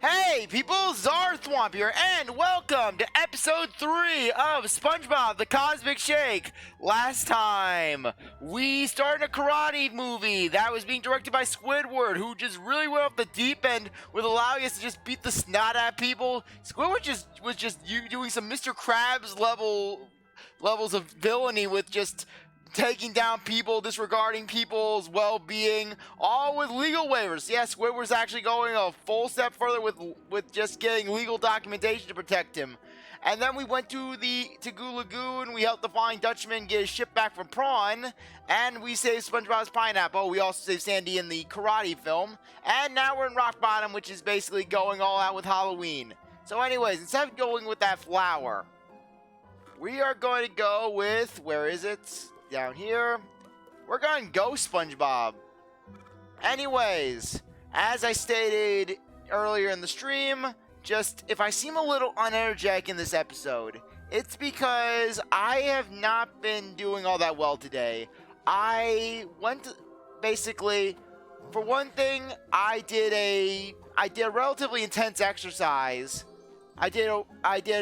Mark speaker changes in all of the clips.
Speaker 1: Hey people, CzarThwomp here, and welcome to episode 3 of SpongeBob the Cosmic Shake. Last time, we started a karate movie that was being directed by Squidward, who just really went off the deep end with allowing us to just beat the snot at people. Squidward was just doing some Mr. Krabs levels of villainy with just taking down people, disregarding people's well-being, all with legal waivers. Yes, Squidward's actually going a full step further with just getting legal documentation to protect him. And then we went to Goo Lagoon. We helped the Flying Dutchman get his ship back from Prawn, and we saved SpongeBob's pineapple. We also saved Sandy in the karate film, and now we're in Rock Bottom, which is basically going all out with Halloween. So, anyways, instead of going with that flower, we are going to go with, where is it? Down here. We're going to go SpongeBob. Anyways, as I stated earlier in the stream, just if I seem a little unenergetic in this episode, it's because I have not been doing all that well today. I went to, basically, for one thing, I did a relatively intense exercise. I did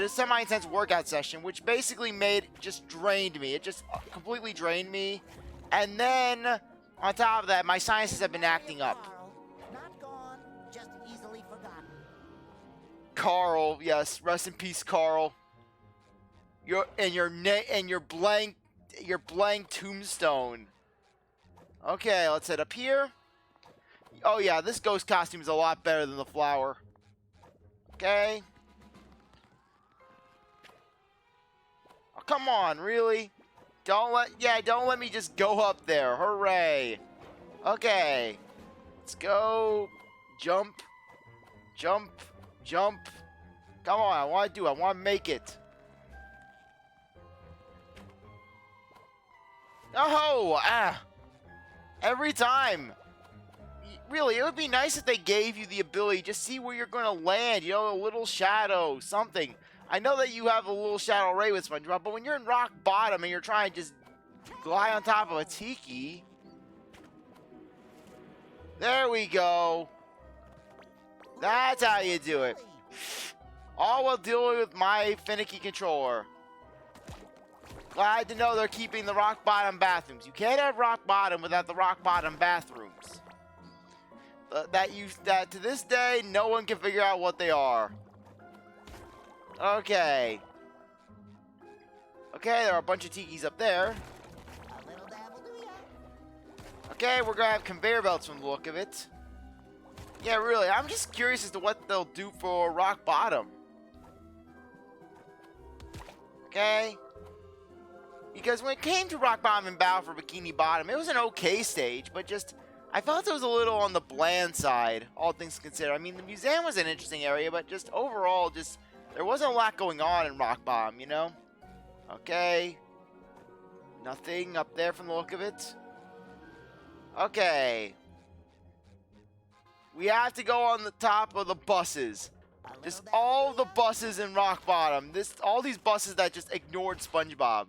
Speaker 1: a semi-intense workout session, which basically drained me. It just completely drained me. And then, on top of that, my sinuses have been acting up.
Speaker 2: Not gone, just easily forgotten.
Speaker 1: Carl, yes, rest in peace, Carl. Your blank tombstone. Okay, let's head up here. Oh yeah, this ghost costume is a lot better than the flower. Okay. Come on, really? Don't let me just go up there. Hooray. Okay. Let's go. Jump. Jump. Jump. Come on, I want to make it. No! Every time. Really, it would be nice if they gave you the ability to see where you're going to land. You know, a little shadow, something. I know that you have a little shadow ray with SpongeBob, but when you're in Rock Bottom and you're trying to just glide on top of a tiki. There we go. That's how you do it. All while dealing with my finicky controller. Glad to know they're keeping the Rock Bottom bathrooms. You can't have Rock Bottom without the Rock Bottom bathrooms. That to this day, no one can figure out what they are. Okay. Okay, there are a bunch of tikis up there.
Speaker 2: A little dabble, do ya?
Speaker 1: Okay, we're gonna have conveyor belts from the look of it. Yeah, really, I'm just curious as to what they'll do for Rock Bottom. Okay. Because when it came to Rock Bottom and Battle for Bikini Bottom, it was an okay stage, but just I felt it was a little on the bland side, all things considered. I mean, the museum was an interesting area, but just overall, just there wasn't a lot going on in Rock Bottom, you know? Okay. Nothing up there from the look of it. Okay. We have to go on the top of the buses. Just all the buses in Rock Bottom. All these buses that just ignored SpongeBob.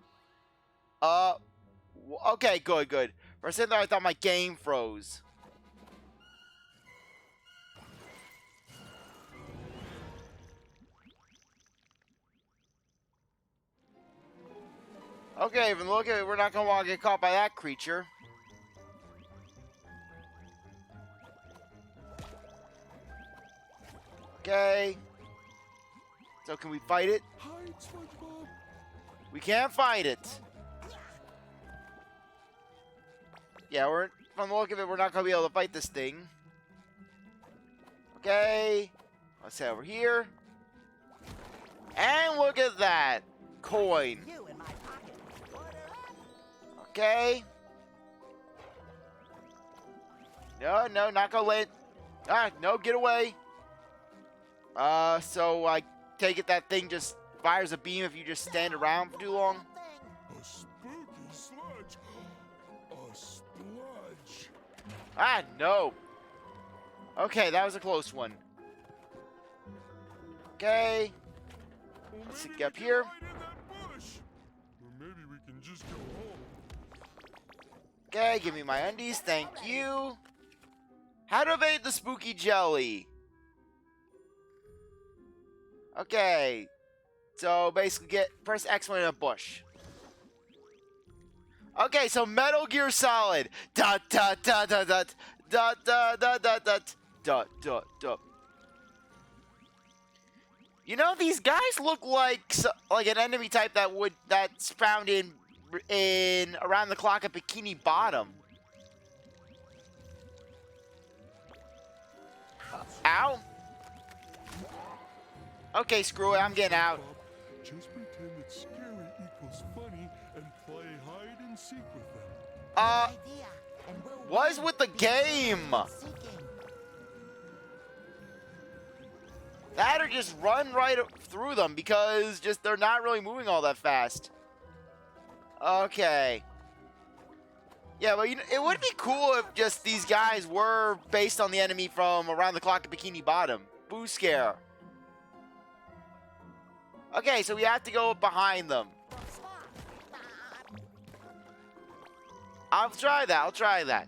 Speaker 1: Okay, good. For a second there, I thought my game froze. Okay, from the look at it, we're not going to want to get caught by that creature. Okay. So can we fight it?
Speaker 3: Hide, SpongeBob.
Speaker 1: We can't fight it. Yeah, from the look of it, we're not going to be able to fight this thing. Okay. Let's head over here. And look at that. Coin.
Speaker 2: You in my pocket. Order up.
Speaker 1: Okay. No, not gonna let. No, get away. So I take it that thing just fires a beam if you just stand around for too long.
Speaker 3: A spooky sludge. A spludge.
Speaker 1: No. Okay, that was a close one. Okay.
Speaker 3: Well,
Speaker 1: Let's
Speaker 3: maybe
Speaker 1: get up
Speaker 3: we can
Speaker 1: here.
Speaker 3: hide in that bush. Or maybe we can just go home.
Speaker 1: Okay, give me my undies, thank you. How to evade the spooky jelly. Okay. So basically press X when in a bush. Okay, so Metal Gear Solid. Dot dot dot dot dot dot dot dot dot dot dot dot dot. You know, these guys look like an enemy type that's found in around the clock at Bikini Bottom. Ow. Okay, screw it. I'm getting out.
Speaker 3: Just pretend that scary equals funny and play hide and seek with them.
Speaker 2: Idea. And we'll
Speaker 1: What is
Speaker 2: win
Speaker 1: with the game?
Speaker 2: seeking.
Speaker 1: That or just run right through them because they're not really moving all that fast. Okay. Yeah, but it would be cool if just these guys were based on the enemy from around the clock at Bikini Bottom. Boo scare. Okay, so we have to go behind them. I'll try that.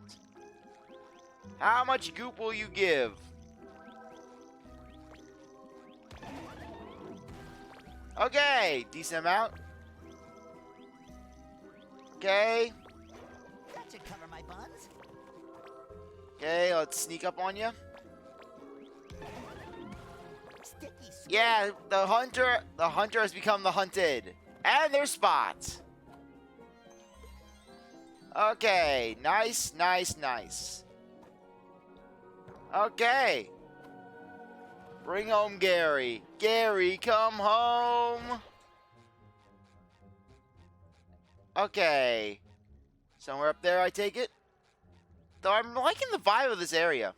Speaker 1: How much goop will you give? Okay, decent amount. Okay.
Speaker 2: That should cover my buns.
Speaker 1: Okay, let's sneak up on you.
Speaker 2: Sticky sweet.
Speaker 1: Yeah, the hunter has become the hunted. And there's spots. Okay, nice. Okay. Bring home Gary. Gary, come home. Okay. Somewhere up there, I take it. Though I'm liking the vibe of this area.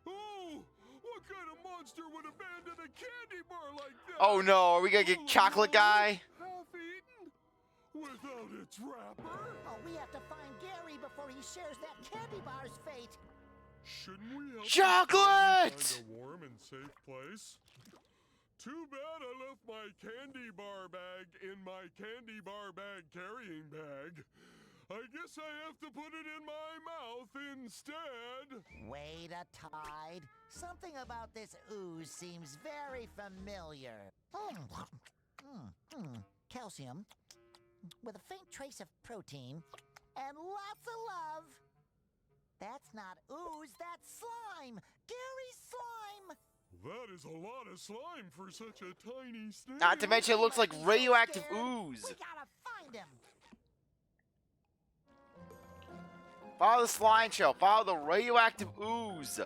Speaker 3: Oh, what kind of monster would abandon a candy bar like that?
Speaker 1: Oh no, are we gonna get chocolate guy?
Speaker 3: Half-eaten? Without its wrapper?
Speaker 2: Oh, we have to find Gary before he shares that candy bar's fate.
Speaker 3: Shouldn't we help
Speaker 1: Chocolate!
Speaker 3: him find a warm and safe place? Too bad I left my candy bar bag in my candy bar bag carrying bag. I guess I have to put it in my mouth instead.
Speaker 2: Wait a tide. Something about this ooze seems very familiar. Calcium, with a faint trace of protein, and lots of love. That's not ooze, that's slime. Gary's slime.
Speaker 3: That is a lot of slime for such a tiny snail.
Speaker 1: Not to mention it looks like
Speaker 2: Don't be so
Speaker 1: radioactive
Speaker 2: scared.
Speaker 1: ooze.
Speaker 2: We gotta find him.
Speaker 1: Follow the slime trail. Follow the radioactive ooze.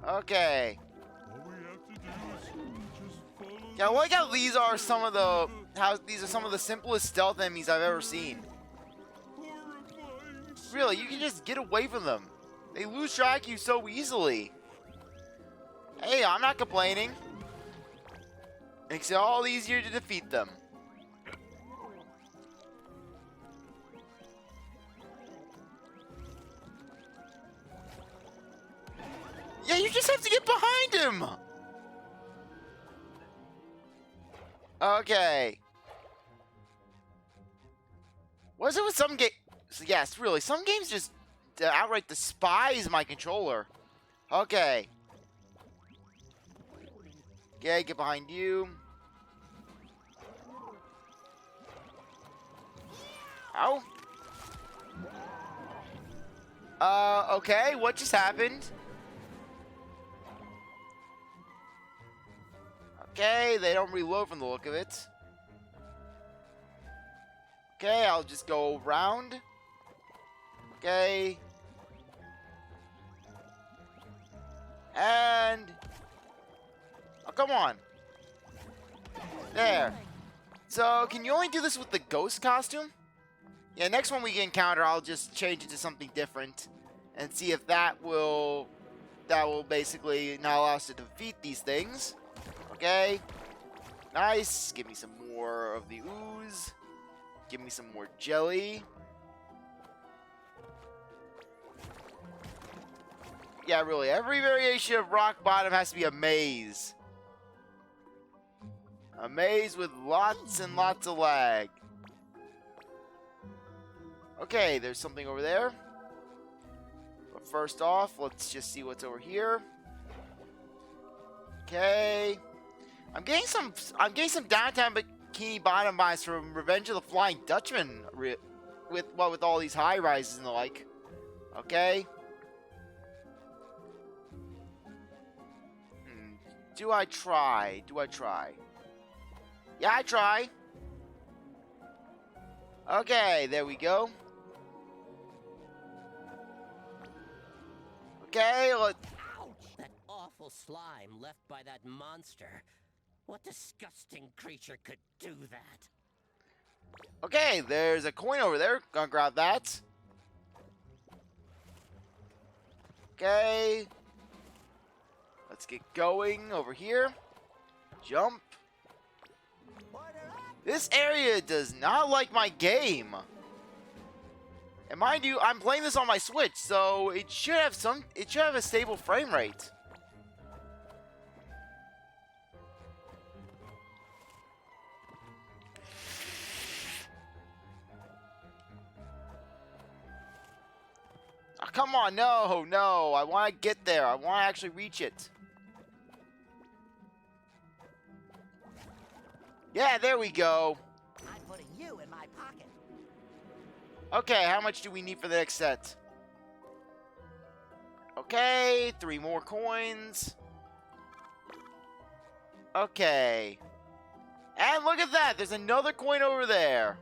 Speaker 1: Okay.
Speaker 3: All we have to do is just follow.
Speaker 1: Yeah, I like how these are some of the simplest stealth enemies I've ever seen.
Speaker 3: Horrifying.
Speaker 1: Really, you can just get away from them. They lose track of you so easily. Hey, I'm not complaining. Makes it all easier to defeat them. Yeah, you just have to get behind him. Okay. What is it with some game? Yes, really, some games just outright despise my controller. Okay. Okay, get behind you. Ow. Okay, what just happened? Okay, they don't reload from the look of it. Okay, I'll just go around. Okay. And... oh, come on. There. So, can you only do this with the ghost costume? Yeah, next one we encounter, I'll just change it to something different. And see if that will basically not allow us to defeat these things. Okay. Nice. Give me some more of the ooze. Give me some more jelly. Yeah, really, every variation of rock bottom has to be a maze. A maze with lots and lots of lag. Okay, there's something over there. But first off, let's just see what's over here. Okay. I'm getting some downtown Bikini Bottom vibes from Revenge of the Flying Dutchman with all these high rises and the like. Okay. Do I try? Yeah, I try. Okay, there we go. Okay, let's...
Speaker 4: Ouch! That awful slime left by that monster. What disgusting creature could do that?
Speaker 1: Okay, there's a coin over there. Gonna grab that. Okay. Let's get going over here. Jump. This area does not like my game. And mind you, I'm playing this on my Switch, so it should have a stable frame rate. Oh, come on, no. I want to get there. I want to actually reach it. Yeah, there we go.
Speaker 2: I'm putting you in my pocket.
Speaker 1: Okay, how much do we need for the next set? Okay, 3 more coins. Okay. And look at that, there's another coin over there.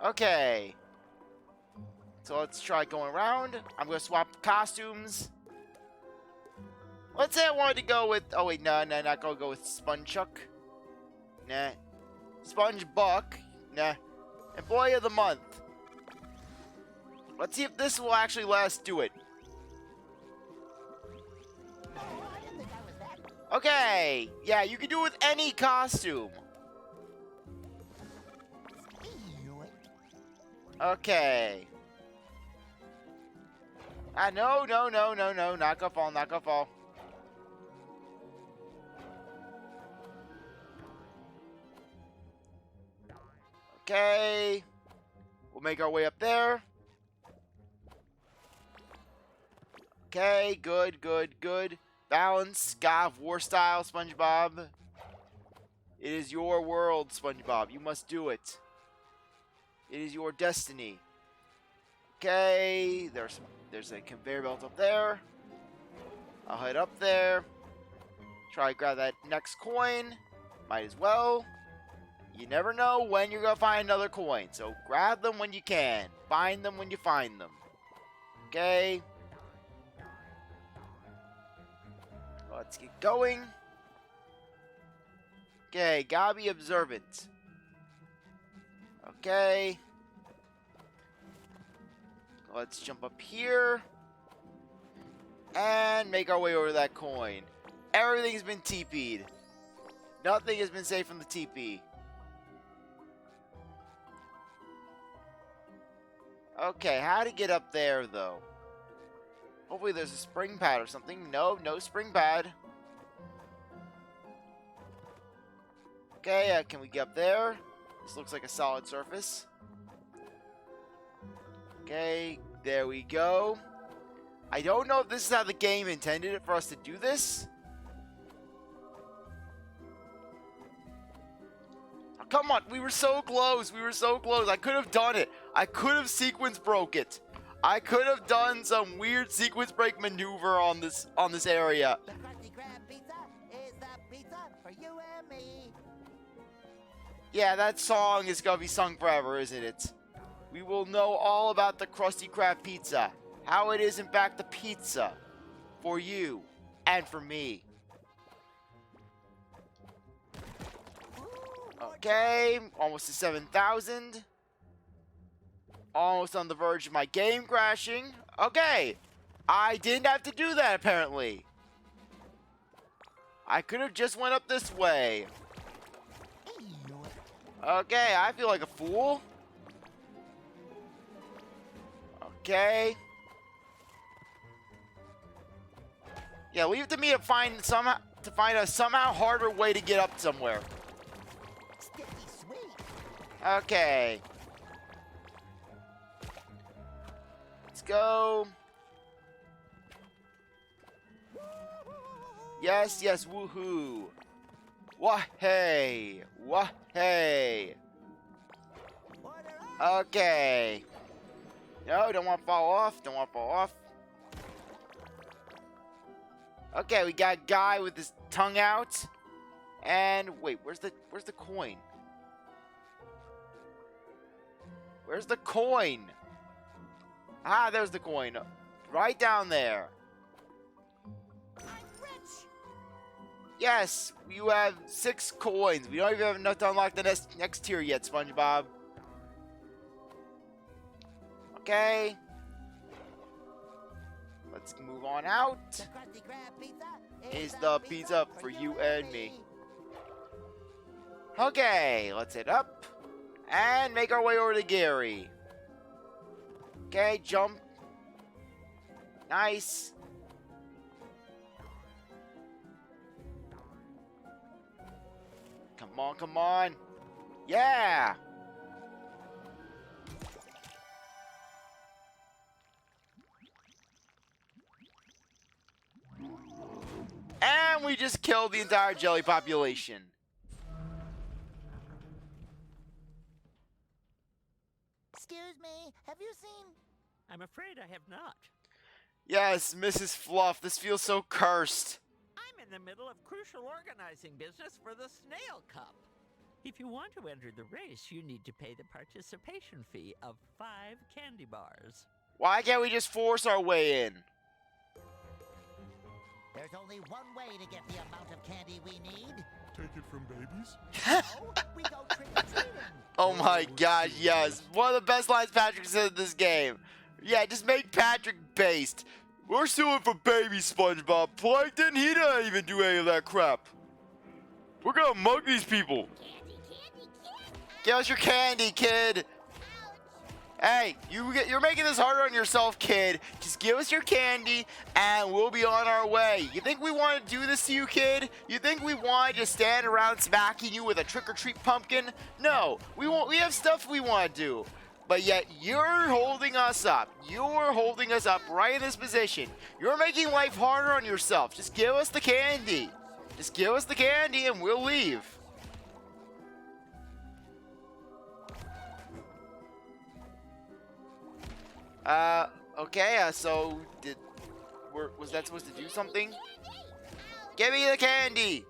Speaker 1: Okay. So let's try going around. I'm going to swap costumes. Let's say I wanted to go with... Oh, wait, no, not going to go with Spongechuck. Nah. SpongeBob. Nah. Employee of the Month. Let's see if this will actually let us do it.
Speaker 2: Oh, I didn't think I was that.
Speaker 1: Okay. Yeah, you can do it with any costume. Okay. No. Not gonna fall. Okay. We'll make our way up there. Okay, good. Balance, God of War style, SpongeBob. It is your world, SpongeBob. You must do it. It is your destiny. Okay, there's a conveyor belt up there. I'll head up there. Try to grab that next coin. Might as well. You never know when you're going to find another coin. So grab them when you can. Find them when you find them. Okay. Let's get going. Okay, gotta be observant. Okay. Let's jump up here. And make our way over that coin. Everything's been TP'd. Nothing has been saved from the TP. Okay, how to get up there, though? Hopefully there's a spring pad or something. No spring pad. Okay, can we get up there? This looks like a solid surface. Okay, there we go. I don't know if this is how the game intended it for us to do this. Oh, come on, we were so close. I could have done it. I could have sequence broke it. I could have done some weird sequence break maneuver on this area.
Speaker 2: The Krusty Krab pizza is the pizza for you and me.
Speaker 1: Yeah, that song is gonna be sung forever, isn't it? We will know all about the Krusty Krab pizza. How it is, in fact, the pizza for you and for me. Okay, almost to 7,000. Almost on the verge of my game crashing. Okay, I didn't have to do that, apparently. I could have just went up this way. Okay, I feel like a fool. Okay. Yeah, leave it to me to find a somehow harder way to get up somewhere.
Speaker 2: Sticky sweet.
Speaker 1: Okay. Let's go. Yes, yes, woohoo. Wah-hey. Wah-hey. Okay. No, don't want to fall off. Don't want to fall off. Okay, we got a guy with his tongue out. And wait, where's the coin? Where's the coin? Ah, there's the coin. Right down there.
Speaker 2: I'm rich.
Speaker 1: Yes, you have 6 coins. We don't even have enough to unlock the next tier yet, SpongeBob. Okay. Let's move on out.
Speaker 2: The Krusty Krab pizza
Speaker 1: Is the pizza for you and me. Okay, let's head up and make our way over to Gary. Okay, jump. Nice. Come on, come on. Yeah. And we just killed the entire jelly population.
Speaker 2: Excuse me, have you seen?
Speaker 5: I'm afraid I have not.
Speaker 1: Yes, Mrs. Fluff, this feels so cursed.
Speaker 5: I'm in the middle of crucial organizing business for the Snail Cup. If you want to enter the race, you need to pay the participation fee of 5 candy bars.
Speaker 1: Why can't we just force our way in?
Speaker 2: There's only one way to get the amount of candy we need.
Speaker 3: Take it from babies?
Speaker 2: No, we go trick-or-treating.
Speaker 1: Oh my gosh, yes. One of the best lines Patrick said in this game. Yeah, just make Patrick based. We're suing for baby SpongeBob. Plankton, he didn't even do any of that crap. We're gonna mug these people. Give us your candy, kid. Hey, you're making this harder on yourself, kid. Just give us your candy, and we'll be on our way. You think we want to do this to you, kid? You think we want to just stand around smacking you with a trick-or-treat pumpkin? No, we won't. We have stuff we want to do. But yet, you're holding us up. You're holding us up right in this position. You're making life harder on yourself. Just give us the candy. Just give us the candy, and we'll leave. Okay, so was that supposed to do something? Give me the candy!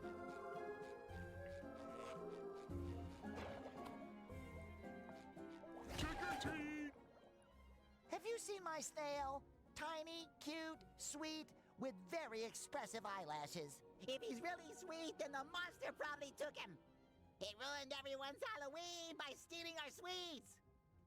Speaker 3: Trick or treat!
Speaker 2: Have you seen my snail? Tiny, cute, sweet, with very expressive eyelashes.
Speaker 6: If he's really sweet, then the monster probably took him. It ruined everyone's Halloween by stealing our sweets.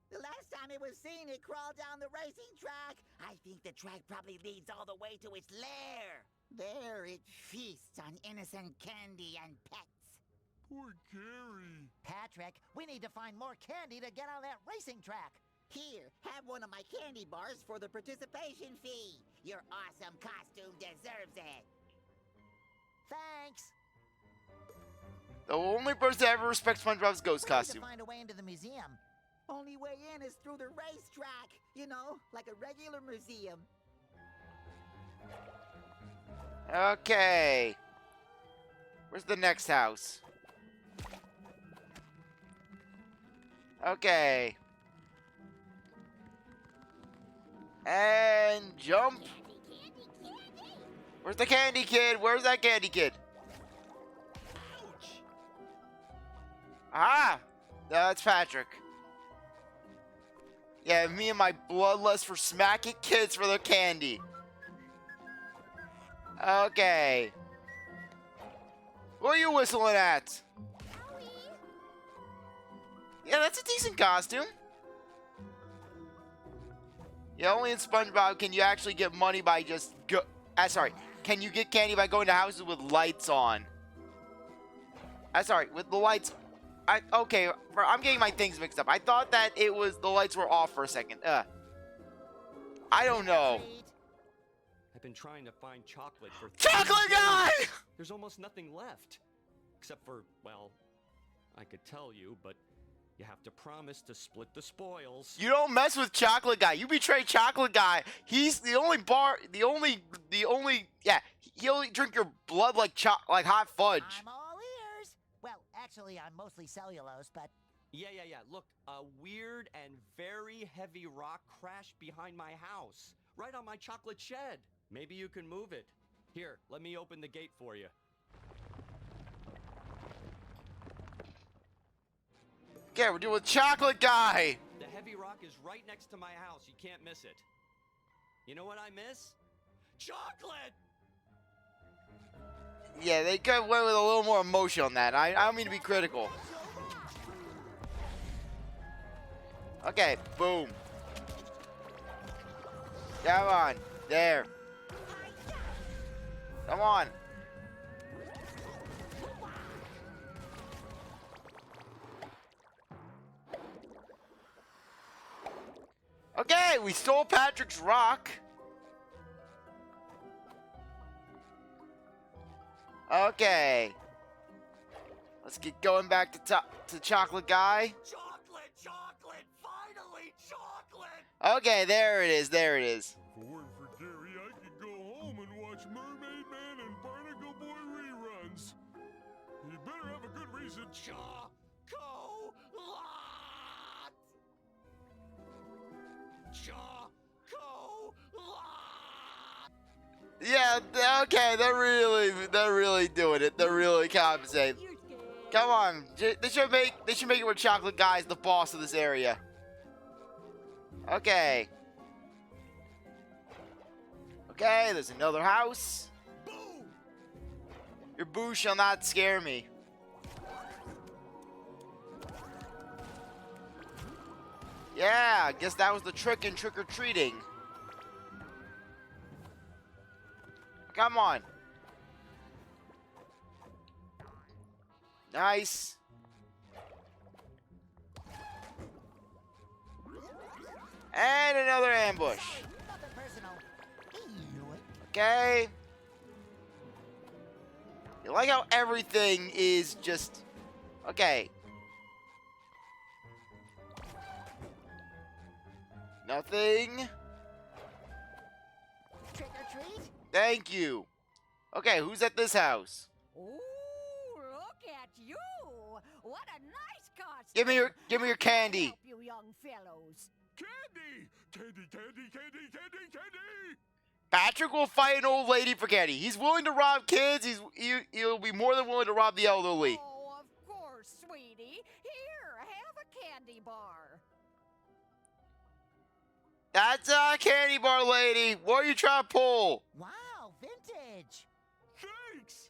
Speaker 6: The last time it was seen, it crawled down the racing track. I think the track probably leads all the way to its lair. There it feasts on innocent candy and pets.
Speaker 3: Poor Gary.
Speaker 2: Patrick, we need to find more candy to get on that racing track.
Speaker 6: Here, have one of my candy bars for the participation fee. Your awesome costume deserves it.
Speaker 2: Thanks.
Speaker 1: The only person to ever respect SpongeBob's ghost
Speaker 2: We need
Speaker 1: costume.
Speaker 2: to find a way into the museum.
Speaker 6: Only way in is through the racetrack. You know, like a regular museum.
Speaker 1: Okay. Where's the next house? Okay. And jump. Where's the candy kid? Where's that candy kid? Ah! That's Patrick. Yeah, me and my bloodlust for smacking kids for the candy. Okay. What are you whistling at? Yeah, that's a decent costume. Yeah, only in SpongeBob can you actually get money by just go. Sorry, can you get candy by going to houses with lights on? Sorry, with the lights. Okay, I'm getting my things mixed up. I thought that it was the lights were off for a second. I don't know.
Speaker 7: I've been trying to find chocolate for
Speaker 1: Chocolate guy!
Speaker 7: There's almost nothing left. Except for, well, I could tell you, but You have to promise to split the spoils.
Speaker 1: You don't mess with Chocolate Guy. You betray Chocolate Guy. He's the only yeah, he'll only drink your blood like hot fudge.
Speaker 2: I'm all ears. Well, actually, I'm mostly cellulose, but
Speaker 7: Yeah. Look, a weird and very heavy rock crashed behind my house, right on my chocolate shed. Maybe you can move it. Here, let me open the gate for you.
Speaker 1: Okay, we're doing Chocolate Guy.
Speaker 7: The heavy rock is right next to my house. You can't miss it. You know what I miss? Chocolate!
Speaker 1: Yeah, they could have went with a little more emotion on that. I don't mean to be critical. Okay, boom. Come on, there. Come on. Okay, we stole Patrick's rock. Okay. Let's get going back to Chocolate Guy.
Speaker 7: Chocolate! Finally, chocolate!
Speaker 1: Okay, there it is. There it is.
Speaker 3: If it weren't for Gary, I could go home and watch Mermaid Man and Barnacle Boy reruns. You better have a good reason.
Speaker 7: Chocolate!
Speaker 1: Yeah, okay, they're really doing it. They're really compensating. Come on, they should make it where Chocolate Guy's the boss of this area. Okay. Okay, there's another house.
Speaker 7: Boo!
Speaker 1: Your boo shall not scare me. Yeah, I guess that was the trick in trick-or-treating. Come on. Nice. And another ambush.
Speaker 2: nothing personal.
Speaker 1: Okay. You like how everything is just... Okay. Nothing.
Speaker 2: Trick or treat?
Speaker 1: Thank you. Okay, who's at this house?
Speaker 8: Ooh, look at you! What a nice costume!
Speaker 1: Give me your candy.
Speaker 8: Help you young fellows.
Speaker 3: Candy! Candy!
Speaker 1: Patrick will fight an old lady for candy. He's willing to rob kids. He'll be more than willing to rob the elderly.
Speaker 8: Oh, of course, sweetie. Here, have a candy bar.
Speaker 1: That's a candy bar lady. What are you trying to pull?
Speaker 2: Wow, vintage.
Speaker 3: Thanks!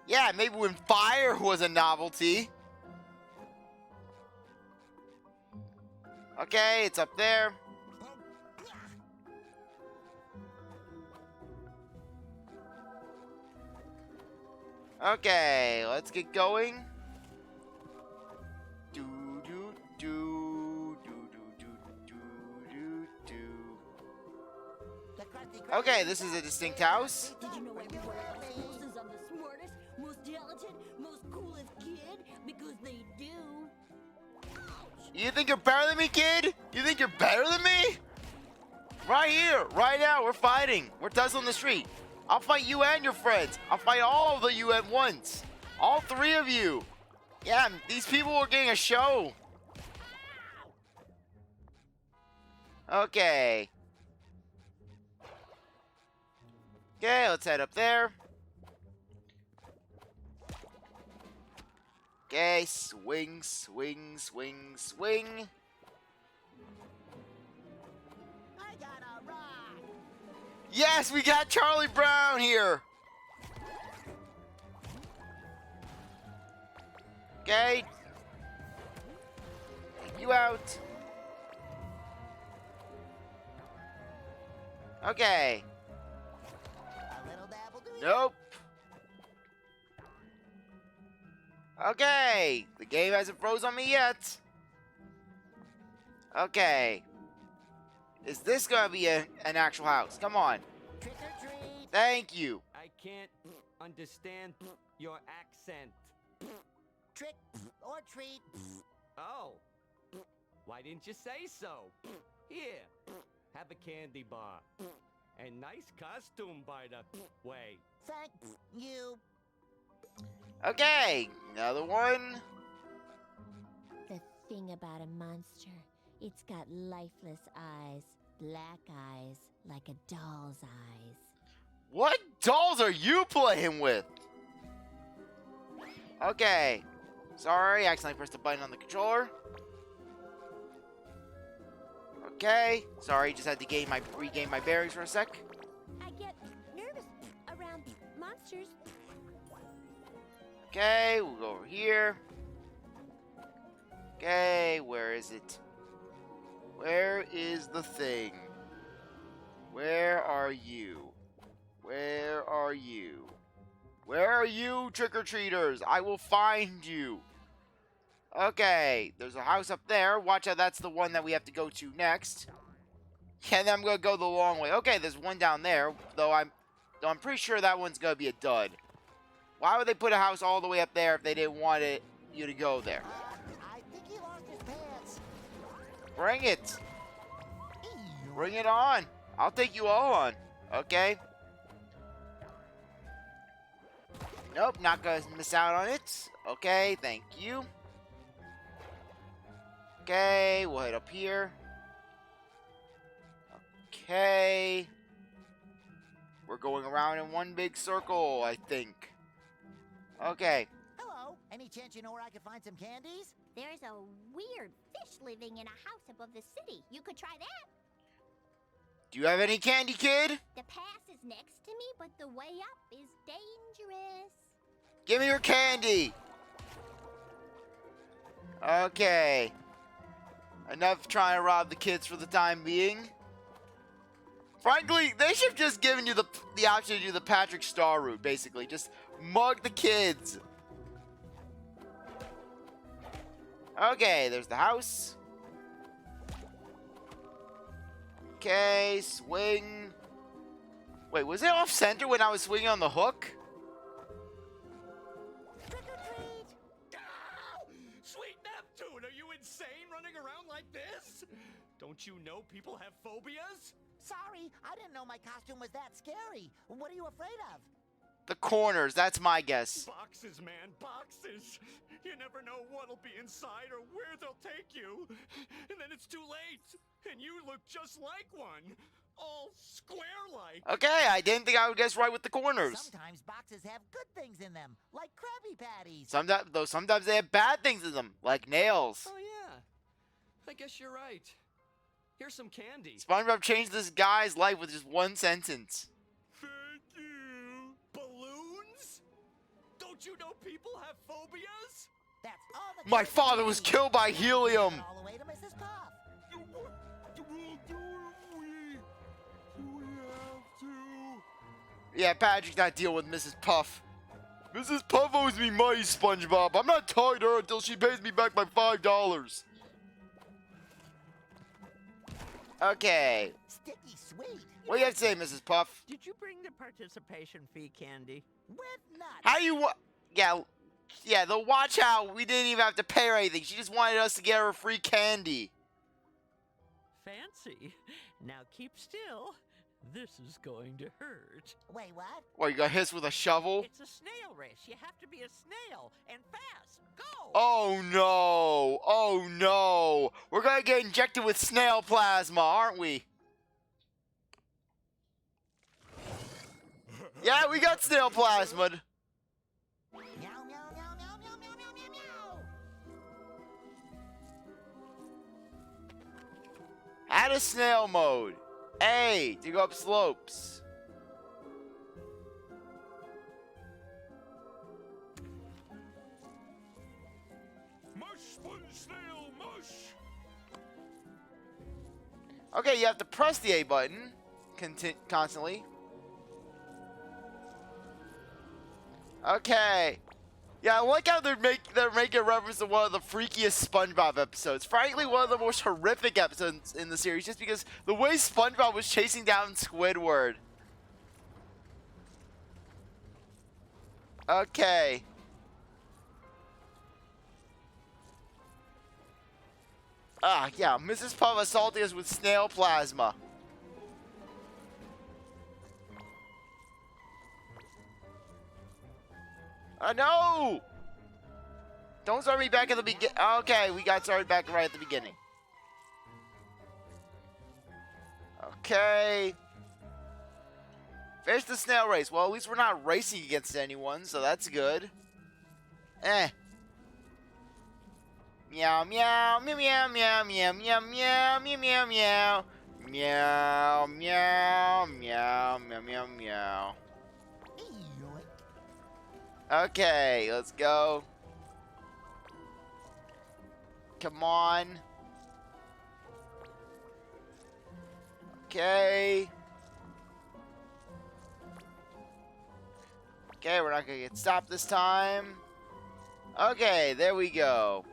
Speaker 1: Yeah, maybe when fire was a novelty. Okay, it's up there. Okay, let's get going. Do do do do do do do do do.
Speaker 2: The crusty
Speaker 1: Okay, this is a distinct house.
Speaker 8: Did you know everyone else is I'm the smartest, most talented, most coolest kid? Because they do.
Speaker 1: You think you're better than me, kid? You think you're better than me? Right here, right now, we're fighting. We're tussling the street. I'll fight you and your friends. I'll fight all of you at once. All three of you. Yeah, these people are getting a show. Okay. Okay, let's head up there. Okay, swing, swing, swing, swing.
Speaker 2: I got a rock.
Speaker 1: Yes, we got Charlie Brown here. Okay. Take you out. Okay.
Speaker 2: A little dabble do you?
Speaker 1: Nope. Okay. The game hasn't froze on me yet. Okay. Is this gonna be an actual house? Come on.
Speaker 2: Trick or treat.
Speaker 1: Thank you.
Speaker 7: I can't understand your accent.
Speaker 2: Trick or Your treat.
Speaker 7: Oh. Why didn't you say so? Here, have a candy bar. And nice costume, by the way.
Speaker 2: Thank you.
Speaker 1: Okay, another one.
Speaker 8: The thing about a monster, it's got lifeless eyes, black eyes, like a doll's eyes.
Speaker 1: What dolls are you playing with? Okay. Sorry, accidentally pressed a button on the controller. Okay. Sorry, just had to regain my bearings for a sec.
Speaker 8: I get nervous around monsters.
Speaker 1: Okay, we'll go over here. Okay, where is it? Where is the thing? Where are you? Where are you? Where are you, trick-or-treaters? I will find you. Okay, there's a house up there. Watch out, that's the one that we have to go to next. And then I'm going to go the long way. Okay, there's one down there, though I'm pretty sure that one's going to be a dud. Why would they put a house all the way up there if they didn't want you to go there?
Speaker 2: I think he lost his pants.
Speaker 1: Bring it.
Speaker 2: Ew.
Speaker 1: Bring it on. I'll take you all on. Okay. Nope, not going to miss out on it. Okay, thank you. Okay, we'll head up here. Okay. We're going around in one big circle, I think. Okay.
Speaker 2: Hello. Any chance you know where I could find some candies?
Speaker 8: There's a weird fish living in a house above the city. You could try that.
Speaker 1: Do you have any candy, kid?
Speaker 8: The pass is next to me, but the way up is dangerous.
Speaker 1: Give me your candy. Okay. Enough trying to rob the kids for the time being. Frankly, they should have just given you the option to do the Patrick Star route, basically. Just mug the kids. Okay, there's the house. Okay, swing. Wait, was it off center when I was swinging on the hook?
Speaker 2: Trick or treat.
Speaker 7: Sweet Neptune, are you insane running around like this? Don't you know people have phobias?
Speaker 2: Sorry, I didn't know my costume was that scary. What are you afraid of?
Speaker 1: The corners, that's my guess.
Speaker 7: Boxes, man, boxes. You never know what'll be inside or where they'll take you. And then it's too late. And you look just like one. All square-like.
Speaker 1: Okay, I didn't think I would guess right with the corners.
Speaker 2: Sometimes boxes have good things in them, like Krabby Patties.
Speaker 1: Sometimes they have bad things in them, like nails.
Speaker 7: Oh, yeah. I guess you're right. Here's some candy.
Speaker 1: SpongeBob changed this guy's life with just one sentence.
Speaker 3: Thank you.
Speaker 7: Balloons? Don't you know people have phobias?
Speaker 2: That's all the
Speaker 1: My
Speaker 2: candy
Speaker 1: father
Speaker 2: we
Speaker 1: was
Speaker 2: need.
Speaker 1: killed by helium.
Speaker 2: All the way to Mrs. Puff.
Speaker 3: Do we have to?
Speaker 1: Yeah, Patrick's not dealing with Mrs. Puff. Mrs. Puff owes me money, SpongeBob. I'm not telling her until she pays me back my $5. Okay.
Speaker 2: Sticky sweet.
Speaker 1: What do you have to say, Mrs. Puff?
Speaker 5: Did you bring the participation fee candy?
Speaker 2: With nuts.
Speaker 1: How you Yeah, the watch out. We didn't even have to pay her anything. She just wanted us to get her free candy.
Speaker 5: Fancy. Now keep still. This is going to hurt.
Speaker 2: Wait, what?
Speaker 1: What, you got hit with a shovel?
Speaker 5: It's a snail race. You have to be a snail and fast. Go!
Speaker 1: Oh no! Oh no! We're gonna get injected with snail plasma, aren't we? Yeah, we got snail plasma.
Speaker 2: Meow, meow, meow, meow, meow, meow, meow, meow, meow.
Speaker 1: Add a snail mode. A, to go up slopes.
Speaker 3: Mush, sponge, snail, mush.
Speaker 1: Okay, you have to press the A button constantly. Okay. Yeah, I like how they're making reference to one of the freakiest SpongeBob episodes. Frankly, one of the most horrific episodes in the series, just because the way SpongeBob was chasing down Squidward. Okay. Yeah, Mrs. Puff assaulting us with snail plasma. No! Don't start me back at the beginning. Okay, we got started back right at the beginning. Okay. Finish the snail race. Well, at least we're not racing against anyone, so that's good. Meow, meow, meow, meow, meow, meow, meow, meow, meow, meow, meow. Meow, meow, meow, meow, meow, meow. Okay, let's go. Come on. Okay. Okay, we're not gonna get stopped this time. Okay, there we go.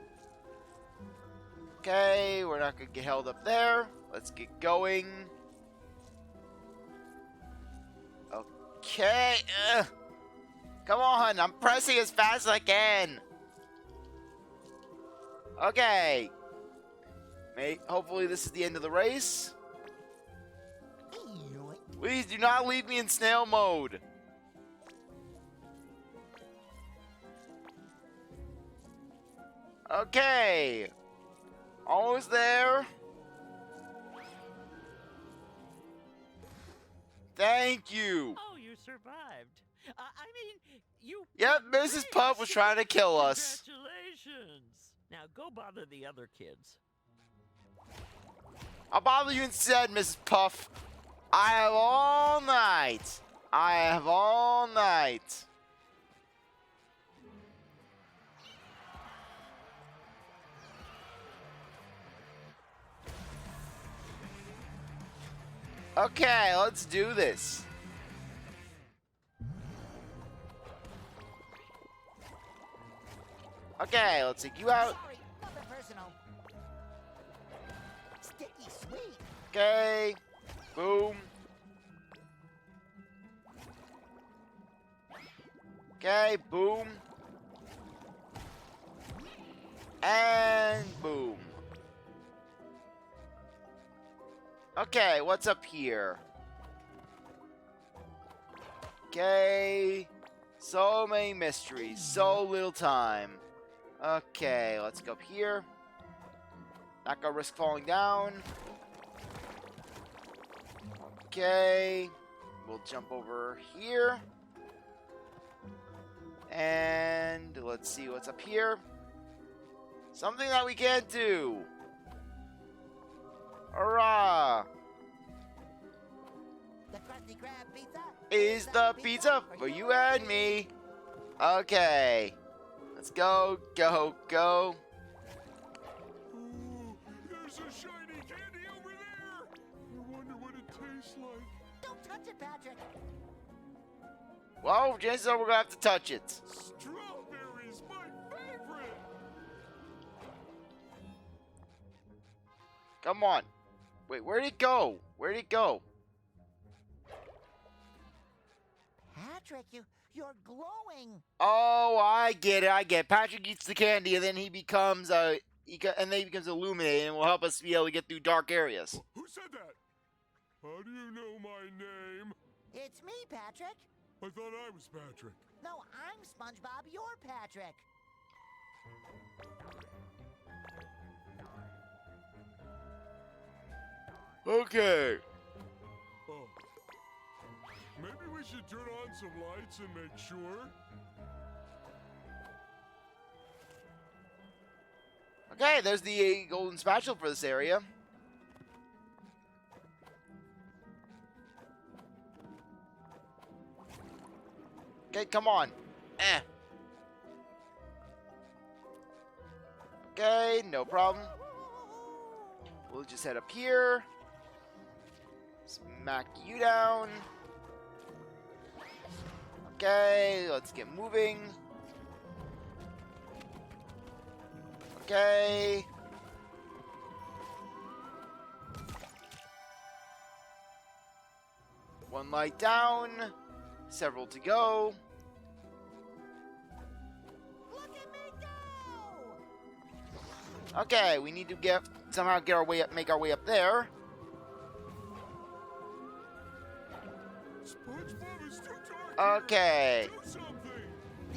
Speaker 1: Okay, we're not gonna get held up there. Let's get going. Okay. Come on, I'm pressing as fast as I can. Okay. Hopefully this is the end of the race. Please do not leave me in snail mode. Okay. Almost there. Thank you.
Speaker 5: Oh, you survived. I mean, you...
Speaker 1: Yep, Mrs. Puff was trying to kill us.
Speaker 5: Congratulations. Now go bother the other kids.
Speaker 1: I'll bother you instead, Mrs. Puff. I have all night. I have all night. Okay, let's do this. Okay, let's take you out.
Speaker 2: Sorry, nothing personal. Sticky sweet.
Speaker 1: Okay. Boom. Okay, boom. And boom. Okay, what's up here? Okay. So many mysteries, so little time. Okay, let's go up here. Not gonna risk falling down. Okay. We'll jump over here. And let's see what's up here. Something that we can't do. Hurrah!
Speaker 2: The Krusty Krab pizza
Speaker 1: Is the pizza for you and me. Okay. Let's go, go, go.
Speaker 3: Ooh, there's a shiny candy over there. I wonder what it tastes like.
Speaker 2: Don't touch it, Patrick.
Speaker 1: Well, chances are we're gonna have to touch it.
Speaker 3: Strawberries, my favorite.
Speaker 1: Come on. Wait, where'd it go? Where'd it go?
Speaker 2: Patrick, you're glowing.
Speaker 1: Oh, I get it. I get it. Patrick eats the candy, and then he becomes illuminated, and will help us be able to get through dark areas.
Speaker 3: Who said that? How do you know my name?
Speaker 2: It's me, Patrick.
Speaker 3: I thought I was Patrick.
Speaker 2: No, I'm SpongeBob. You're Patrick.
Speaker 1: Okay.
Speaker 3: Oh. Maybe we should turn on some lights and make sure.
Speaker 1: Okay, there's the golden spatula for this area. Okay, come on. Okay, no problem. We'll just head up here. Smack you down. Okay, let's get moving. Okay. One light down. Several to go.
Speaker 2: Look at me go!
Speaker 1: Okay, we need to somehow get our way up, make our way up there.
Speaker 3: SpongeBob is too dark.
Speaker 1: Okay.
Speaker 3: Do something.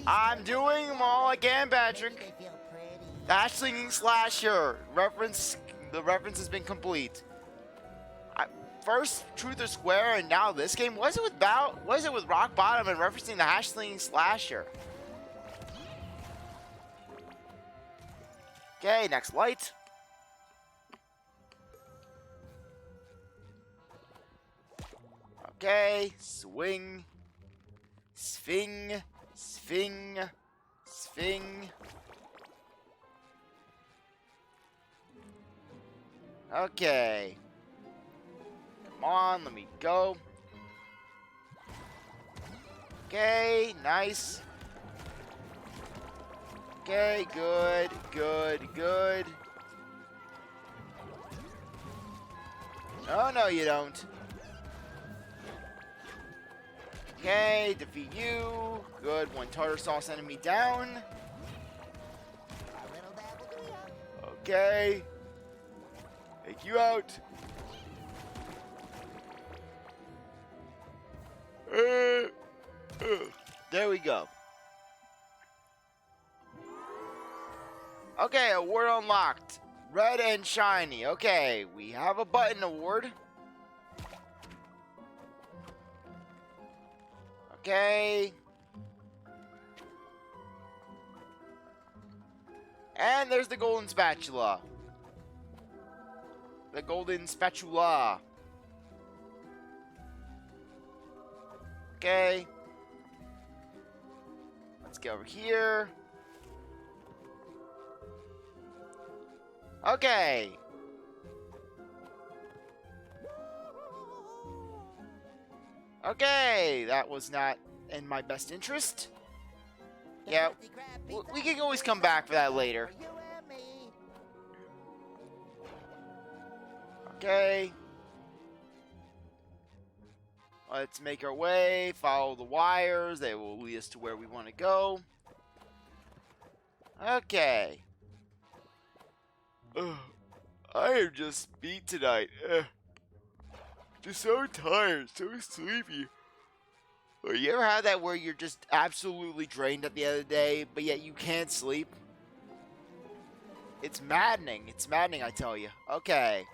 Speaker 1: I'm doing them all I can, Patrick.
Speaker 2: Maybe they feel pretty.
Speaker 1: Dash slinging slasher. The reference has been complete. First Truth or Square, and now this game. Was it with Rock Bottom and referencing the hash slinging slasher? Okay, next light. Okay, swing, swing, swing, swing. Okay. Come on, let me go. Okay, nice. Okay, good, good, good. Oh, no, you don't. Okay, defeat you. Good, one tartar sauce enemy down.
Speaker 2: A little dab will do ya.
Speaker 1: Okay. Take you out. There we go. Okay, award unlocked. Red and shiny. Okay, we have a button award. Okay. And there's the golden spatula. The golden spatula. Okay. Let's go over here. Okay. Okay, that was not in my best interest. Yeah, we can always come back for that later.
Speaker 2: For you and me.
Speaker 1: Okay. Let's make our way, follow the wires. They will lead us to where we want to go. Okay. I am just beat tonight. Just so tired, so sleepy. You ever had that where you're just absolutely drained at the end of the day, but yet you can't sleep? It's maddening. It's maddening, I tell you. Okay.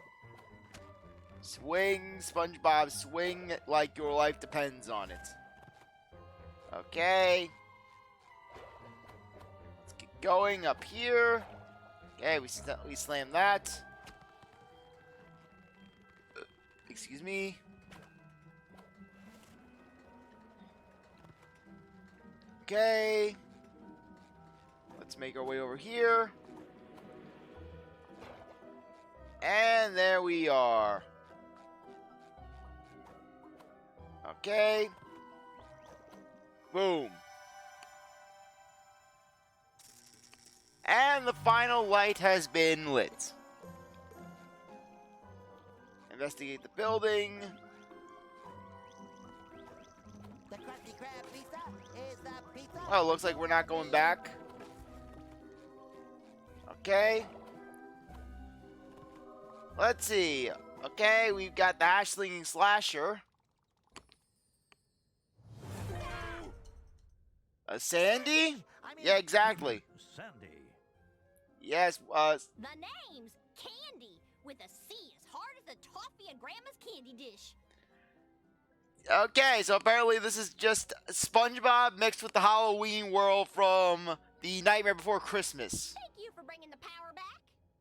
Speaker 1: Swing, SpongeBob, swing like your life depends on it. Okay. Let's get going up here. Okay, we slam that. Excuse me. Okay. Let's make our way over here. And there we are. Okay. Boom. And the final light has been lit. Investigate the building.
Speaker 2: The Krusty Krab pizza is the pizza.
Speaker 1: Oh, looks like we're not going back. Okay. Let's see. Okay, we've got the hash slinging slasher. A Sandy?
Speaker 2: I mean,
Speaker 1: Yeah, exactly.
Speaker 5: Sandy.
Speaker 1: Yes,
Speaker 8: The name's Candy, with a C as hard as the toffee in Grandma's candy dish.
Speaker 1: okay, so apparently this is just SpongeBob mixed with the Halloween world from the Nightmare Before Christmas.
Speaker 8: Thank you for bringing the power back.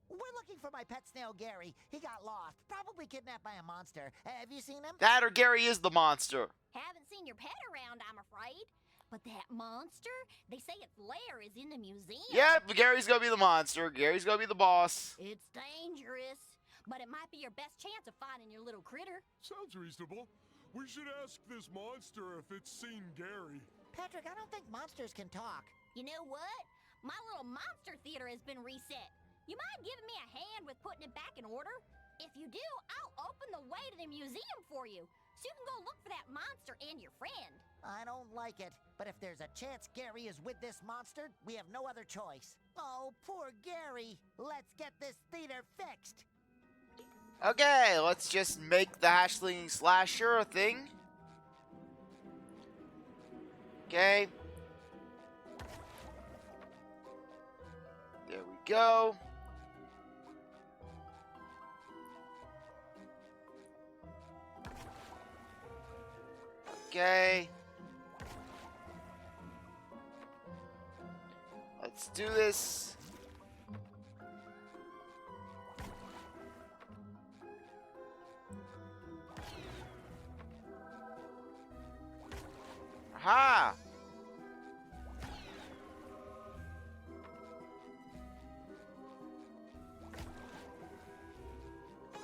Speaker 2: we're looking for my pet snail Gary. He got lost, probably kidnapped by a monster. Have you seen him?
Speaker 1: That or Gary is the monster.
Speaker 8: Haven't seen your pet around, I'm afraid. But that monster, they say its lair is in the museum.
Speaker 1: Yep, Gary's gonna be the monster. Gary's gonna be the boss.
Speaker 8: It's dangerous, but it might be your best chance of finding your little critter.
Speaker 3: Sounds reasonable. We should ask this monster if it's seen Gary.
Speaker 2: Patrick, I don't think monsters can talk.
Speaker 8: You know what? My little monster theater has been reset. You mind giving me a hand with putting it back in order? If you do, I'll open the way to the museum for you.
Speaker 9: so you can go look for that monster and your friend.
Speaker 2: I don't like it, but if there's a chance Gary is with this monster, we have no other choice. Oh, poor Gary. Let's get this theater fixed.
Speaker 1: Okay, let's just make the hatchling slasher a thing. Okay. There we go. Okay. Let's do this. Aha!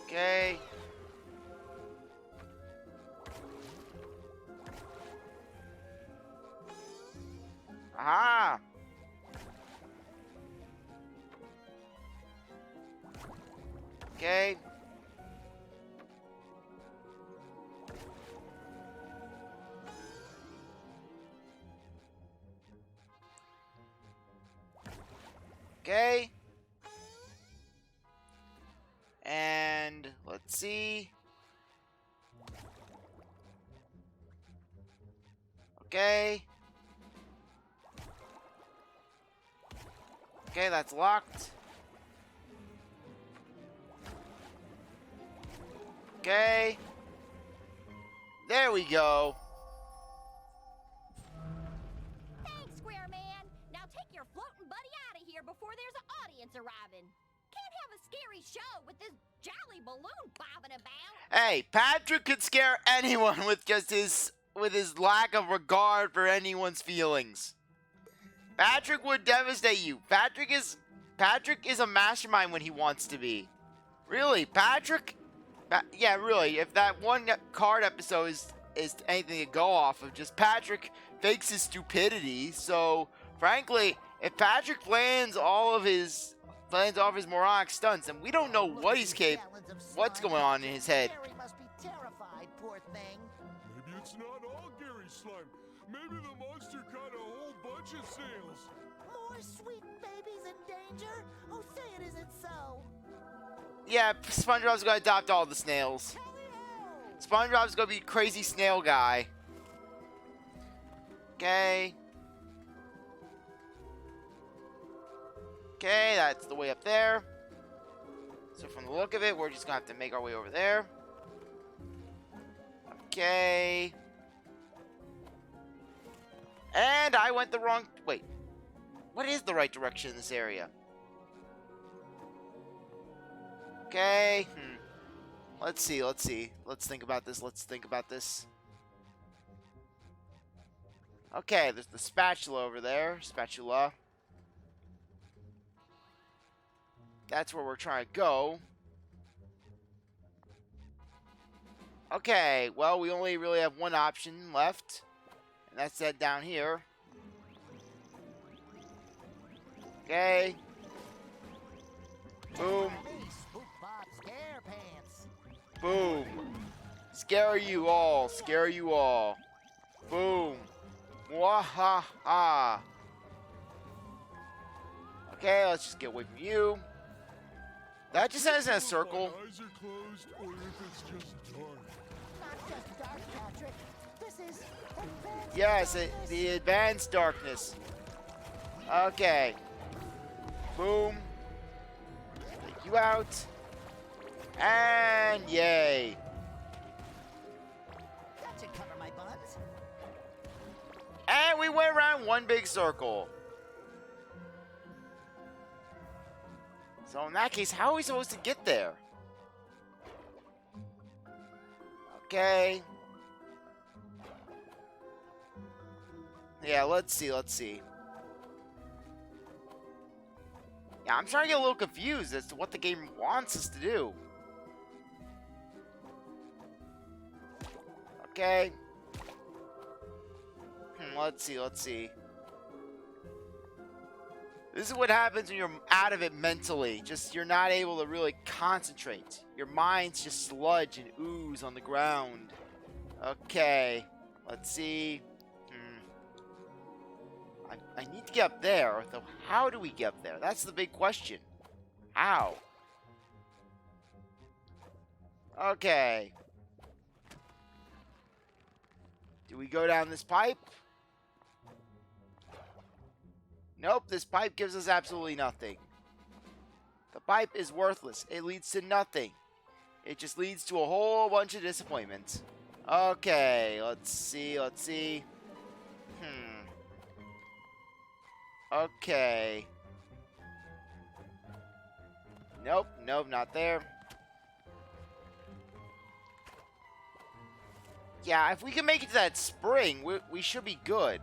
Speaker 1: Okay. Aha! Okay. Okay. And let's see. Okay. Okay, that's locked. Okay. There we go.
Speaker 9: Thanks, Square Man. Now take your floating buddy out of here before there's an audience arriving. Can't have a scary show with this jolly balloon bobbing about.
Speaker 1: Hey, Patrick could scare anyone with just his lack of regard for anyone's feelings. Patrick would devastate you. Patrick is a mastermind when he wants to be. Really, Patrick? Yeah, really. If that one card episode is anything to go off of, just Patrick fakes his stupidity. So, frankly, if Patrick plans all of his moronic stunts, and we don't know what he's what's going on in his head.
Speaker 2: Gary must be terrified, poor thing.
Speaker 3: Maybe it's not all Gary's slime. Maybe the monster caught a whole bunch of snails.
Speaker 2: More sweet babies in danger? Oh, say it isn't so.
Speaker 1: Yeah, SpongeBob's gonna adopt all the snails. SpongeBob's gonna be crazy snail guy. Okay. Okay, that's the way up there. So from the look of it, we're just gonna have to make our way over there. Okay. And I went the wrong... Wait. What is the right direction in this area? Okay. Let's see. Let's think about this. Okay, there's the spatula over there. Spatula. That's where we're trying to go. Okay, well, we only really have one option left. And that's that down here. Okay. Boom.
Speaker 2: SpongeBob SquarePants.
Speaker 1: Boom. Scare you all. Boom. Mwahaha. Okay, let's just get away from you. That just says in a circle.
Speaker 3: My eyes are closed, or if it's just dark.
Speaker 2: Not just dark, Patrick. This is advanced
Speaker 1: Yes,
Speaker 2: darkness.
Speaker 1: the advanced darkness. Okay. Boom. Take you out. And yay.
Speaker 2: That should cover my buns.
Speaker 1: And we went around one big circle. So in that case, how are we supposed to get there? Okay. Yeah, let's see. Yeah, I'm trying to get a little confused as to what the game wants us to do. Okay. Let's see. This is what happens when you're out of it mentally. Just, you're not able to really concentrate. Your mind's just sludge and ooze on the ground. Okay. Let's see. I need to get up there, though. How do we get up there? That's the big question. How? Okay. Do we go down this pipe? Nope, this pipe gives us absolutely nothing. The pipe is worthless. It leads to nothing. It just leads to a whole bunch of disappointments. Okay, let's see. Okay. Nope, not there. Yeah, if we can make it to that spring, we should be good.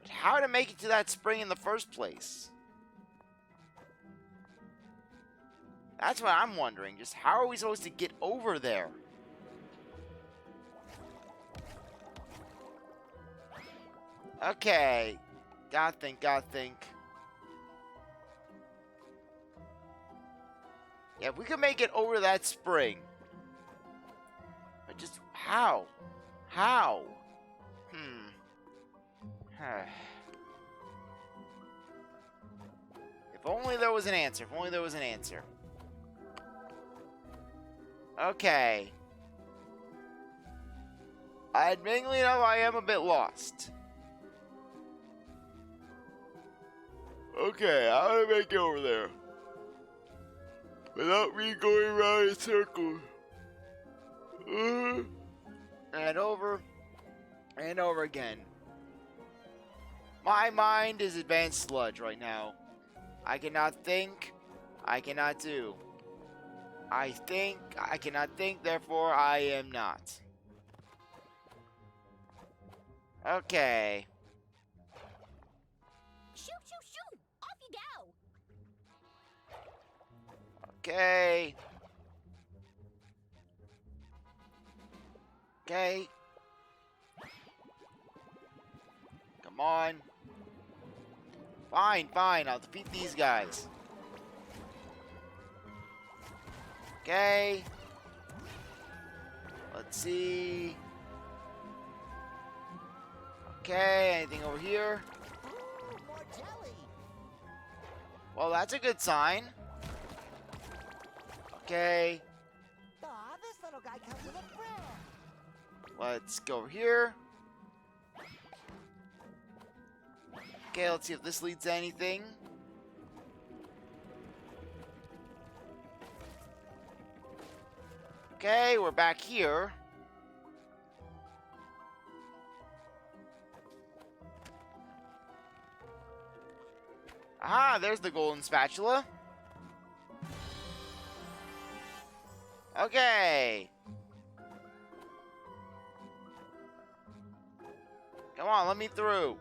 Speaker 1: But how to make it to that spring in the first place? That's what I'm wondering. Just how are we supposed to get over there? Okay. Gotta think. Yeah, if we could make it over that spring. But just how? How? If only there was an answer. Okay. Admittingly enough, I am a bit lost. Okay, how do I make it over there? Without me going around in circles. And over. And over again. My mind is advanced sludge right now. I cannot think. I cannot do. I think. I cannot think, therefore I am not. Okay.
Speaker 9: Shoo, shoo, shoo! Off you go!
Speaker 1: Okay. Okay. Come on. Fine. I'll defeat these guys. Okay. Let's see. Okay, anything over here?
Speaker 2: Ooh, more jelly.
Speaker 1: Well, that's a good sign. Okay.
Speaker 2: Aw, this little guy comes with a friend.
Speaker 1: Let's go over here. Okay, let's see if this leads to anything. Okay, we're back here. Aha, there's the golden spatula. Okay. Come on, let me through.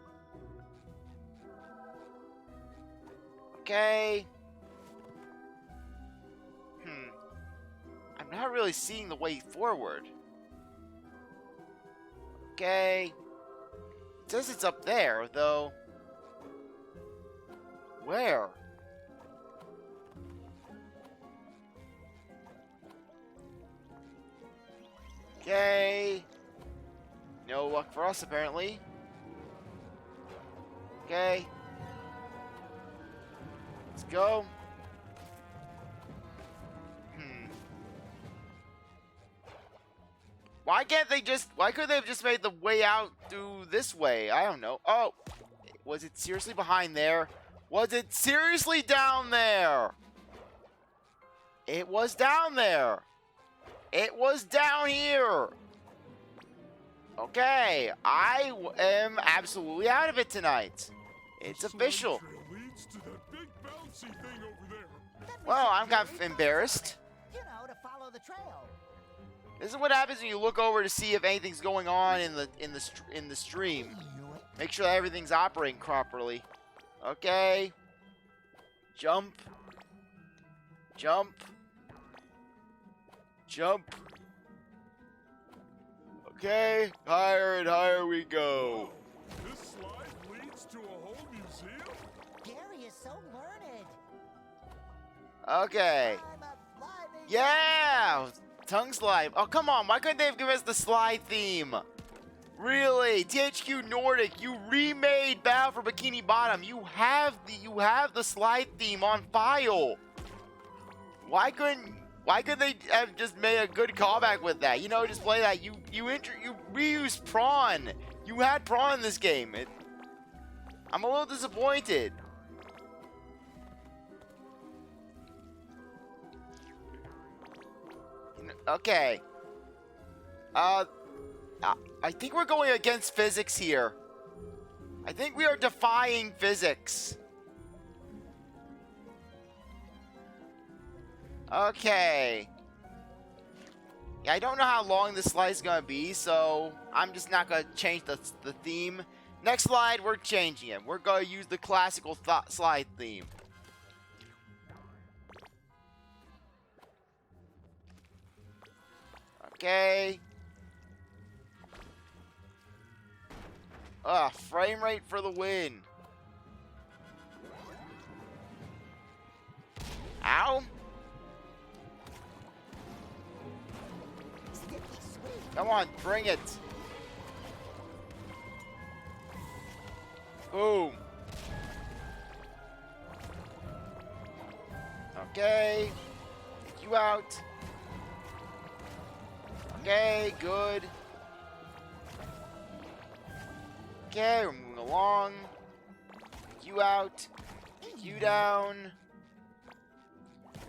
Speaker 1: Okay. I'm not really seeing the way forward. Okay. It says it's up there, though. Where? Okay. No luck for us, apparently. Okay. Let's go. Why couldn't they have just made the way out through this way? I don't know. Oh, was it seriously behind there? Was it seriously down there? It was down there. It was down here. Okay, I am absolutely out of it tonight. It's official.
Speaker 3: Leads to that big bouncy thing over there.
Speaker 1: Well, I'm kind of embarrassed.
Speaker 2: You know, to follow the trail.
Speaker 1: This is what happens when you look over to see if anything's going on in the stream. Make sure that everything's operating properly. Okay. Jump. Jump. Jump. Okay. Higher and higher we go.
Speaker 3: This slide leads to a whole museum?
Speaker 2: Gary is so learned.
Speaker 1: Okay.
Speaker 2: I'm a slimy
Speaker 1: Yeah! Tongue slide. Oh, come on. Why couldn't they have given us the slide theme? Really? THQ Nordic, you remade Battle for Bikini Bottom. You have the slide theme on file. Why couldn't they have just made a good callback with that? You know, just play that. You reused Prawn. You had Prawn in this game. I'm a little disappointed. Okay. I think we're going against physics here. I think we are defying physics. Okay. Yeah, I don't know how long this slide is going to be, so I'm just not going to change the theme. Next slide, we're changing it. We're going to use the classical slide theme. Okay. Frame rate for the win. Ow. Come on, bring it. Boom. Okay. Take you out. Okay, good. Okay, we're moving along. Take you out. Take you down.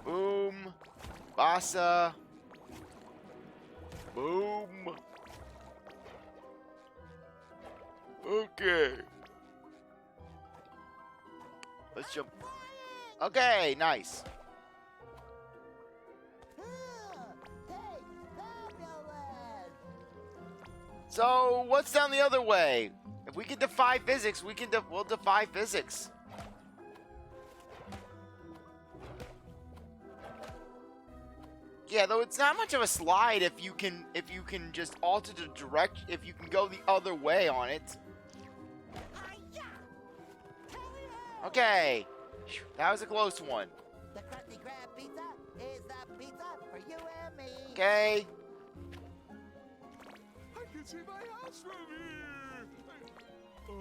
Speaker 1: Boom. Bassa. Boom. Okay. Let's jump. Okay, nice. So, what's down the other way? If we can defy physics, we'll defy physics. Yeah, though it's not much of a slide if you can just alter the direction, if you can go the other way on it. Okay. That was a close one.
Speaker 2: The Krusty Krab pizza is the pizza for you and me.
Speaker 1: Okay.
Speaker 3: I can see my house from here. Oh,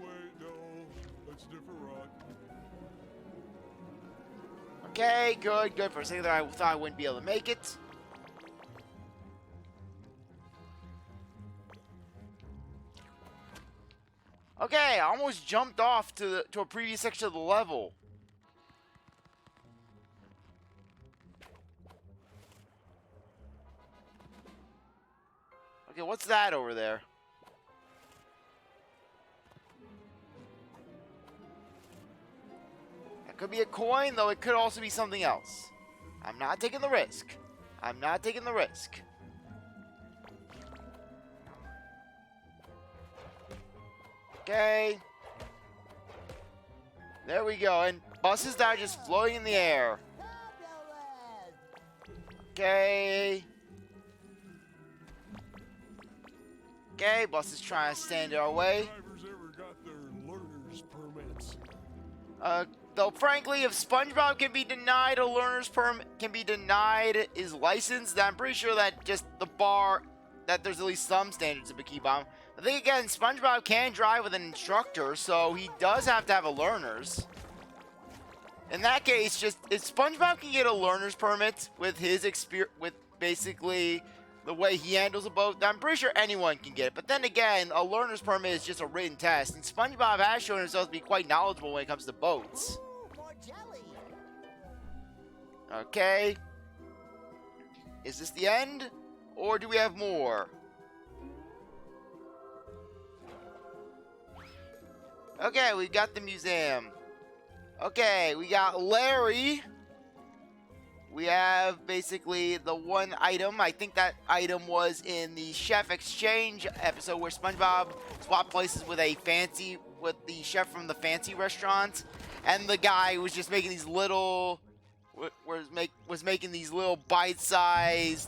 Speaker 3: wait, no. That's a different rod.
Speaker 1: Okay, good. For a second there, I thought I wouldn't be able to make it. Okay, I almost jumped off to a previous section of the level. Okay, what's that over there? That could be a coin, though it could also be something else. I'm not taking the risk. I'm not taking the risk. Okay. There we go. And buses that are just floating in the air. Okay. Okay, bus is trying to stand our way.
Speaker 3: Drivers ever got their learner's permits?
Speaker 1: Though frankly, if SpongeBob can be denied a learner's permit, can be denied his license, then I'm pretty sure that just the bar, that there's at least some standards of Bikini Bottom. I think again, SpongeBob can drive with an instructor, so he does have to have a learner's. In that case, just if SpongeBob can get a learner's permit with his experience, with basically the way he handles a boat, I'm pretty sure anyone can get it. But then again, a learner's permit is just a written test, and SpongeBob has shown himself to be quite knowledgeable when it comes to boats.
Speaker 2: Ooh, more jelly.
Speaker 1: Okay. Is this the end? Or do we have more? Okay, we got the museum. Okay, we got Larry. We have basically the one item. I think that item was in the Chef Exchange episode where SpongeBob swapped places with the chef from the fancy restaurant, and the guy was just making these little was making these little bite-sized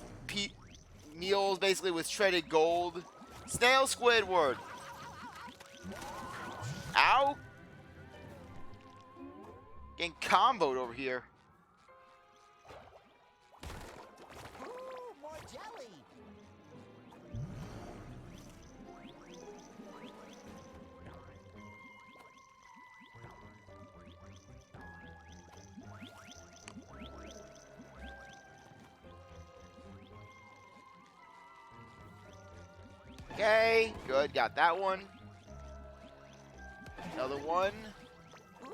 Speaker 1: meals basically with shredded gold. Snail Squidward. Ow! Getting comboed over here. Okay, good. Got that one. Another one.
Speaker 2: Ooh,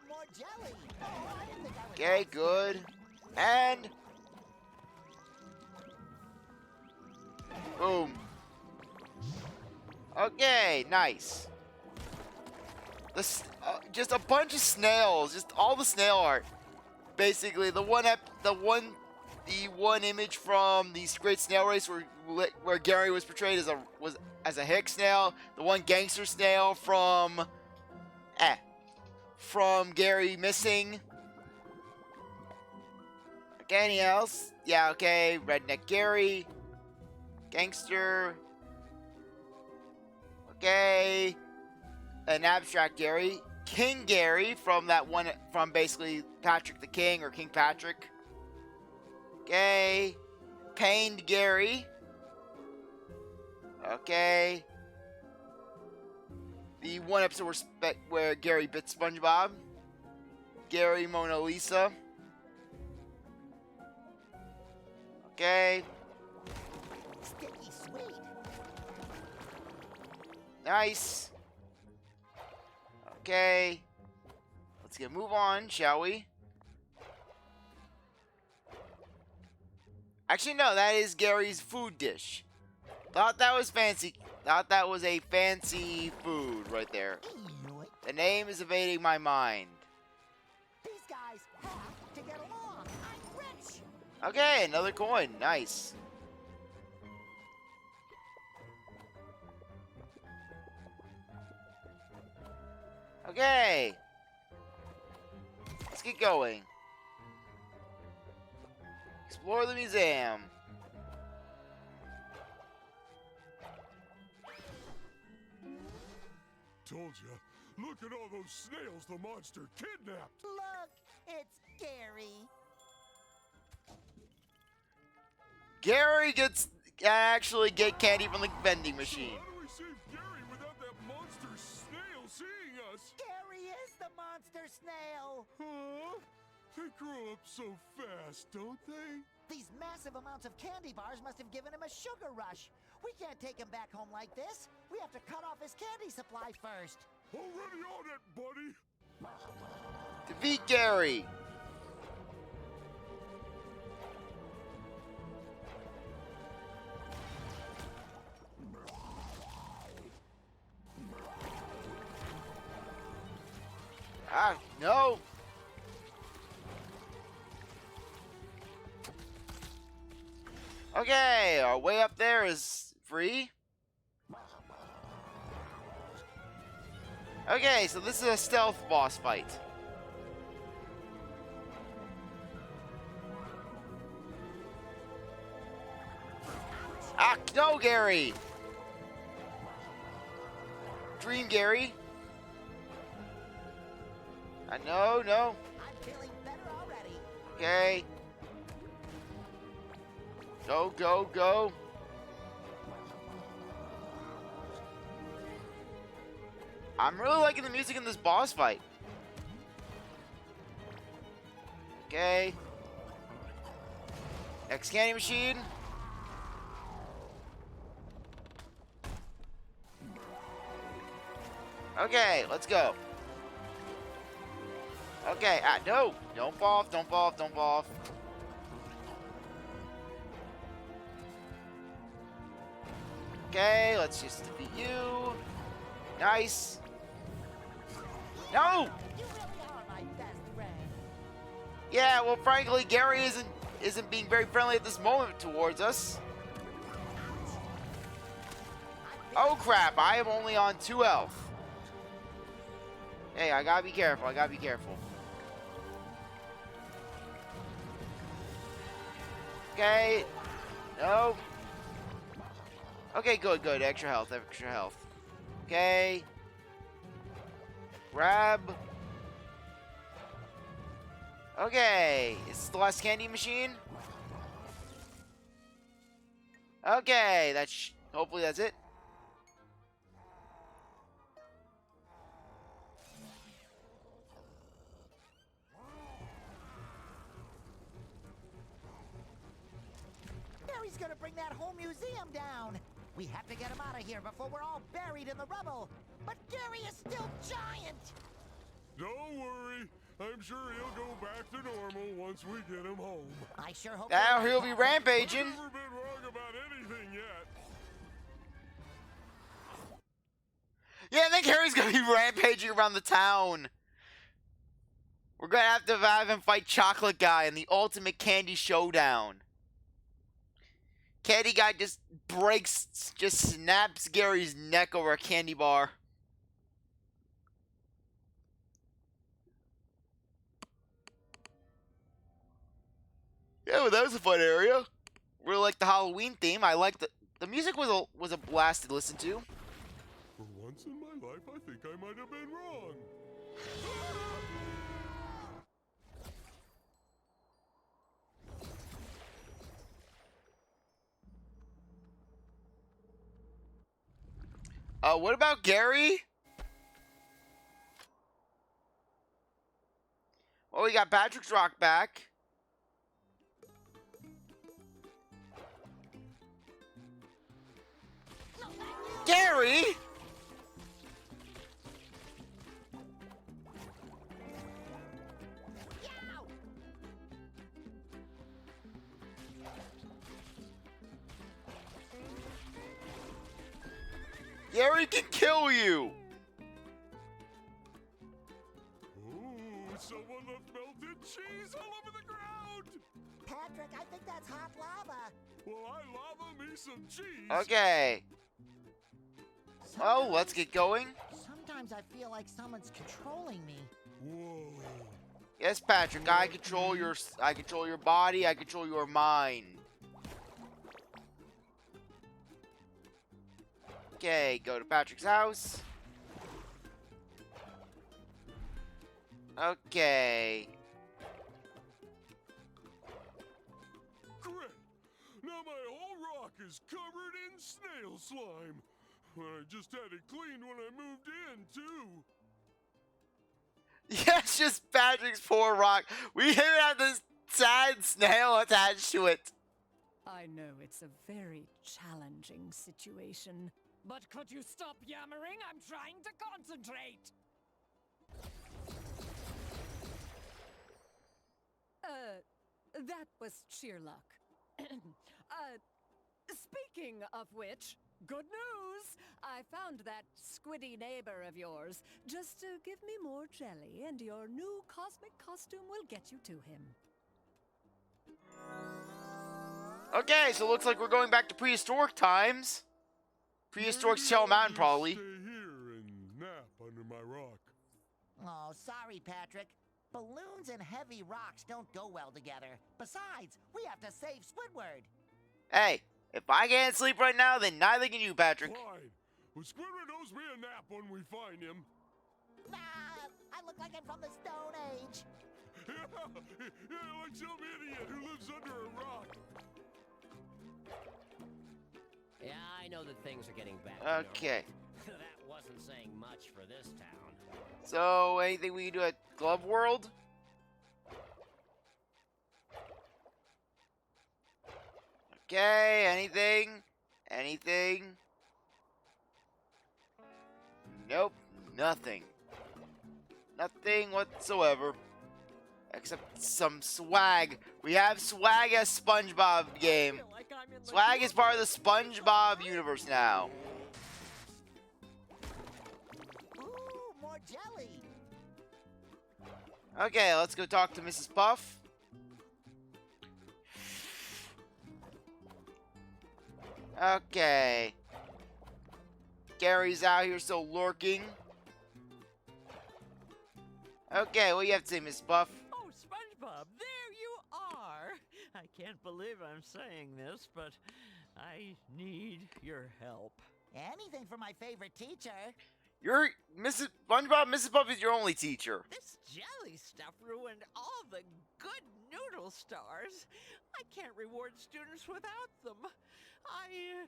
Speaker 2: more jelly. Oh, I didn't think I was
Speaker 1: Okay,
Speaker 2: that
Speaker 1: good. And boom. Okay, nice. Just a bunch of snails. Just all the snail art. Basically, the one image from the Great Snail Race where Gary was portrayed as a hick snail. The one gangster snail from Gary Missing. Okay, anything else? Yeah, okay. Redneck Gary. Gangster. Okay. An abstract Gary. King Gary from basically Patrick the King or King Patrick. Okay. Pained Gary. Okay. The one episode where Gary bit SpongeBob. Gary Mona Lisa. Okay.
Speaker 2: sticky sweet.
Speaker 1: Nice. Okay. Let's move on, shall we? Actually, no, that is Gary's food dish. Thought that was fancy. Thought that was a fancy food right there. The name is evading my mind.
Speaker 2: These guys have to get along. I'm rich.
Speaker 1: Okay, another coin. Nice. Okay. Let's get going. Explore the museum.
Speaker 3: Told ya. Look at all those snails the monster kidnapped.
Speaker 2: Look, it's Gary.
Speaker 1: Gary can actually get candy from the vending machine.
Speaker 3: How do we save Gary without that monster snail seeing us?
Speaker 2: Gary is the monster snail.
Speaker 3: Huh? They grow up so fast, don't they?
Speaker 2: These massive amounts of candy bars must have given him a sugar rush. We can't take him back home like this. We have to cut off his candy supply first.
Speaker 3: Already on it, buddy.
Speaker 1: Defeat Gary. Ah, no. Okay, our way up there is free. Okay, so this is a stealth boss fight. Ah, no, Gary! Dream Gary. No.
Speaker 2: I'm feeling better already.
Speaker 1: Okay. Go. I'm really liking the music in this boss fight. Okay. Next candy machine. Okay, let's go. Okay, no! Don't fall off. Okay, let's just defeat you. Nice. No!
Speaker 2: You really are my best friend.
Speaker 1: Yeah, well, frankly, Gary isn't being very friendly at this moment towards us. Oh crap! I am only on 2 health. Hey, I gotta be careful. Okay. No. Okay, good. Extra health. Okay. Grab. Okay. Is this the last candy machine? Okay, hopefully that's it.
Speaker 2: Gary's gonna bring that whole museum down. We have to get him out of here before we're all buried in the rubble. But Gary is still giant.
Speaker 3: Don't worry. I'm sure he'll go back to normal once we get him home.
Speaker 2: I sure hope.
Speaker 1: Now
Speaker 2: you're
Speaker 1: he'll
Speaker 2: right,
Speaker 1: be
Speaker 2: Patrick.
Speaker 1: rampaging.
Speaker 3: I've never been wrong about anything yet.
Speaker 1: Yeah, and then Gary's gonna be rampaging around the town. We're gonna have to have him fight Chocolate Guy in the ultimate candy showdown. Candy Guy just snaps Gary's neck over a candy bar. Yeah, well, that was a fun area. Really like the Halloween theme. I like the music was a blast to listen to.
Speaker 3: For once in my life, I think I might have been wrong.
Speaker 1: What about Gary? Well, we got Patrick's Rock back. Gary! Gary can kill you!
Speaker 3: Ooh, someone left melted cheese all over the ground!
Speaker 2: Patrick, I think that's hot lava.
Speaker 3: Well, I lava me some cheese.
Speaker 1: Okay. Oh, let's get going.
Speaker 2: Sometimes I feel like someone's controlling me.
Speaker 3: Whoa.
Speaker 1: Yes, Patrick, I control your body, I control your mind. Okay, go to Patrick's house. Okay.
Speaker 3: Great. Now my whole rock is covered in snail slime. I just had it cleaned when I moved in, too.
Speaker 1: Yeah, it's just Patrick's poor rock. We even have this sad snail attached to it.
Speaker 10: I know it's a very challenging situation, but could you stop yammering? I'm trying to concentrate. That was sheer luck. Speaking of which, good news! I found that squiddy neighbor of yours. Just give me more jelly, and your new cosmic costume will get you to him.
Speaker 1: Okay, so it looks like we're going back to prehistoric times. Prehistoric Shell Mountain, probably.
Speaker 3: Stay here and nap under my rock.
Speaker 2: Oh, sorry, Patrick. Balloons and heavy rocks don't go well together. Besides, we have to save Squidward.
Speaker 1: Hey, if I can't sleep right now, then neither can you, Patrick.
Speaker 3: Fine. Well, Squidward owes me a nap when we find him.
Speaker 2: Nah, I look like I'm from the Stone Age.
Speaker 3: Yeah, like some idiot who lives under a rock.
Speaker 4: Yeah, I know that things are getting back.
Speaker 1: Okay.
Speaker 4: That wasn't saying much for this town.
Speaker 1: So, anything we can do at Glove World? Okay, anything? Anything? Nope, nothing. Nothing whatsoever. Except some swag. We have swag as SpongeBob game. Swag is part of the SpongeBob universe now.
Speaker 2: Ooh, more jelly.
Speaker 1: Okay, let's go talk to Mrs. Puff. Okay. Gary's out here still lurking. Okay, what do you have to say, Mrs. Puff?
Speaker 5: Oh, SpongeBob, there you are! I can't believe I'm saying this, but I need your help.
Speaker 2: Anything for my favorite teacher.
Speaker 1: You're Mrs. SpongeBob. Mrs. Puff is your only teacher.
Speaker 5: This jelly stuff ruined all the good noodle stars. I can't reward students without them. I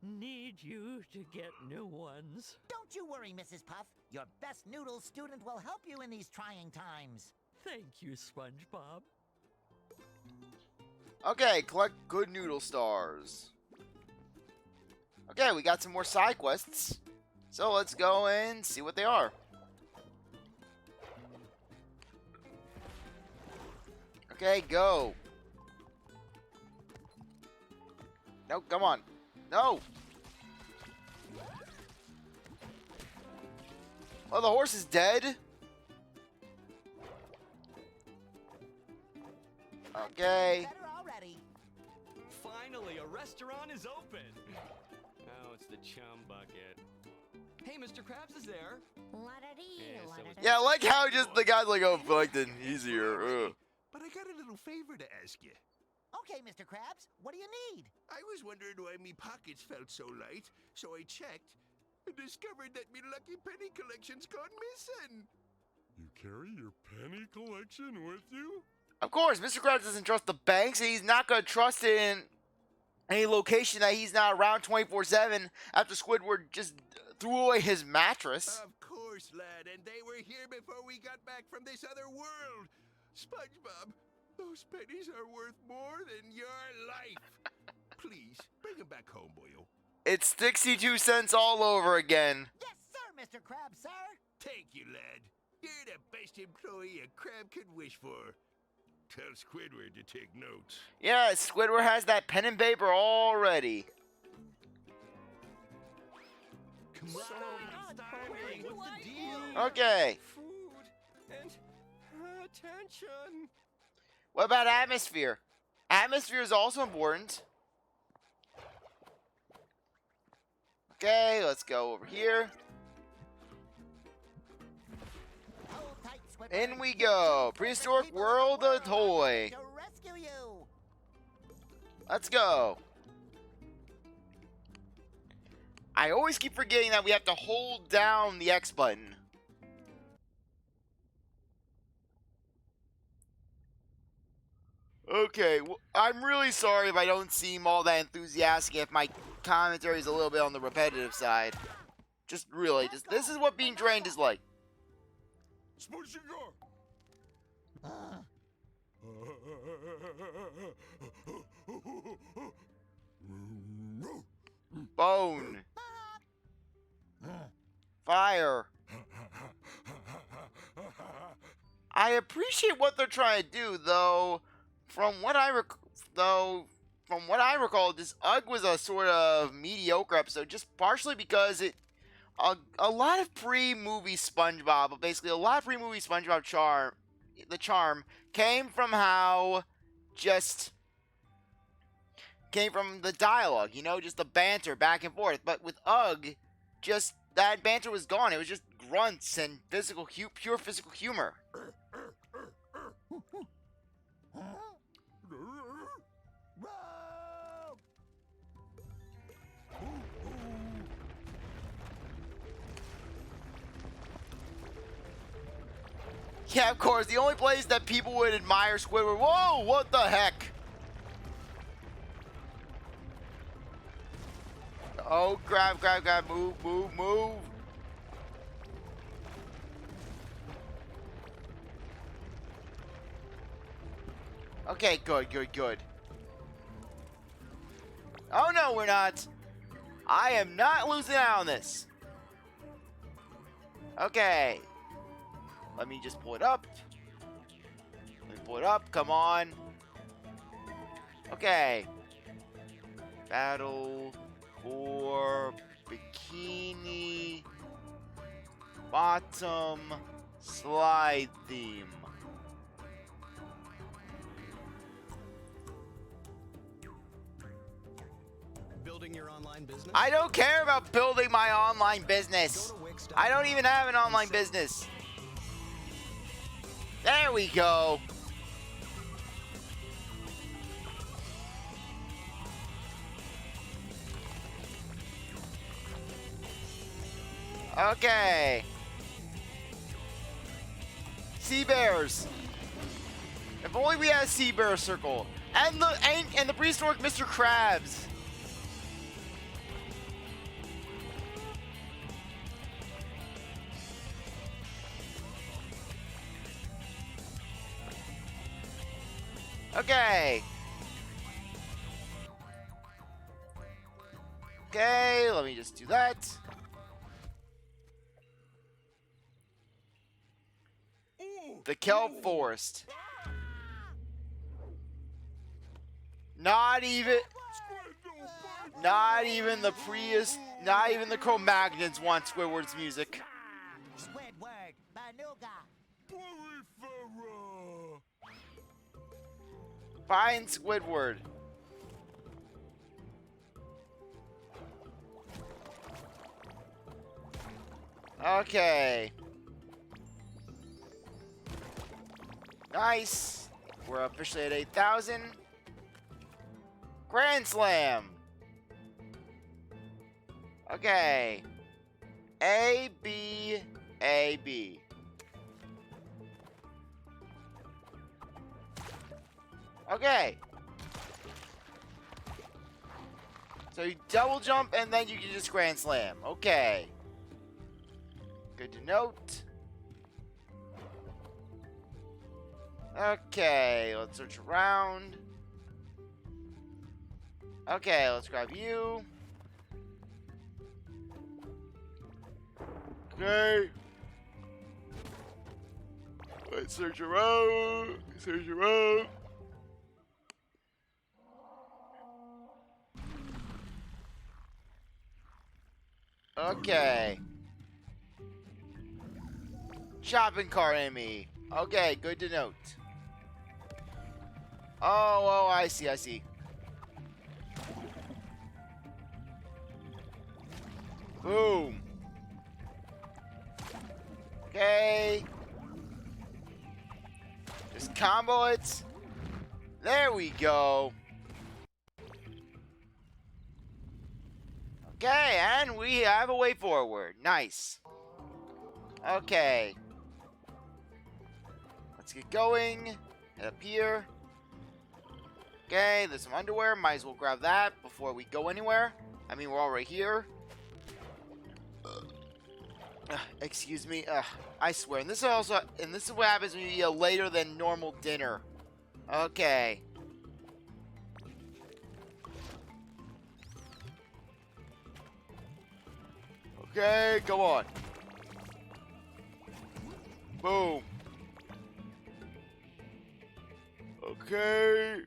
Speaker 5: need you to get new ones.
Speaker 2: Don't you worry, Mrs. Puff. Your best noodle student will help you in these trying times.
Speaker 5: Thank you,
Speaker 1: Okay, we got some more side quests. So let's go and see what they are. Okay, go. No, come on. No. Oh, the horse is dead. Okay.
Speaker 2: Better already.
Speaker 7: Finally, a restaurant is open. Oh, it's the chum bucket. Hey, Mr. Krabs is there.
Speaker 1: Yeah, I like how just the guy's like, oh, collecting easier. Ugh.
Speaker 11: But I got a little favor to ask you.
Speaker 2: Okay, Mr. Krabs, what do you need?
Speaker 11: I was wondering why me pockets felt so light, so I checked and discovered that me lucky penny collection's gone missing.
Speaker 3: You carry your penny collection with you?
Speaker 1: Of course, Mr. Krabs doesn't trust the banks, and he's not going to trust it in any location that he's not around 24/7 after Squidward just threw away his mattress.
Speaker 11: Of course, lad, and they were here before we got back from this other world. SpongeBob, those pennies are worth more than your life. Please, bring them back home, boyo.
Speaker 1: It's 62 cents all over again.
Speaker 2: Yes, sir, Mr. Krabs, sir.
Speaker 11: Thank you, lad. You're the best employee a crab could wish for. Tell Squidward to take notes.
Speaker 1: Yeah, Squidward has that pen and paper already.
Speaker 7: Come on, starving. What's the deal?
Speaker 1: Okay.
Speaker 7: Food and attention.
Speaker 1: What about atmosphere? Atmosphere is also important. Okay, let's go over here.
Speaker 2: Hold tight, Squidward.
Speaker 1: In we go. Prehistoric world of toy.
Speaker 2: To rescue you.
Speaker 1: Let's go. I always keep forgetting that we have to hold down the X button. Okay, well, I'm really sorry if I don't seem all that enthusiastic, if my commentary is a little bit on the repetitive side. Just really, this is what being drained is like.
Speaker 3: Sponge cigar!
Speaker 1: Bone. Fire. I appreciate what they're trying to do, though. From what I recall, this UGG was a sort of mediocre episode, just partially because a lot of pre-movie SpongeBob, basically a lot of pre-movie SpongeBob charm came from came from the dialogue, you know, just the banter back and forth. But with UGG, just that banter was gone. It was just grunts and pure physical humor. Yeah, of course, the only place that people would admire Squidward. Whoa, what the heck? Oh, grab, move. Okay, good. Oh no, we're not. I am not losing out on this. Okay. Let me just pull it up. Come on. Okay. Battle for Bikini Bottom Slide theme.
Speaker 12: Building your online business?
Speaker 1: I don't care about building my online business. I don't even have an online business. There we go. Okay. Sea bears. If only we had a sea bear circle. And the prehistoric Mr. Krabs. Okay. Okay, let me just do that. The Kelp Forest. Not even the not even the Cro-Magnons want Squidward's music.
Speaker 2: Squidward, Banuga.
Speaker 3: Peripera.
Speaker 1: Find Squidward. Okay. Nice. We're officially at 8,000. Grand Slam. Okay. A, B, A, B. Okay. So you double jump and then you can just Grand Slam. Okay. Good to note. Okay, let's search around. Okay, let's grab you. Okay. Let's search around. Search around. Okay. Shopping cart enemy. Okay, good to note. Oh, I see, I see. Boom. Okay. Just combo it. There we go. Okay, and we have a way forward. Nice. Okay. Let's get going. Head up here. Okay, there's some underwear. Might as well grab that before we go anywhere. I mean, we're all right here. Excuse me. I swear. And this is what happens when you eat a later than normal dinner. Okay. Okay, go on. Boom. Okay.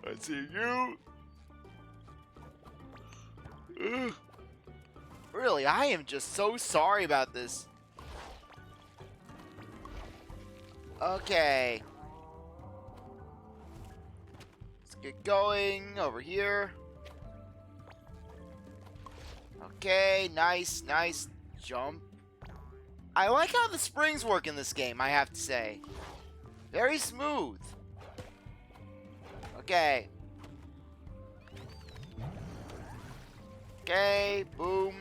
Speaker 1: Let's see you. Ugh. Really, I am just so sorry about this. Okay. Let's get going over here. Okay, nice, nice jump. I like how the springs work in this game, I have to say. Very smooth. Okay. Okay, boom.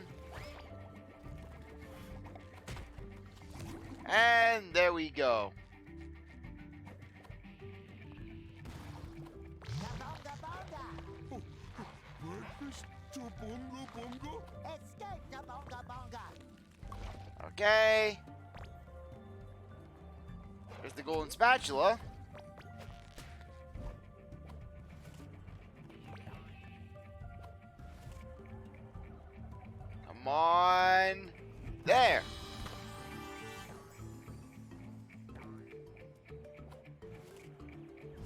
Speaker 1: And there we go.
Speaker 3: Breakfast to Bunga Bunga?
Speaker 2: Escape the Bonga Bonga.
Speaker 1: Okay. There's the golden spatula. Come on. There.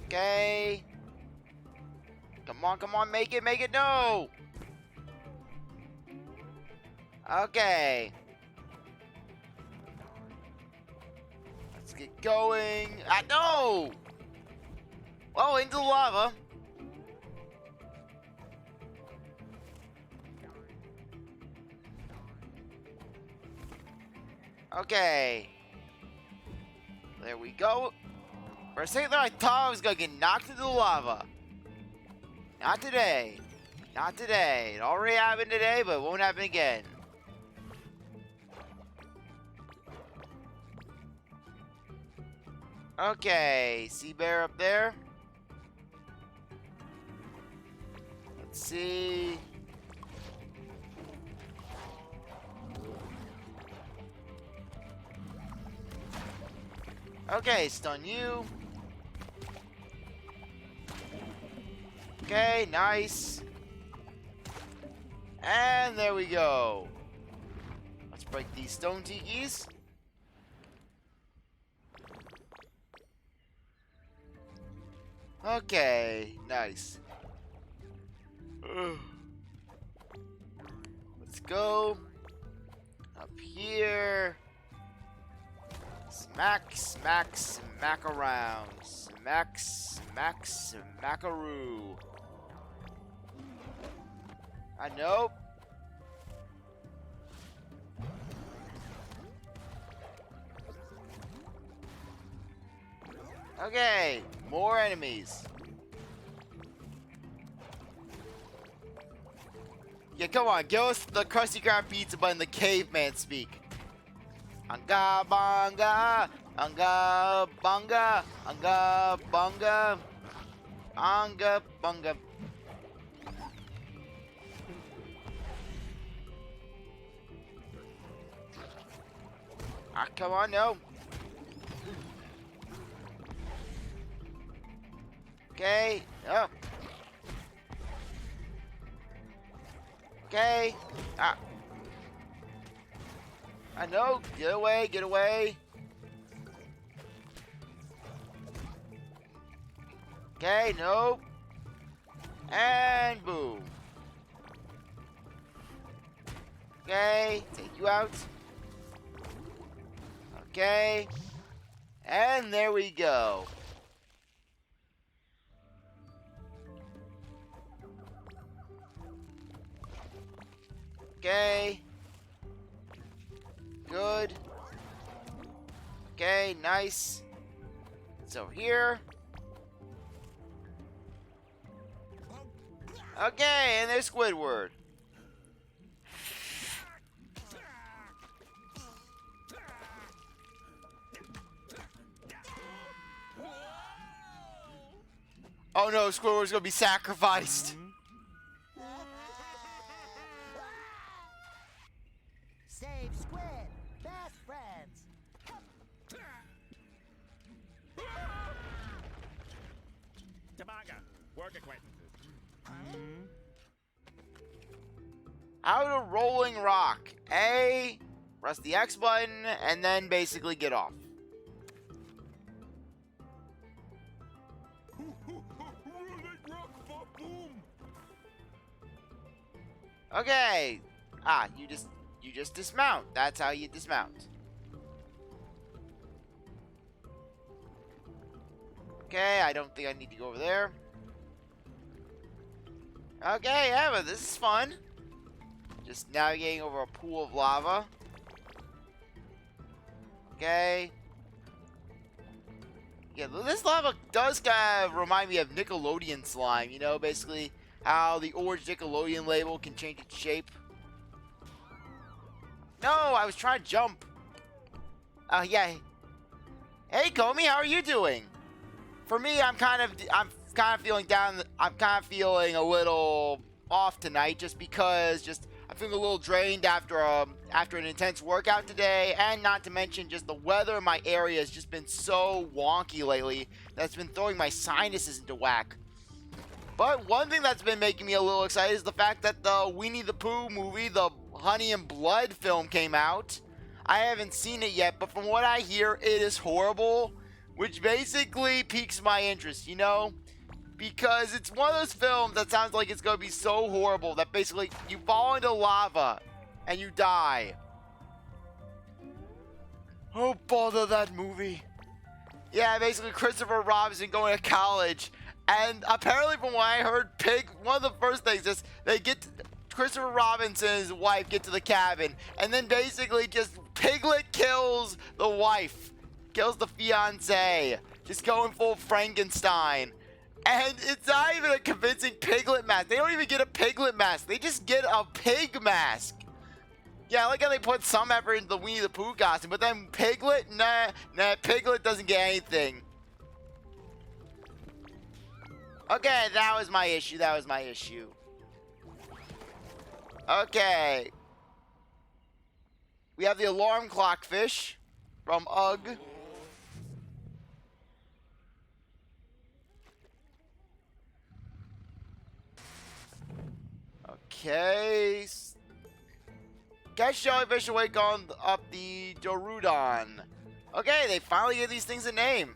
Speaker 1: Okay. Come on, make it, no! Okay. Let's get going. No! Oh, into the lava. Okay. There we go. For a second there, I thought I was gonna get knocked into the lava. Not today. Not today. It already happened today, but it won't happen again. Okay, sea bear up there. Let's see. Okay, stun you. Okay, nice. And there we go. Let's break these stone tikis. Okay, nice. Let's go up here. Smack, smack, smack around. Smack, smack, smackaroo. Nope. Okay, more enemies. Yeah, come on, give us the Krusty Krab pizza but in the caveman speak. Anga banga, anga bunga, anga bunga, anga bunga. Ah, come on, no. Okay, oh. Okay, ah. I know, get away, get away. Okay, nope. And boom. Okay, take you out. Okay. And there we go. Okay. Good. Okay, nice. So here. Okay, and there's Squidward. Oh no, Squidward's gonna be sacrificed.
Speaker 2: Save Squid, best friends.
Speaker 13: Tamaga, work acquaintances.
Speaker 1: How to rolling rock. A, press the X button, and then basically get off. Okay. Ah, you just dismount. That's how you dismount. Okay, I don't think I need to go over there. Okay, yeah, but this is fun. Just navigating over a pool of lava. Okay. Yeah, this lava does kind of remind me of Nickelodeon slime. You know, basically how the orange Nickelodeon label can change its shape. No, I was trying to jump. Yeah. Hey, Comey, how are you doing? For me, I'm kind of feeling down. I'm kind of feeling a little off tonight, just because I'm feeling a little drained after an intense workout today, and not to mention just the weather in my area has just been so wonky lately that's been throwing my sinuses into whack. But one thing that's been making me a little excited is the fact that the Winnie the Pooh movie, the Honey and Blood film, came out. I haven't seen it yet, but from what I hear, it is horrible, which basically piques my interest, you know? Because it's one of those films that sounds like it's going to be so horrible that basically you fall into lava and you die. Oh, bother that movie. Yeah, basically Christopher Robinson going to college. And apparently from what I heard, one of the first things is Christopher Robinson's wife get to the cabin. And then basically just Piglet kills the wife. Kills the fiancé. Just going full Frankenstein. And it's not even a convincing Piglet mask. They don't even get a Piglet mask. They just get a pig mask. Yeah, I like how they put some effort into the Winnie the Pooh costume, but then Piglet? Nah, Piglet doesn't get anything. Okay, that was my issue. Okay. We have the alarm clock fish from UGG. Okay. Catch jellyfish awake on up the Dorudon. Okay, they finally gave these things a name.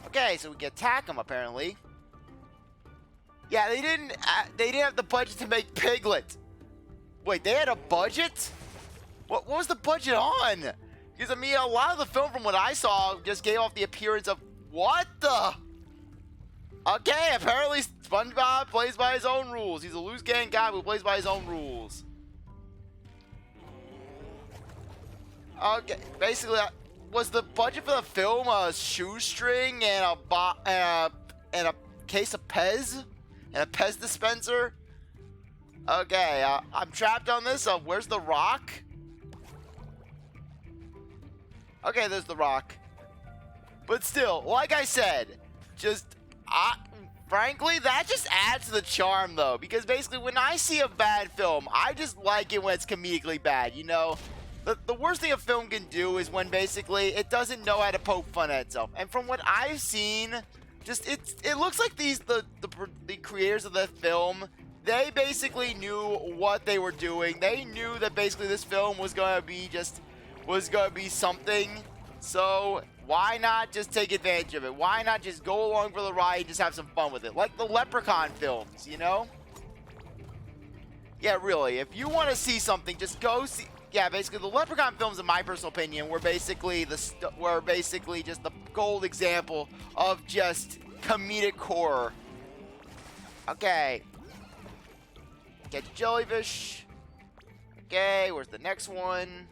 Speaker 1: Okay, so we can attack them apparently. Yeah, they didn't have the budget to make Piglet. Wait, they had a budget? What was the budget on? Because I mean, a lot of the film from what I saw just gave off the appearance of what the? Okay, apparently SpongeBob plays by his own rules. He's a loose gang guy who plays by his own rules. Okay, basically, was the budget for the film a shoestring and a case of Pez and a Pez dispenser? Okay, I'm trapped on this. Where's the rock? Okay, there's the rock. But still, like I said, frankly, that just adds to the charm, though. Because basically, when I see a bad film, I just like it when it's comedically bad, you know? The worst thing a film can do is when basically it doesn't know how to poke fun at itself. And from what I've seen, it looks like the creators of the film, they basically knew what they were doing. They knew that basically this film was going to be something. So why not just take advantage of it? Why not just go along for the ride and just have some fun with it? Like the Leprechaun films, you know? Yeah, really. If you want to see something, just go see. Yeah, basically the Leprechaun films, in my personal opinion, were basically just the gold example of just comedic horror. Okay. Get jellyfish. Okay, where's the next one?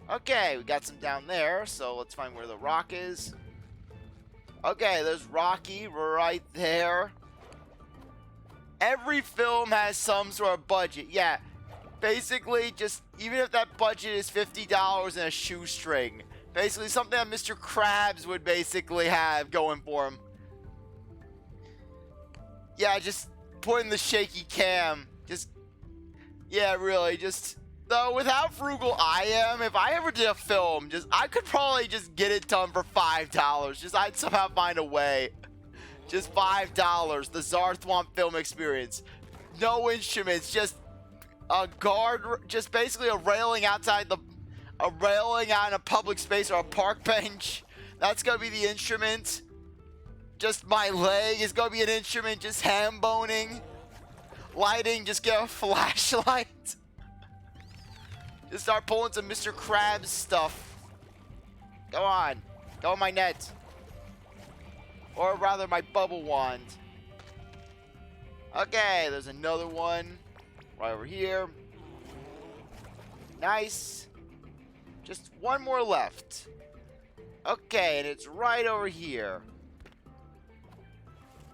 Speaker 1: Okay, we got some down there, so let's find where the rock is. Okay, there's Rocky right there. Every film has some sort of budget. Yeah, basically, just even if that budget is $50 and a shoestring, basically something that Mr. Krabs would basically have going for him. Yeah, just put in the shaky cam. Yeah, really, though, with how frugal I am, if I ever did a film, I could probably just get it done for $5. I'd somehow find a way. Just $5. The CzarThwomp film experience. No instruments, just a guard, just basically a railing a railing on a public space or a park bench. That's gonna be the instrument. Just my leg is gonna be an instrument, just ham boning. Lighting, just get a flashlight. Just start pulling some Mr. Krabs stuff. Go on. Go on my net. Or rather, my bubble wand. Okay, there's another one. Right over here. Nice. Just one more left. Okay, and it's right over here.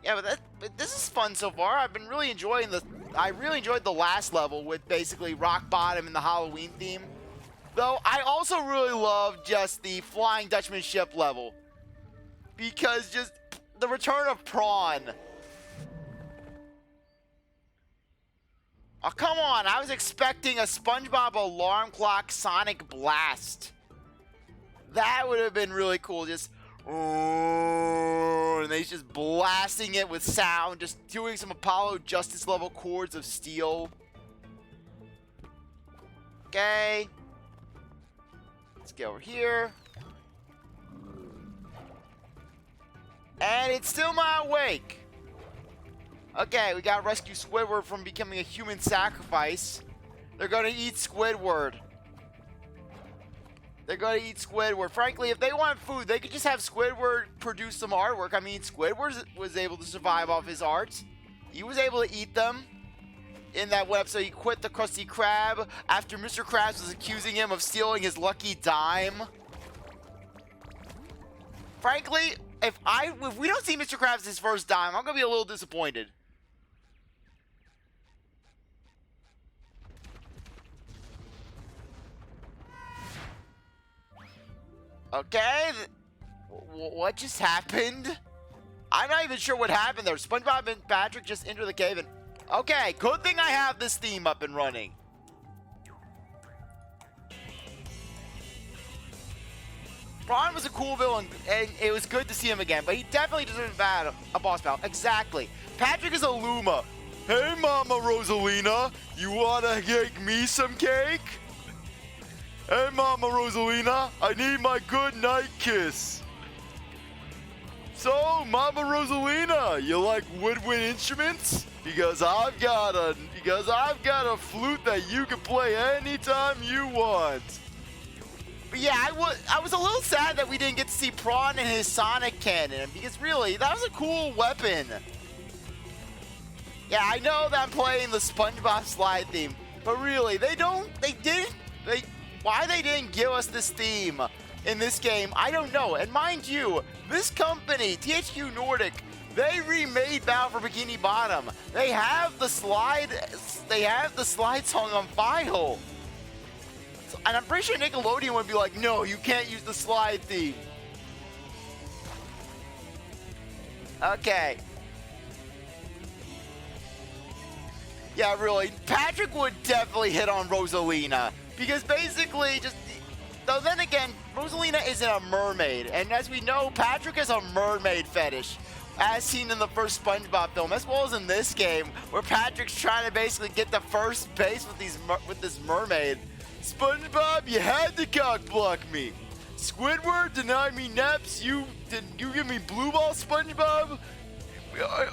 Speaker 1: Yeah, but this is fun so far. I've been really enjoying I really enjoyed the last level with basically Rock Bottom and the Halloween theme. Though I also really love just the Flying Dutchman ship level. Because just the return of Prawn. Oh, come on. I was expecting a SpongeBob alarm clock Sonic Blast. That would have been really cool. Just, and he's just blasting it with sound. Just doing some Apollo Justice level chords of steel. Okay. Let's get over here. And it's still not awake. Okay, we gotta rescue Squidward from becoming a human sacrifice. They're gonna eat Squidward. They're gonna eat Squidward. Frankly, if they want food, they could just have Squidward produce some artwork. I mean, Squidward was able to survive off his arts. He was able to eat them. In that one episode, he quit the Krusty Krab after Mr. Krabs was accusing him of stealing his lucky dime. Frankly, if we don't see Mr. Krabs his first dime, I'm gonna be a little disappointed. Okay, what just happened? I'm not even sure what happened there. SpongeBob and Patrick just entered the cave and... Okay, good thing I have this theme up and running. Prawn was a cool villain, and it was good to see him again, but he definitely deserves a boss battle. Exactly. Patrick is a Luma. Hey, Mama Rosalina, you wanna make me some cake? Hey, Mama Rosalina, I need my good night kiss. So, Mama Rosalina, you like woodwind instruments? Because I've got a flute that you can play anytime you want. But yeah, I was a little sad that we didn't get to see Prawn and his Sonic cannon, because really, that was a cool weapon. Yeah, I know that I'm playing the SpongeBob slide theme, but really, why they didn't give us this theme in this game, I don't know. And mind you, this company, THQ Nordic, they remade Battle for Bikini Bottom. They have the slide song on file. And I'm pretty sure Nickelodeon would be like, no, you can't use the slide theme. Okay. Yeah, really, Patrick would definitely hit on Rosalina. Because basically, though then again, Rosalina isn't a mermaid. And as we know, Patrick has a mermaid fetish. As seen in the first SpongeBob film, as well as in this game, where Patrick's trying to basically get to first base with this mermaid. SpongeBob, you had to cock block me. Squidward, deny me naps. You give me blue ball, SpongeBob?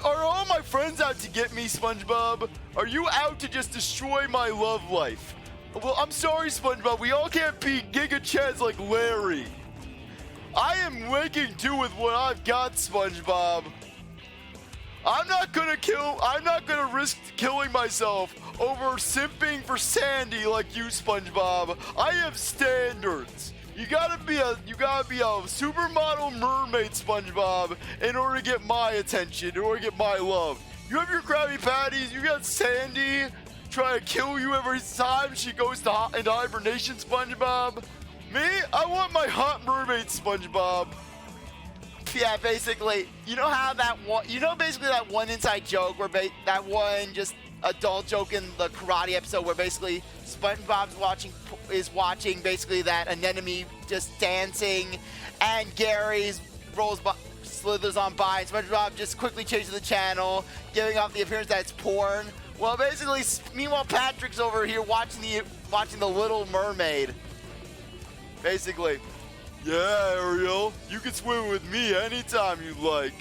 Speaker 1: Are all my friends out to get me, SpongeBob? Are you out to just destroy my love life? Well, I'm sorry, SpongeBob. We all can't be Giga Chads like Larry. I am making do with what I've got, SpongeBob. I'm not gonna risk killing myself over simping for Sandy like you, SpongeBob. I have standards. You gotta be a supermodel mermaid, SpongeBob, in order to get my attention, in order to get my love. You have your Krabby Patties, you got Sandy trying to kill you every time she goes into hibernation, SpongeBob. Me, I want my hot mermaid, SpongeBob. Yeah, basically, you know how basically that one inside joke where that one just adult joke in the karate episode where basically SpongeBob's watching basically that anemone just dancing, and Gary slithers on by, and SpongeBob just quickly changes the channel, giving off the appearance that it's porn. Well, basically, meanwhile Patrick's over here watching the Little Mermaid. Basically, yeah, Ariel, you can swim with me anytime you like.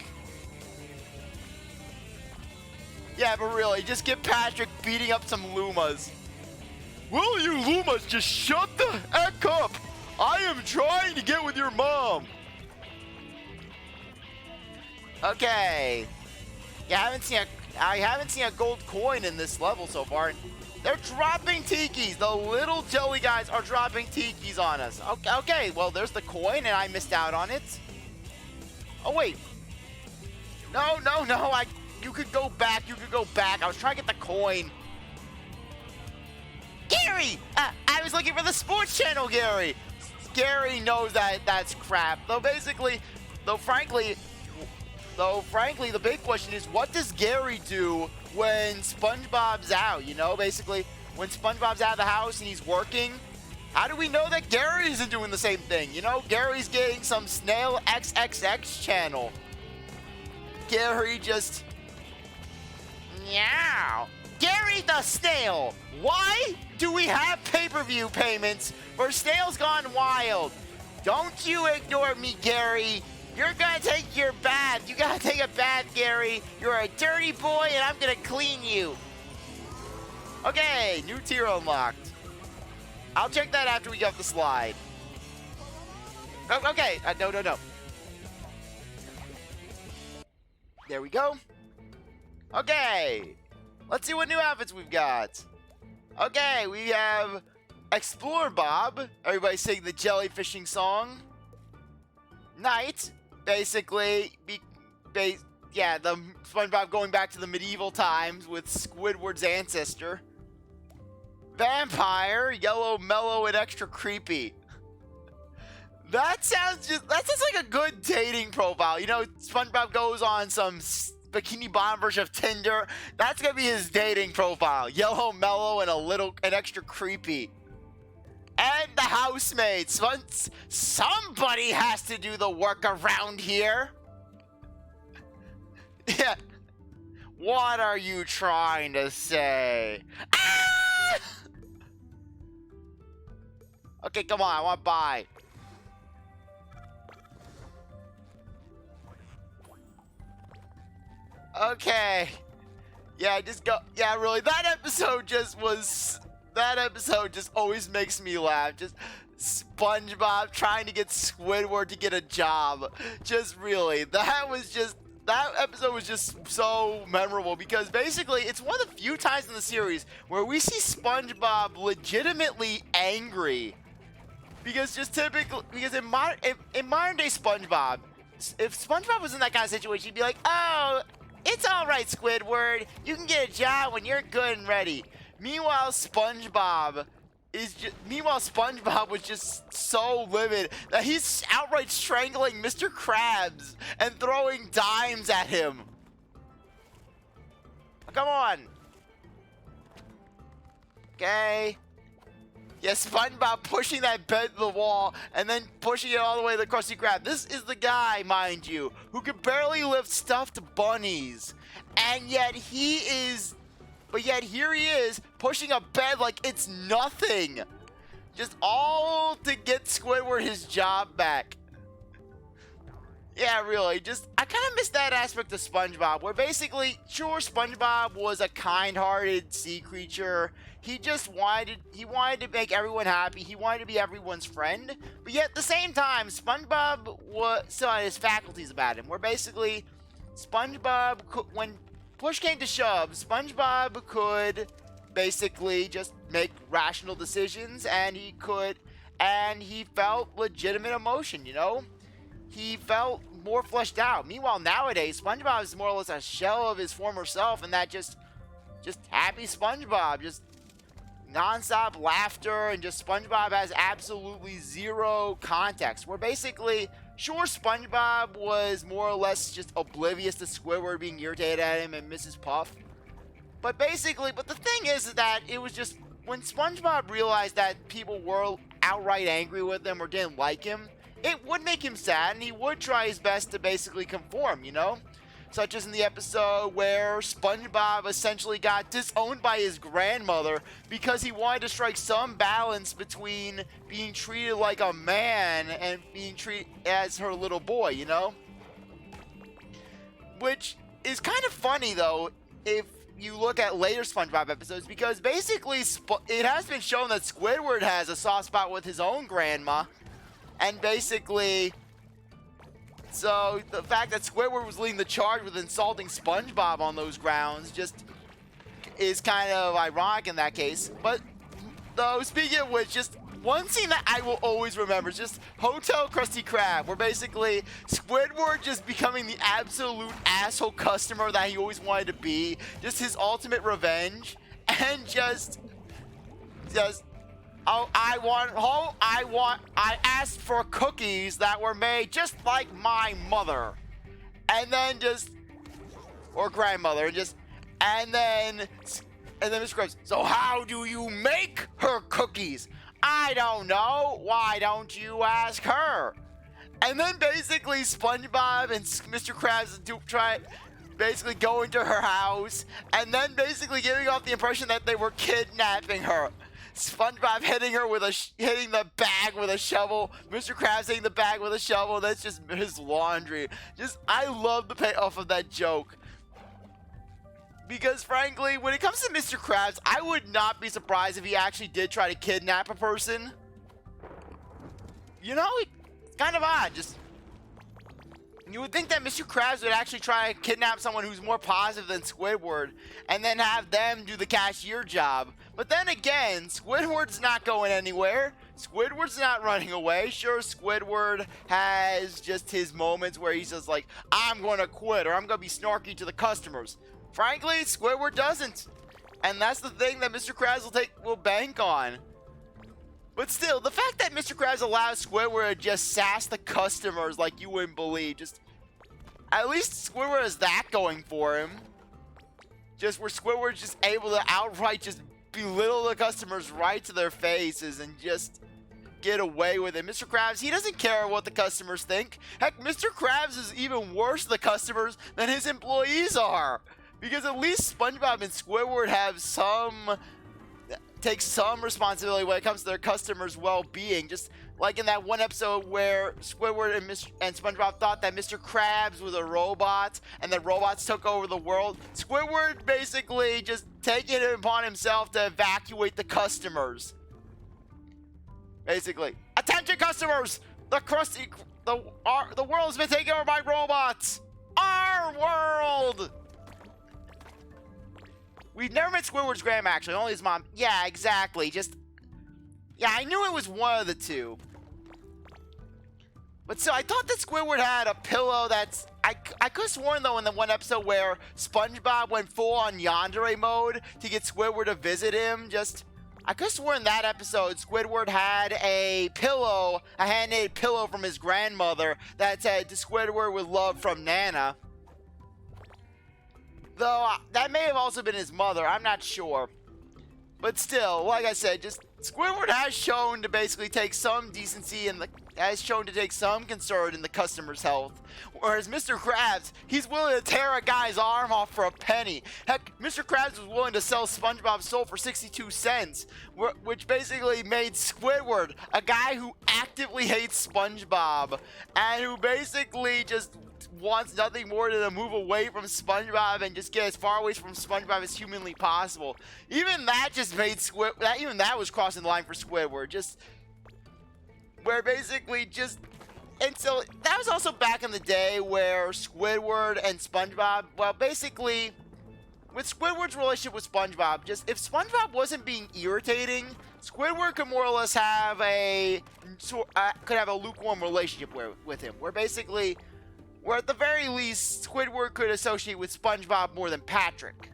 Speaker 1: Yeah, but really, just get Patrick beating up some Lumas. Will you Lumas just shut the heck up? I am trying to get with your mom. Okay. Yeah, I haven't seen a gold coin in this level so far. They're dropping tikis. The little jelly guys are dropping tikis on us. Okay, well, there's the coin, and I missed out on it. Oh, wait. No. You could go back. I was trying to get the coin. Gary! I was looking for the sports channel, Gary. Gary knows that that's crap. Though frankly, the big question is, what does Gary do when SpongeBob's out? You know, basically, when SpongeBob's out of the house and he's working, how do we know that Gary isn't doing the same thing? You know, Gary's getting some Snail XXX channel. Gary just... Meow. Gary the Snail! Why do we have pay-per-view payments for Snails Gone Wild? Don't you ignore me, Gary. You're gonna take your bath. You gotta take a bath, Gary. You're a dirty boy, and I'm gonna clean you. Okay, new tier unlocked. I'll check that after we get off the slide. Oh, okay, no. There we go. Okay, let's see what new outfits we've got. Okay, we have Explore Bob. Everybody sing the jellyfishing song. Night. Basically, the SpongeBob going back to the medieval times with Squidward's ancestor. Vampire, yellow, mellow, and extra creepy. That sounds like a good dating profile. You know, SpongeBob goes on some Bikini Bottom version of Tinder. That's gonna be his dating profile. Yellow, mellow, and extra creepy. And the housemates. Somebody has to do the work around here. Yeah. What are you trying to say? Ah! Okay, come on, I want to buy. Okay. Yeah, just go. Yeah, really, that episode just always makes me laugh. Just SpongeBob trying to get Squidward to get a job. Just really, that episode was just so memorable because basically it's one of the few times in the series where we see SpongeBob legitimately angry. Because in modern day SpongeBob, if SpongeBob was in that kind of situation, he'd be like, "Oh, it's all right, Squidward. You can get a job when you're good and ready." Meanwhile, SpongeBob was just so livid that he's outright strangling Mr. Krabs and throwing dimes at him. Come on. Okay. Yeah, SpongeBob pushing that bed to the wall and then pushing it all the way to the Krusty Krab. This is the guy, mind you, who can barely lift stuffed bunnies. And yet here he is pushing a bed like it's nothing. Just all to get Squidward his job back. Yeah, really, I kind of miss that aspect of SpongeBob, where basically, sure, SpongeBob was a kind-hearted sea creature. He wanted to make everyone happy. He wanted to be everyone's friend. But yet, at the same time, SpongeBob still had his faculties about him, where basically, when push came to shove, SpongeBob could basically just make rational decisions, and he felt legitimate emotion, you know? He felt more fleshed out. Meanwhile, nowadays, SpongeBob is more or less a shell of his former self, and that just happy SpongeBob, just non-stop laughter, and just SpongeBob has absolutely zero context. Where basically, sure, SpongeBob was more or less just oblivious to Squidward being irritated at him and Mrs. Puff. But the thing is that it was just when SpongeBob realized that people were outright angry with him or didn't like him, it would make him sad, and he would try his best to basically conform, you know? Such as in the episode where SpongeBob essentially got disowned by his grandmother because he wanted to strike some balance between being treated like a man and being treated as her little boy, you know? Which is kind of funny, though, if you look at later SpongeBob episodes, because basically it has been shown that Squidward has a soft spot with his own grandma. And basically, so the fact that Squidward was leading the charge with insulting SpongeBob on those grounds just is kind of ironic in that case. But though, speaking of which, just one scene that I will always remember is just Hotel Krusty Krab, where basically Squidward just becoming the absolute asshole customer that he always wanted to be, just his ultimate revenge, and just oh, I asked for cookies that were made just like my mother. And then or grandmother, and then Mr. Krabs, so how do you make her cookies? I don't know. Why don't you ask her? And then basically SpongeBob and Mr. Krabs basically go into her house, and then basically giving off the impression that they were kidnapping her. SpongeBob hitting the bag with a shovel. Mr. Krabs hitting the bag with a shovel. That's just his laundry. I love the payoff of that joke. Because frankly, when it comes to Mr. Krabs, I would not be surprised if he actually did try to kidnap a person. You know, it's kind of odd. You would think that Mr. Krabs would actually try to kidnap someone who's more positive than Squidward, and then have them do the cashier job. But then again, Squidward's not going anywhere. Squidward's not running away. Sure, Squidward has just his moments where he's just like, I'm going to quit, or I'm going to be snarky to the customers. Frankly, Squidward doesn't. And that's the thing that Mr. Krabs will bank on. But still, the fact that Mr. Krabs allows Squidward to just sass the customers like you wouldn't believe, at least Squidward has that going for him. Just where Squidward's just able to outright just belittle the customers right to their faces and just get away with it. Mr. Krabs, he doesn't care what the customers think. Heck, Mr. Krabs is even worse to the customers than his employees are. Because at least SpongeBob and Squidward have take some responsibility when it comes to their customers' well-being. Just like in that one episode where Squidward and SpongeBob thought that Mr. Krabs was a robot and that robots took over the world. Squidward basically just taking it upon himself to evacuate the customers. Basically, attention customers! The world's been taken over by robots. Our world. We've never met Squidward's grandma, actually. Only his mom. Yeah, exactly. Yeah, I knew it was one of the two. But so I thought that Squidward had a pillow that's... I could have sworn, though, in the one episode where SpongeBob went full-on yandere mode to get Squidward to visit him. I could have sworn that episode Squidward had a pillow, a handmade pillow from his grandmother that said to Squidward with love from Nana. Though, that may have also been his mother, I'm not sure. But still, like I said, Squidward has shown to basically take some decency has shown to take some concern in the customer's health. Whereas Mr. Krabs, he's willing to tear a guy's arm off for a penny. Heck, Mr. Krabs was willing to sell SpongeBob's soul for 62 cents, which basically made Squidward a guy who actively hates SpongeBob and who basically just wants nothing more than to move away from SpongeBob and just get as far away from SpongeBob as humanly possible. Even that just made even that was crossing the line for Squidward. And so that was also back in the day where Squidward and SpongeBob, well, basically, with Squidward's relationship with SpongeBob, if SpongeBob wasn't being irritating, Squidward could more or less have a lukewarm relationship with him, where at the very least, Squidward could associate with SpongeBob more than Patrick.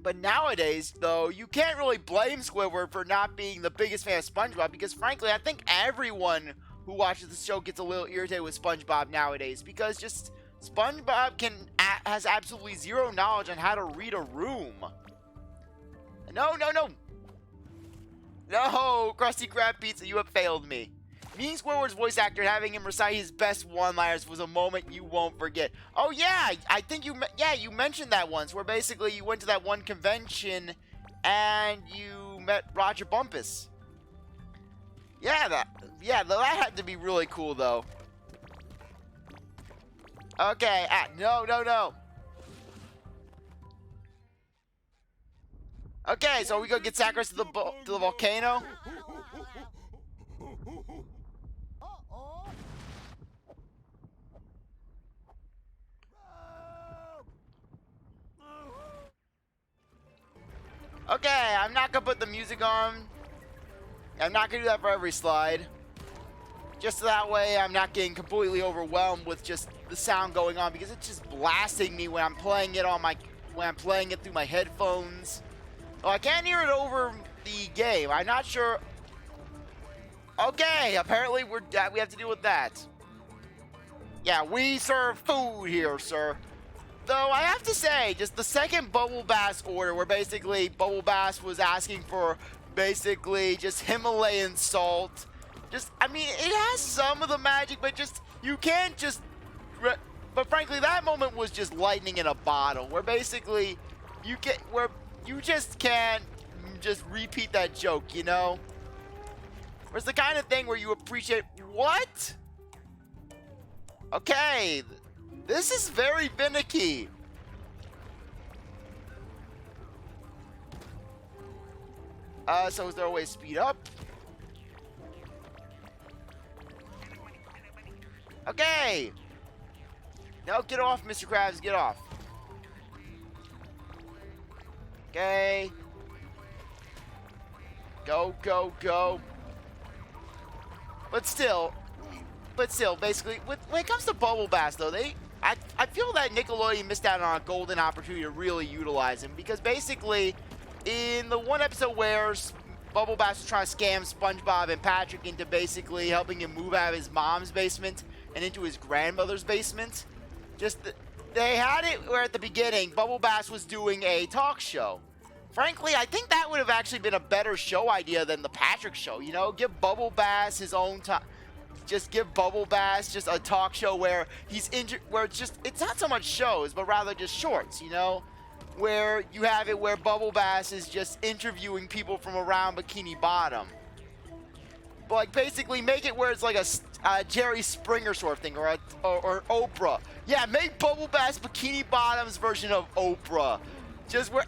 Speaker 1: But nowadays, though, you can't really blame Squidward for not being the biggest fan of SpongeBob, because frankly, I think everyone who watches the show gets a little irritated with SpongeBob nowadays, because SpongeBob has absolutely zero knowledge on how to read a room. No, Krusty Krab Pizza, you have failed me. Meeting Squidward's voice actor and having him recite his best one-liners was a moment you won't forget. Oh yeah, I think you mentioned that once, where basically you went to that one convention and you met Roger Bumpus. That had to be really cool though. Okay, no. Okay, so we go get Saccharus to the volcano. Okay, I'm not gonna put the music on. I'm not gonna do that for every slide. Just so that way I'm not getting completely overwhelmed with just the sound going on, because it's just blasting me when I'm playing it through my headphones. Oh, I can't hear it over the game. I'm not sure. Okay, apparently we have to deal with that. Yeah, we serve food here, sir. Though I have to say, just the second Bubble Bass order, where basically Bubble Bass was asking for just Himalayan salt. I mean, it has some of the magic, but you can't but frankly, that moment was just lightning in a bottle, where basically you just can't just repeat that joke, you know? Where it's the kind of thing where you appreciate, what? Okay. This is very finicky. So is there a way to speed up? Okay. No, get off, Mr. Krabs, get off. Okay. Go. But still, basically, when it comes to Bubble Bass, though, I feel that Nickelodeon missed out on a golden opportunity to really utilize him, because basically, in the one episode where Bubble Bass was trying to scam SpongeBob and Patrick into basically helping him move out of his mom's basement and into his grandmother's basement, they had it where at the beginning, Bubble Bass was doing a talk show. Frankly, I think that would have actually been a better show idea than the Patrick show, you know? Give Bubble Bass his own time. just give Bubble Bass just a talk show where where it's not so much shows, but rather just shorts, you know, where you have it where Bubble Bass is just interviewing people from around Bikini Bottom. But like basically make it where it's like a Jerry Springer sort of thing, or Oprah. Yeah, make Bubble Bass Bikini Bottom's version of Oprah, just where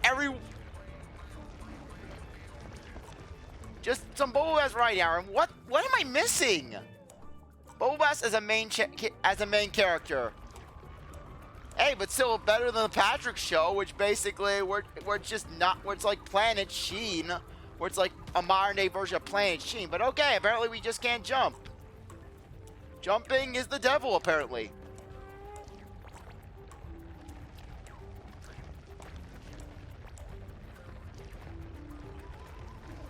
Speaker 1: just some Bubble Bass right now. What am I missing? Bubble Bass as a main character. Hey, but still better than the Patrick Show, which basically where it's just not where it's like Planet Sheen, where it's like a modern day version of Planet Sheen. But okay, apparently we just can't jump. Jumping is the devil, apparently.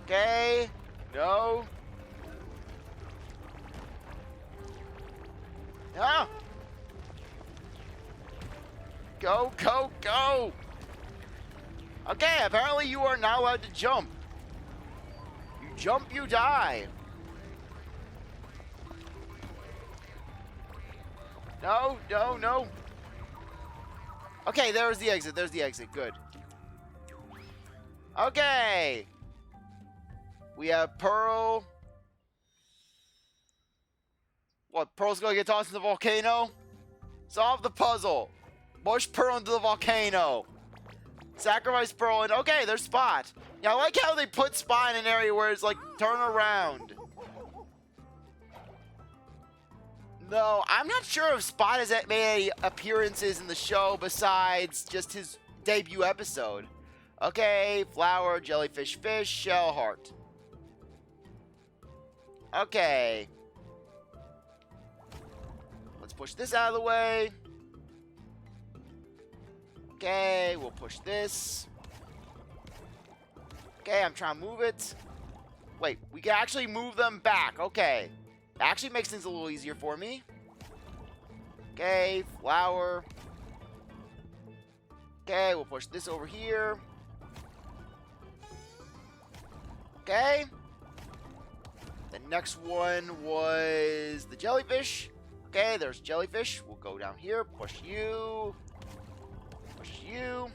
Speaker 1: Okay. No. Ah. Go, go, go. Okay, apparently you are not allowed to jump. You jump, you die. No, no, no. Okay, there's the exit. There's the exit. Good. Okay. We have Pearl. What, Pearl's gonna get tossed in the volcano? Solve the puzzle. Push Pearl into the volcano. Sacrifice Pearl and okay, there's Spot. Yeah, I like how they put Spot in an area where it's like turn around. No, I'm not sure if Spot has made any appearances in the show besides just his debut episode. Okay, flower, jellyfish, fish, shell, heart. Okay. Let's push this out of the way. Okay, we'll push this. Okay, I'm trying to move it. Wait, we can actually move them back. Okay. Actually makes things a little easier for me. Okay, flower. Okay, we'll push this over here. Okay. The next one was the jellyfish. Okay, there's jellyfish. We'll go down here, push you. Push you.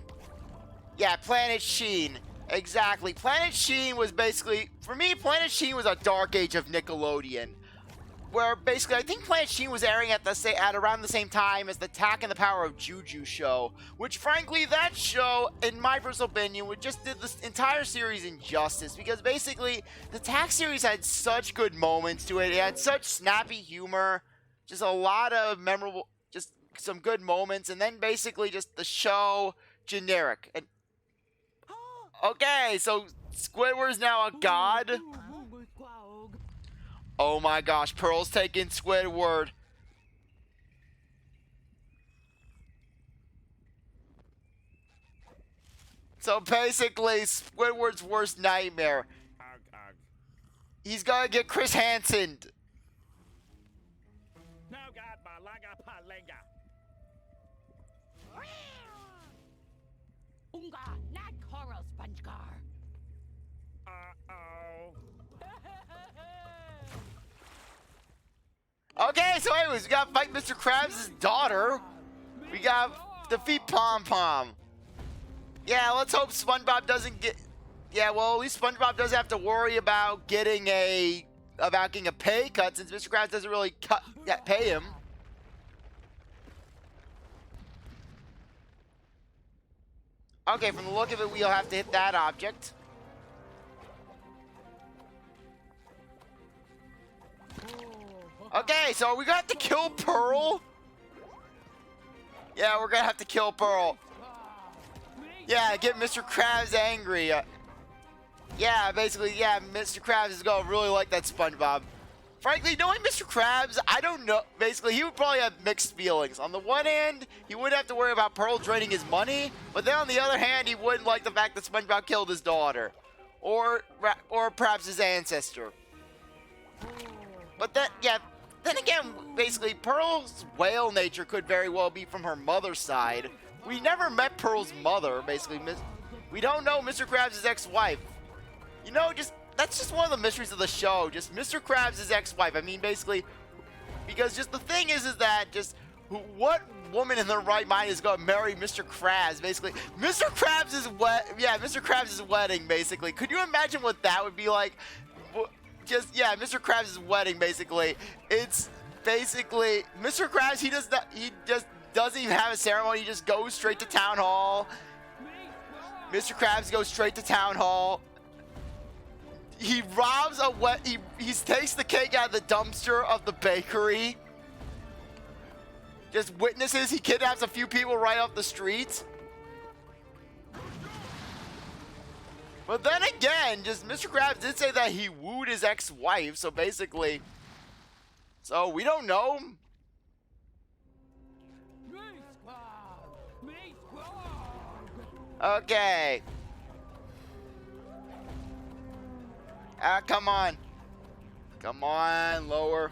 Speaker 1: Yeah, Planet Sheen. Exactly. Planet Sheen was basically, for me, Planet Sheen was a dark age of Nickelodeon. Where basically, I think Planet Sheen was airing at around the same time as the Tack and the Power of Juju show. Which, frankly, that show, in my personal opinion, just did this entire series injustice. Because basically, the Tack series had such good moments to it. It had such snappy humor. Just a lot of memorable, just some good moments. And then basically just the show, generic. And okay, so Squidward is now a god. Oh my gosh, Pearl's taking Squidward. So basically, Squidward's worst nightmare. He's gonna get Chris Hansen.
Speaker 13: No god, malaga palenga.
Speaker 9: Unga, not coral, SpongeGar.
Speaker 13: Uh-oh.
Speaker 1: Okay, so anyways, we gotta fight Mr. Krabs' daughter. We gotta defeat Pom Pom. Yeah, let's hope SpongeBob doesn't get... Yeah, well, at least SpongeBob doesn't have to worry about getting a pay cut since Mr. Krabs doesn't really pay him. Okay, from the look of it, we'll have to hit that object. Okay, so we got to kill Pearl. Yeah, we're gonna have to kill Pearl. Yeah, get Mr. Krabs angry. Yeah, basically, yeah, Mr. Krabs is gonna really like that SpongeBob. Frankly, knowing Mr. Krabs, I don't know. Basically, he would probably have mixed feelings. On the one hand, he wouldn't have to worry about Pearl draining his money, but then on the other hand, he wouldn't like the fact that SpongeBob killed his daughter, or perhaps his ancestor. But then, yeah. Then again, basically, Pearl's whale nature could very well be from her mother's side. We never met Pearl's mother, basically. We don't know Mr. Krabs' ex-wife. You know, that's just one of the mysteries of the show. Just Mr. Krabs' ex-wife. I mean, basically, because just the thing is that just what woman in their right mind is going to marry Mr. Krabs? Basically, Mr. Krabs' Mr. Krabs' wedding. Basically, could you imagine what that would be like? Just Mr. Krabs' wedding. Basically, it's basically Mr. Krabs. He just doesn't even have a ceremony. He just goes straight to town hall. Mr. Krabs goes straight to town hall. He robs he takes the cake out of the dumpster of the bakery. Just witnesses. He kidnaps a few people right off the street. But then again, just Mr. Krabs did say that he wooed his ex-wife. So basically, we don't know. Okay. Come on. Come on, lower.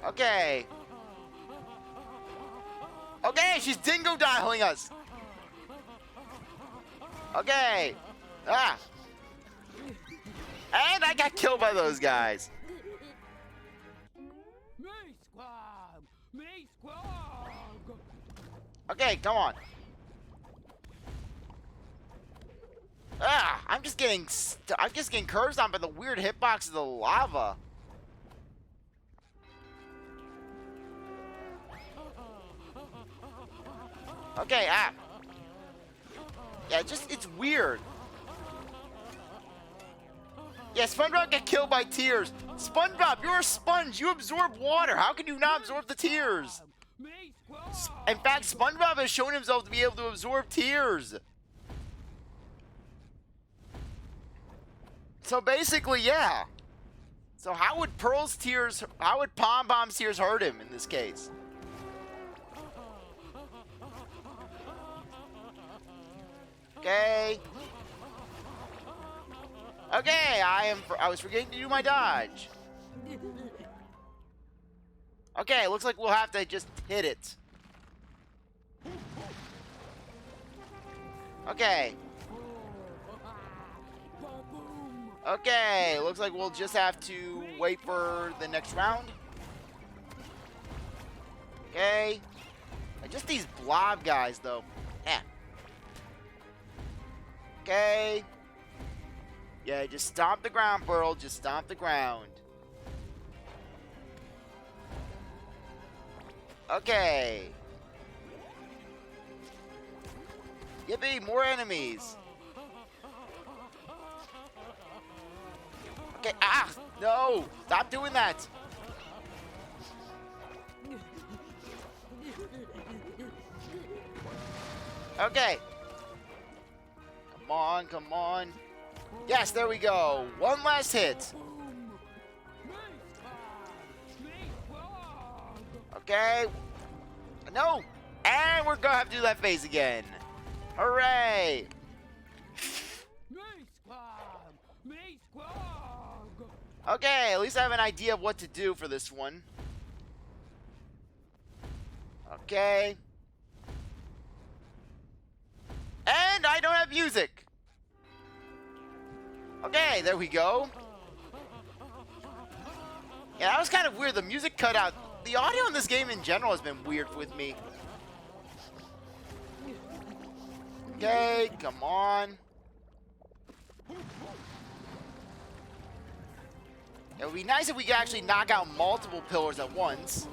Speaker 1: Okay. Okay, she's dingo dialing us. Okay. And I got killed by those guys. Okay, come on. I'm just getting curved on by the weird hitbox of the lava. Okay, yeah, it's weird. Yeah, SpongeBob got killed by tears. SpongeBob, you're a sponge. You absorb water. How can you not absorb the tears? In fact, SpongeBob has shown himself to be able to absorb tears. So basically, yeah. So how would Pom Pom's tears hurt him in this case? Okay. Okay, I was forgetting to do my dodge. Okay, looks like we'll have to just hit it. Okay. Okay, looks like we'll just have to wait for the next round. Okay. Just these blob guys, though. Okay. Yeah, just stomp the ground, Pearl. Just stomp the ground. Okay. Yippee, more enemies. Okay, no! Stop doing that! Okay. Come on, come on. Yes, there we go. One last hit. Okay. No! And we're gonna have to do that phase again. Hooray! Okay, at least I have an idea of what to do for this one. Okay. And I don't have music. Okay, there we go. Yeah, that was kind of weird. The music cut out. The audio in this game in general has been weird with me. Okay, come on. It would be nice if we could actually knock out multiple pillars at once.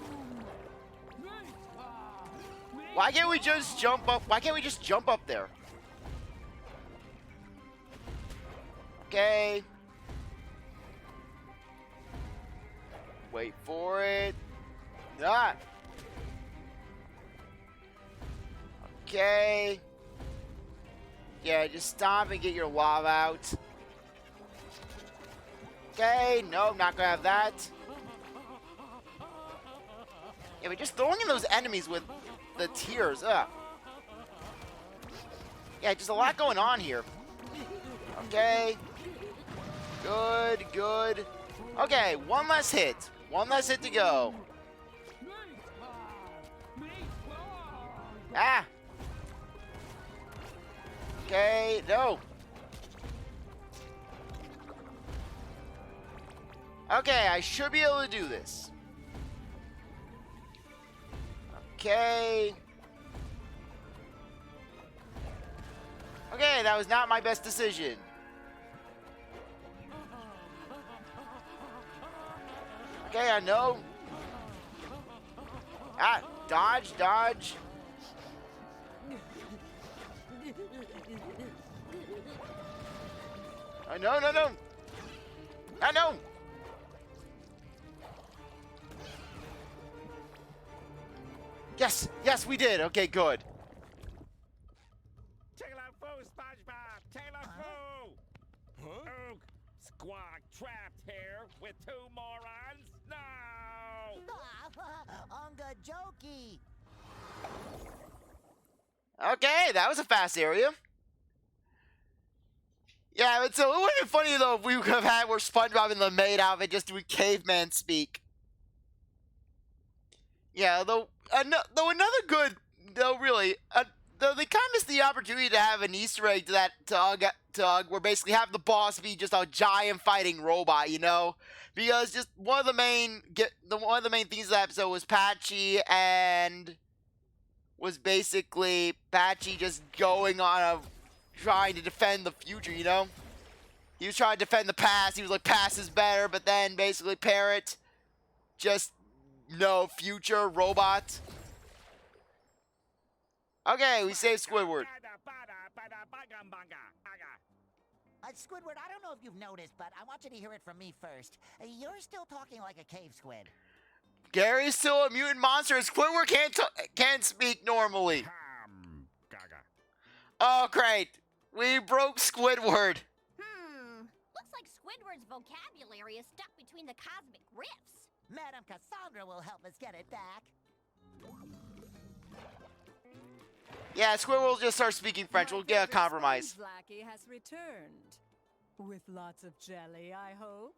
Speaker 1: Why can't we just jump up? Why can't we just jump up there? Okay. Wait for it. Not. Okay. Yeah, just stop and get your lava out. Okay, no, not gonna have that. Yeah, but just throwing in those enemies with the tears, ugh. Yeah, just a lot going on here. Okay. Good, good. Okay, one less hit. One less hit to go. Okay, no. Okay, I should be able to do this. Okay. Okay, that was not my best decision. Okay, I know. Ah, dodge, dodge. No, no, no. I know. Yes, yes, we did. Okay, good.
Speaker 13: Tail out foe, SpongeBob! Tail out foe!
Speaker 3: Huh?
Speaker 13: Oog! Squawk trapped here with 2 morons? No!
Speaker 2: Unga jokey.
Speaker 1: Okay, that was a fast area. Yeah, it would have been funny though if we could have had where SpongeBob in the maid outfit just doing caveman speak. Yeah, though another good, though really, though they kind of missed the opportunity to have an Easter egg to that Tug, where basically have the boss be just a giant fighting robot, you know, because just one of the main themes of the episode was Patchy and was basically Patchy just going on a trying to defend the future, you know. He was trying to defend the past. He was like, past is better, but then basically Parrot just no future robot. Okay, we saved Squidward.
Speaker 2: Squidward, I don't know if you've noticed, but I want you to hear it from me first. You're still talking like a cave squid.
Speaker 1: Gary's still a mutant monster, and Squidward can't speak normally. Oh, great. We broke Squidward.
Speaker 9: Looks like Squidward's vocabulary is stuck between the cosmic rifts.
Speaker 2: Madam Cassandra will help us get it back.
Speaker 1: Yeah, Squidward will just start speaking French. We'll get a compromise.
Speaker 10: Lackey has returned. With lots of jelly, I hope.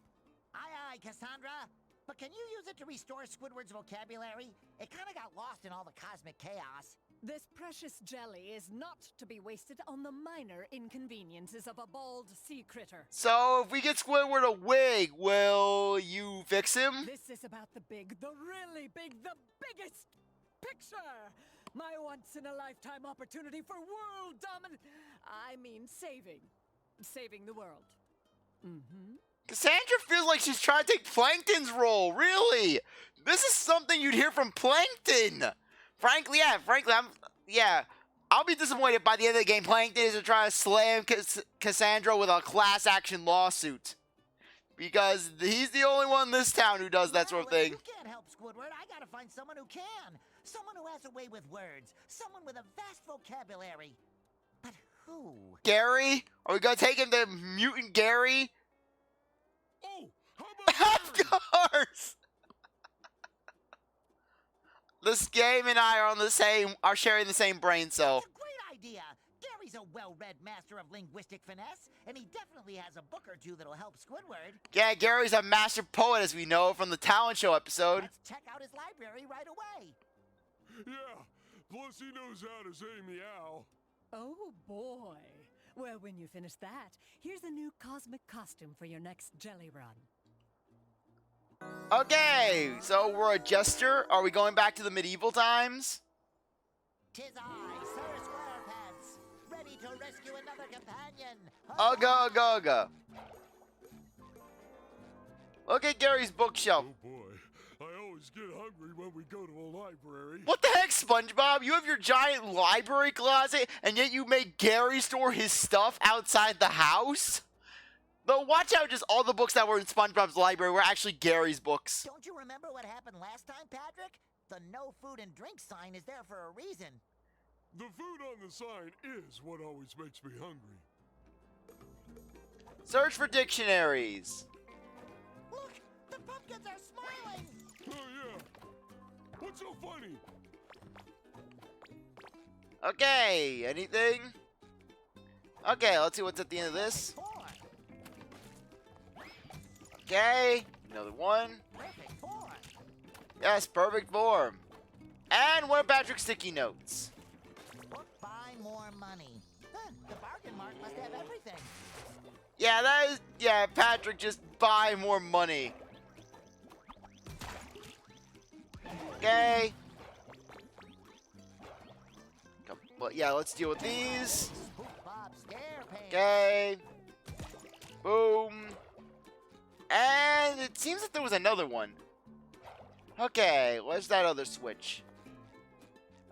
Speaker 2: Aye, aye, Cassandra. But can you use it to restore Squidward's vocabulary? It kind of got lost in all the cosmic chaos.
Speaker 10: This precious jelly is not to be wasted on the minor inconveniences of a bald sea critter.
Speaker 1: So, if we get Squidward a wig, will you fix him?
Speaker 10: This is about the big, the really big, the biggest picture! My once-in-a-lifetime opportunity for world saving the world.
Speaker 1: Cassandra feels like she's trying to take Plankton's role, really! This is something you'd hear from Plankton! Frankly, I'll be disappointed by the end of the game. Plankton is to try to slam Cassandra with a class action lawsuit. Because he's the only one in this town who does that sort of thing.
Speaker 2: You can't help Squidward. I gotta find someone who can. Someone who has a way with words. Someone with a vast vocabulary. But who?
Speaker 1: Gary? Are we gonna take him to Mutant Gary?
Speaker 3: Oh, how about
Speaker 1: Of course! This game and I are sharing the same brain cell.
Speaker 2: That's a great idea. Gary's a well-read master of linguistic finesse, and he definitely has a book or two that'll help Squidward.
Speaker 1: Yeah, Gary's a master poet, as we know from the talent show episode.
Speaker 2: Let's check out his library right away.
Speaker 3: Yeah, plus he knows how to say meow.
Speaker 10: Oh boy. Well, when you finish that, here's a new cosmic costume for your next jelly run.
Speaker 1: Okay, so we're a jester. Are we going back to the medieval times?
Speaker 2: 'Tis I, Sir SquarePants, ready to rescue another companion.
Speaker 1: Ugga, ugga, ugga. Look at Gary's bookshelf.
Speaker 3: Oh boy, I always get hungry when we go to a library.
Speaker 1: What the heck, SpongeBob? You have your giant library closet, and yet you made Gary store his stuff outside the house? Though, watch out, just all the books that were in SpongeBob's library were actually Gary's books.
Speaker 2: Don't you remember what happened last time, Patrick? The no food and drink sign is there for a reason.
Speaker 3: The food on the sign is what always makes me hungry.
Speaker 1: Search for dictionaries.
Speaker 2: Look, the pumpkins are smiling.
Speaker 3: Oh yeah, what's so funny?
Speaker 1: Okay, anything? Okay, let's see what's at the end of this. Okay, another one.
Speaker 2: Perfect form.
Speaker 1: Yes, perfect form. And one of Patrick's sticky notes.
Speaker 2: Book buy more money. Huh, the bargain mart must have everything.
Speaker 1: Yeah, Patrick, just buy more money. Okay. Well, yeah, let's deal with these.
Speaker 2: SpongeBob SquarePants.
Speaker 1: Okay. Boom. And it seems that there was another one. Okay, where's that other switch?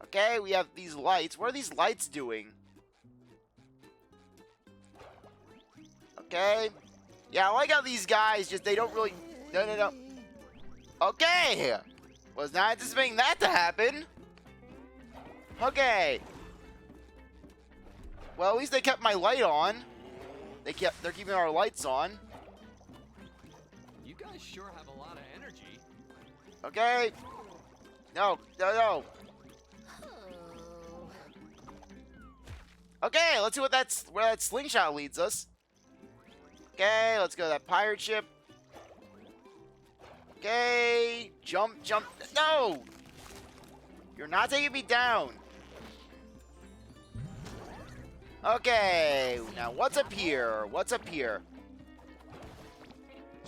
Speaker 1: Okay, we have these lights. What are these lights doing? Okay. Yeah, I like how these guys just, they don't really... No. Okay. Was not anticipating that to happen. Okay. Well, at least they kept my light on. They're keeping our lights on.
Speaker 7: You guys sure have a lot of energy.
Speaker 1: Okay. No. Okay, let's see where that slingshot leads us. Okay, let's go to that pirate ship. Okay, jump. No! You're not taking me down. Okay, now what's up here?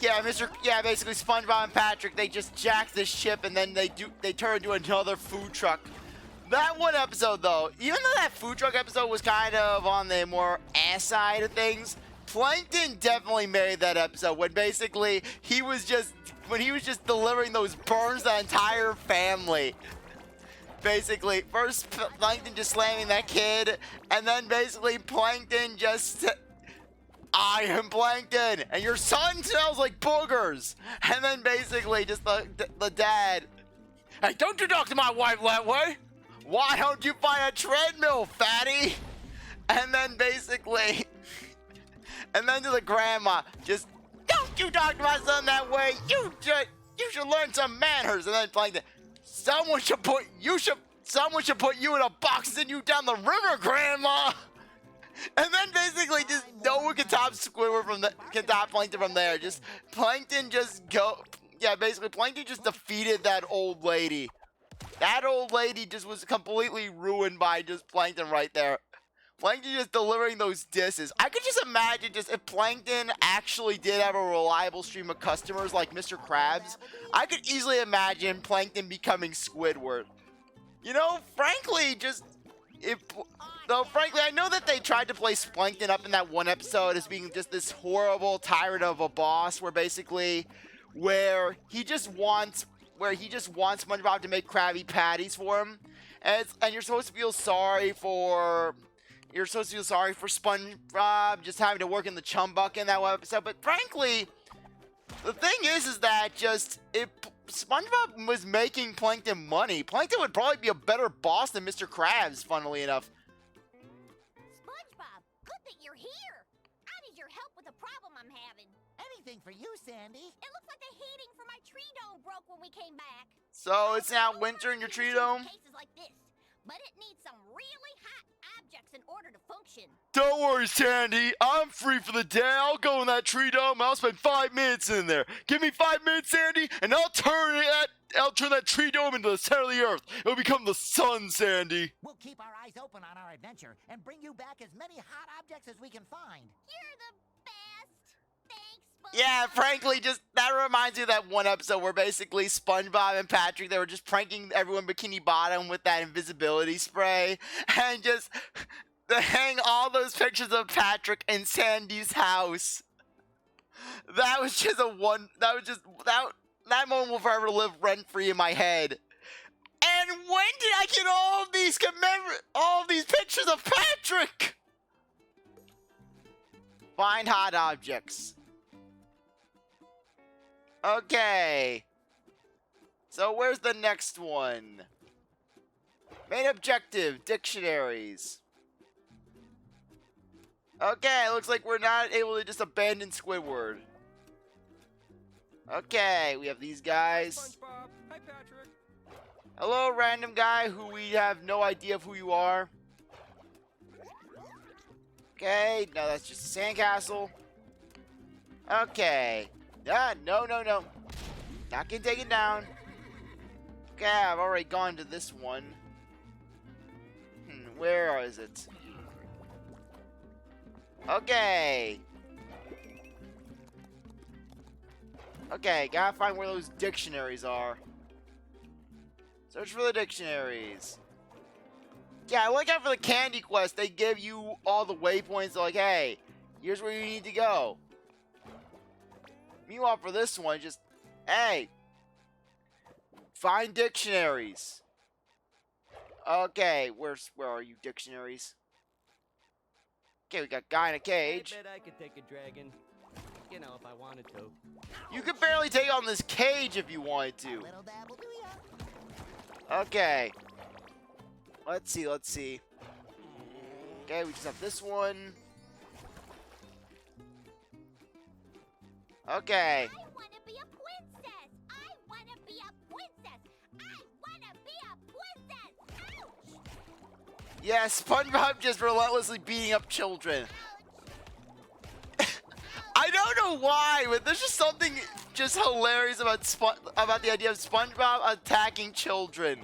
Speaker 1: Yeah, basically SpongeBob and Patrick, they just jack this ship and then they turn into another food truck. That one episode though, even though that food truck episode was kind of on the more ass side of things, Plankton definitely made that episode when basically he was just delivering those burns to the entire family. Basically, first Plankton just slamming that kid, and then basically Plankton just, I am Plankton, and your son smells like boogers. And then basically just the dad, hey, don't you talk to my wife that way. Why don't you find a treadmill, fatty? And then basically, and then to the grandma, just, don't you talk to my son that way. You should learn some manners. And then Plankton, someone should put you in a box and send you down the river, Grandma. And then basically just no one can top Squidward can top Plankton from there. Just Plankton basically Plankton just defeated that old lady. That old lady just was completely ruined by just Plankton right there. Plankton just delivering those disses. I could just imagine if Plankton actually did have a reliable stream of customers like Mr. Krabs, I could easily imagine Plankton becoming Squidward. You know, frankly, I know that they tried to place Plankton up in that one episode as being just this horrible tyrant of a boss where he just wants SpongeBob to make Krabby Patties for him. And you're supposed to feel sorry for SpongeBob just having to work in the chum bucket in that one episode. But frankly, the thing is that if SpongeBob was making Plankton money, Plankton would probably be a better boss than Mr. Krabs, funnily enough.
Speaker 9: SpongeBob, good that you're here. I need your help with a problem I'm having.
Speaker 2: Anything for you, Sandy.
Speaker 9: It looks like the heating for my tree dome broke when we came back.
Speaker 1: So it's now winter in your tree dome?
Speaker 9: Cases like this, but it needs some really hot objects in order to function.
Speaker 1: Don't worry, Sandy. I'm free for the day. I'll go in that tree dome. I'll spend 5 minutes in there. Give me 5 minutes, Sandy, and I'll turn that tree dome into the center of the earth. It'll become the sun, Sandy.
Speaker 2: We'll keep our eyes open on our adventure and bring you back as many hot objects as we can find.
Speaker 9: You're the best. Thanks, SpongeBob.
Speaker 1: Yeah, frankly, that reminds me of that one episode where basically SpongeBob and Patrick, they were just pranking everyone Bikini Bottom with that invisibility spray, and just they hang all those pictures of Patrick in Sandy's house. That was just that moment will forever live rent-free in my head. And when did I get all of these pictures of Patrick? Find hot objects. Okay. So where's the next one? Main objective, dictionaries. Okay, looks like we're not able to just abandon Squidward. Okay, we have these guys.
Speaker 7: SpongeBob, hi Patrick.
Speaker 1: Hello, random guy who we have no idea of who you are. Okay, no, that's just a sandcastle. Okay. No. Not gonna take it down. Okay, I've already gone to this one. Where is it? Okay. Okay, gotta find where those dictionaries are. Search for the dictionaries. Yeah, I like how for the candy quest, they give you all the waypoints. Like, hey, here's where you need to go. Meanwhile, for this one, just, hey, find dictionaries. Okay, where are you, dictionaries? Okay, we got guy in a cage.
Speaker 7: I bet I could take a dragon. You know, if I wanted to.
Speaker 1: You could barely take on this cage if you wanted to.
Speaker 2: Little dab will do ya.
Speaker 1: Okay. Let's see. Okay, we just have this one. Okay.
Speaker 9: I want to be a princess. I want to be a princess. I want to be a princess. Ouch!
Speaker 1: Yeah, SpongeBob just relentlessly beating up children. I don't know why, but there's just something just hilarious about the idea of SpongeBob attacking children.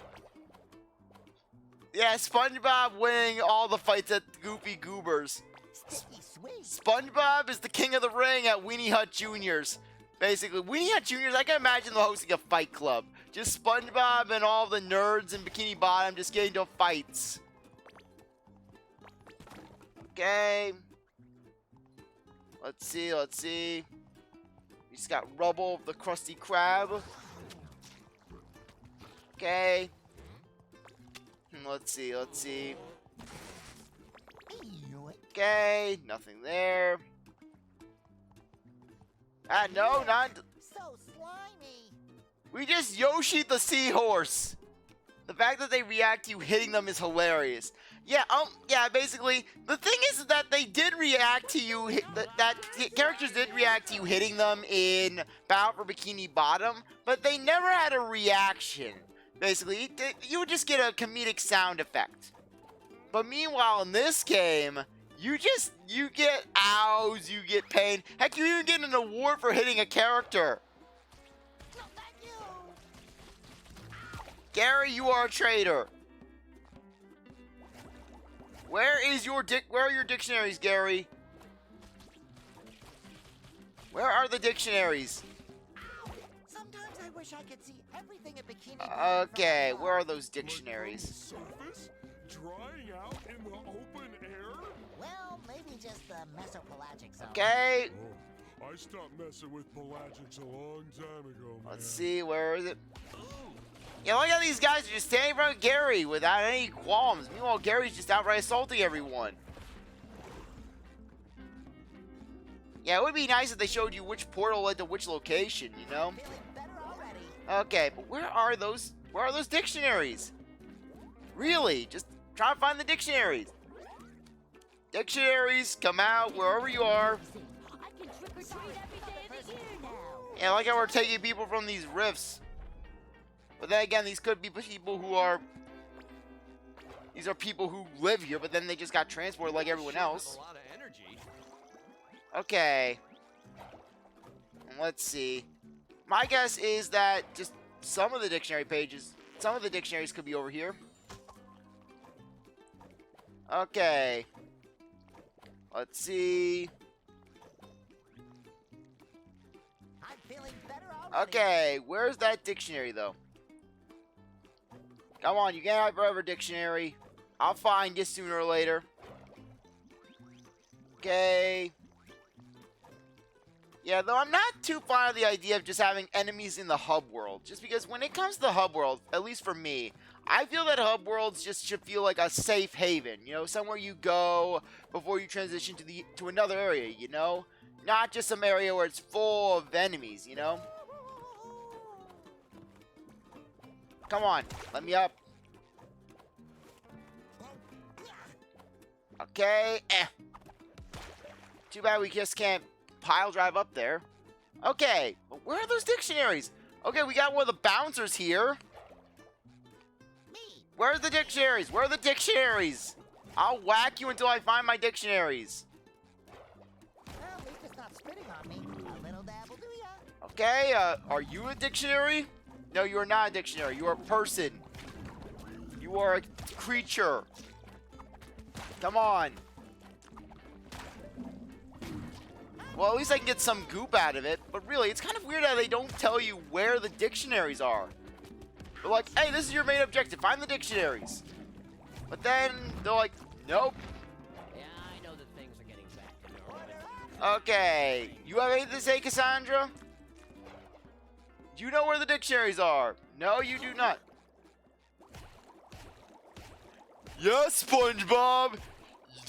Speaker 1: Yeah, SpongeBob winning all the fights at Goofy Goobers.
Speaker 2: Sticky sweet.
Speaker 1: SpongeBob is the king of the ring at Weenie Hut Juniors. Basically, Weenie Hut Juniors, I can imagine them hosting a fight club. Just SpongeBob and all the nerds in Bikini Bottom just getting into fights. Okay. Let's see. We just got rubble of the Krusty Krab. Okay. Let's see. Okay, nothing there. Ah, no, not.
Speaker 2: So slimy.
Speaker 1: We just Yoshi'd the seahorse. The fact that they react to you hitting them is hilarious. Yeah, basically, the thing is that they did react to you, characters did react to you hitting them in Battle for Bikini Bottom, but they never had a reaction. Basically, you would just get a comedic sound effect. But meanwhile, in this game, you get ows, you get pain. Heck, you even get an award for hitting a character.
Speaker 2: No, thank you.
Speaker 1: Gary, you are a traitor. Where are your dictionaries, Gary? Where are the dictionaries?
Speaker 2: Sometimes I wish I could see everything at Bikini.
Speaker 1: Okay, where are those dictionaries?
Speaker 3: Surface? Drying out in the open air?
Speaker 2: Well, maybe just the mesopelagic zone.
Speaker 1: Okay.
Speaker 3: Oh, I stopped messing with pelagics a long time ago, man.
Speaker 1: Let's see, where is it? Yeah, look how these guys are just standing in front of Gary without any qualms. Meanwhile, Gary's just outright assaulting everyone. Yeah, it would be nice if they showed you which portal led to which location, you know?
Speaker 2: Feeling better already.
Speaker 1: Okay, but where are those dictionaries? Really? Just try to find the dictionaries. Dictionaries, come out wherever you are.
Speaker 9: I can trick or treat every day of the year now.
Speaker 1: Yeah, like how we're taking people from these rifts. But then again, these could be people who are... These are people who live here, but then they just got transported like everyone else.
Speaker 7: A lot of energy.
Speaker 1: Okay. Let's see. My guess is that just some of the dictionary pages, some of the dictionaries could be over here. Okay. Let's see.
Speaker 2: I'm feeling better already.
Speaker 1: Okay, where's that dictionary though? Come on, you can't have forever dictionary. I'll find you sooner or later. Okay. Yeah, though I'm not too fond of the idea of just having enemies in the hub world. Just because when it comes to the hub world, at least for me, I feel that hub worlds just should feel like a safe haven. You know, somewhere you go before you transition to another area, you know? Not just some area where it's full of enemies, you know? Come on, let me up. Okay, Too bad we just can't pile drive up there. Okay, but where are those dictionaries? Okay, we got one of the bouncers here.
Speaker 2: Me.
Speaker 1: Where are the dictionaries? Where are the dictionaries? I'll whack you until I find my dictionaries.
Speaker 2: Well, at least it's not spitting on me. A little dab will do ya.
Speaker 1: Okay, are you a dictionary? No, you are not a dictionary. You are a person. You are a creature. Come on. Well, at least I can get some goop out of it. But really, it's kind of weird how they don't tell you where the dictionaries are. They're like, hey, this is your main objective. Find the dictionaries. But then they're like, nope.
Speaker 4: Yeah, I know that things are getting back to normal.
Speaker 1: Okay. You have anything to say, Cassandra? Do you know where the dictionaries are? No, you do not. Yes, SpongeBob.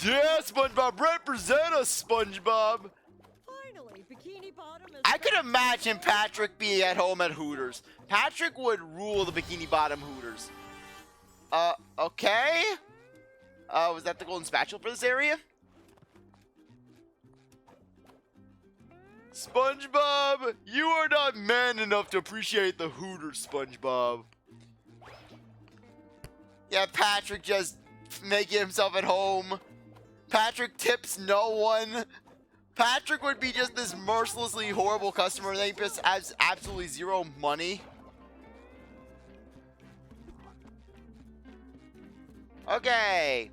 Speaker 1: Yeah, SpongeBob. Represent us, SpongeBob.
Speaker 10: Finally, Bikini Bottom is
Speaker 1: I could imagine Patrick being at home at Hooters. Patrick would rule the Bikini Bottom Hooters. Okay. Was that the golden spatula for this area? SpongeBob, you are not man enough to appreciate the Hooters, SpongeBob. Yeah, Patrick just making himself at home. Patrick tips no one. Patrick would be just this mercilessly horrible customer and he just has absolutely zero money. Okay.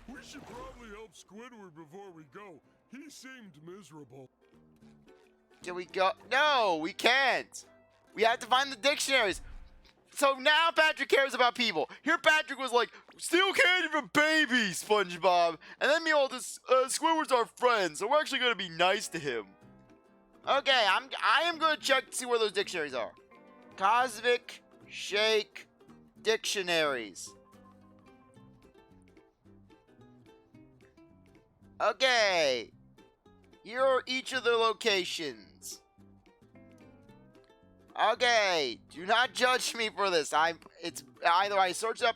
Speaker 3: We should probably help Squidward before we go. He seemed miserable.
Speaker 1: Can we go? No, we can't. We have to find the dictionaries. So now Patrick cares about people. Here Patrick was like, steal candy from babies, SpongeBob. And then Squidward's our friend, so we're actually going to be nice to him. Okay, I am going to check to see where those dictionaries are. Cosmic Shake Dictionaries. Okay. Here are each of the locations. Okay, do not judge me for this. It's either I search up.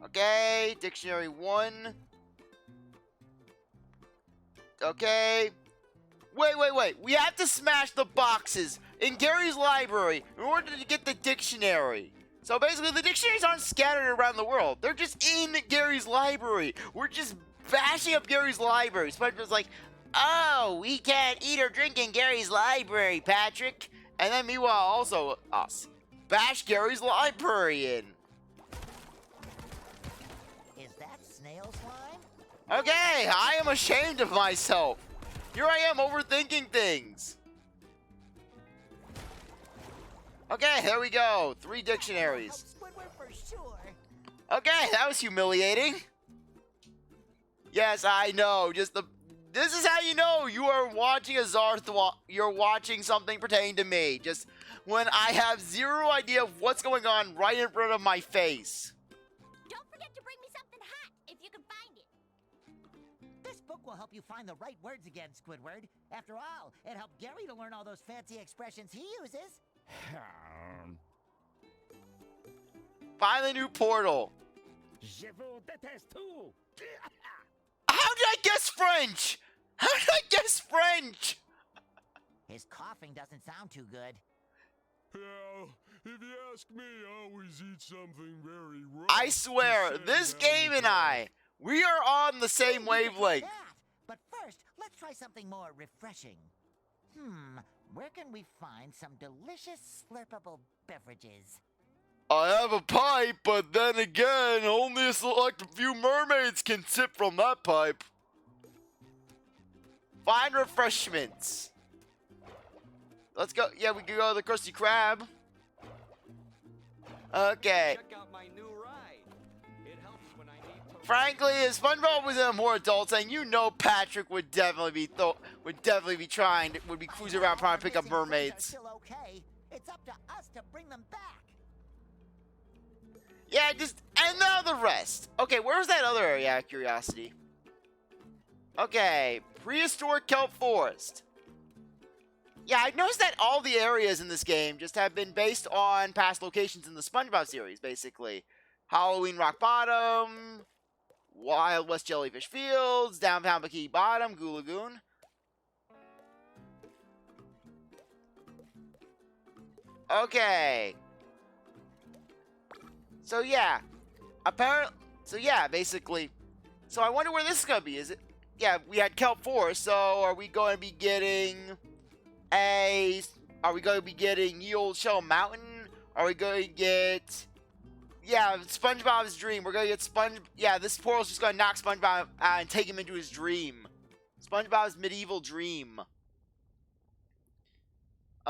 Speaker 1: Okay, dictionary 1. Okay. Wait. We have to smash the boxes in Gary's library in order to get the dictionary. So basically, the dictionaries aren't scattered around the world. They're just in Gary's library. We're just bashing up Gary's library. SpongeBob's like, oh, we can't eat or drink in Gary's library, Patrick. And then meanwhile, also us. Bash Gary's library in.
Speaker 2: Is that snail slime?
Speaker 1: Okay, I am ashamed of myself. Here I am overthinking things. Okay, there we go. 3 dictionaries.
Speaker 2: Squidward for sure.
Speaker 1: Okay, that was humiliating. Yes, I know. This is how you know you are watching a CzarThwomp. You're watching something pertaining to me. Just when I have zero idea of what's going on right in front of my face.
Speaker 9: Don't forget to bring me something hot if you can find it.
Speaker 2: This book will help you find the right words again, Squidward. After all, it helped Gary to learn all those fancy expressions he uses.
Speaker 1: Find the new portal.
Speaker 13: Je vous déteste tout.
Speaker 1: How did I guess French? How did I guess French?
Speaker 2: His coughing doesn't sound too good.
Speaker 3: Yeah, if you ask me, I always eat something very rough.
Speaker 1: I swear, this game and we are on the same wavelength.
Speaker 2: But first, let's try something more refreshing. Where can we find some delicious slurpable beverages?
Speaker 1: I have a pipe, but then again, only a select few mermaids can sip from that pipe. Find refreshments. Let's go. Yeah, we can go to the Krusty Krab. Okay.
Speaker 7: Check out my new ride. It helps when I need to.
Speaker 1: Frankly, if SpongeBob was a more adult thing, you know Patrick would definitely be cruising around trying to pick up mermaids.
Speaker 2: Still okay. It's up to us to bring them back.
Speaker 1: Yeah, and now the rest. Okay, where's that other area, out of curiosity? Okay, Prehistoric Kelp Forest. Yeah, I've noticed that all the areas in this game just have been based on past locations in the SpongeBob series, basically. Halloween Rock Bottom, Wild West Jellyfish Fields, Downtown Bikini Bottom, Goo Lagoon. Okay. So yeah, basically. So I wonder where this is gonna be. Is it? Yeah, we had Kelp Forest. So are we going to be getting Ye Old Shell Mountain? Are we going to get? Yeah, SpongeBob's dream. We're gonna get Yeah, this portal's just gonna knock SpongeBob out and take him into his dream. SpongeBob's medieval dream.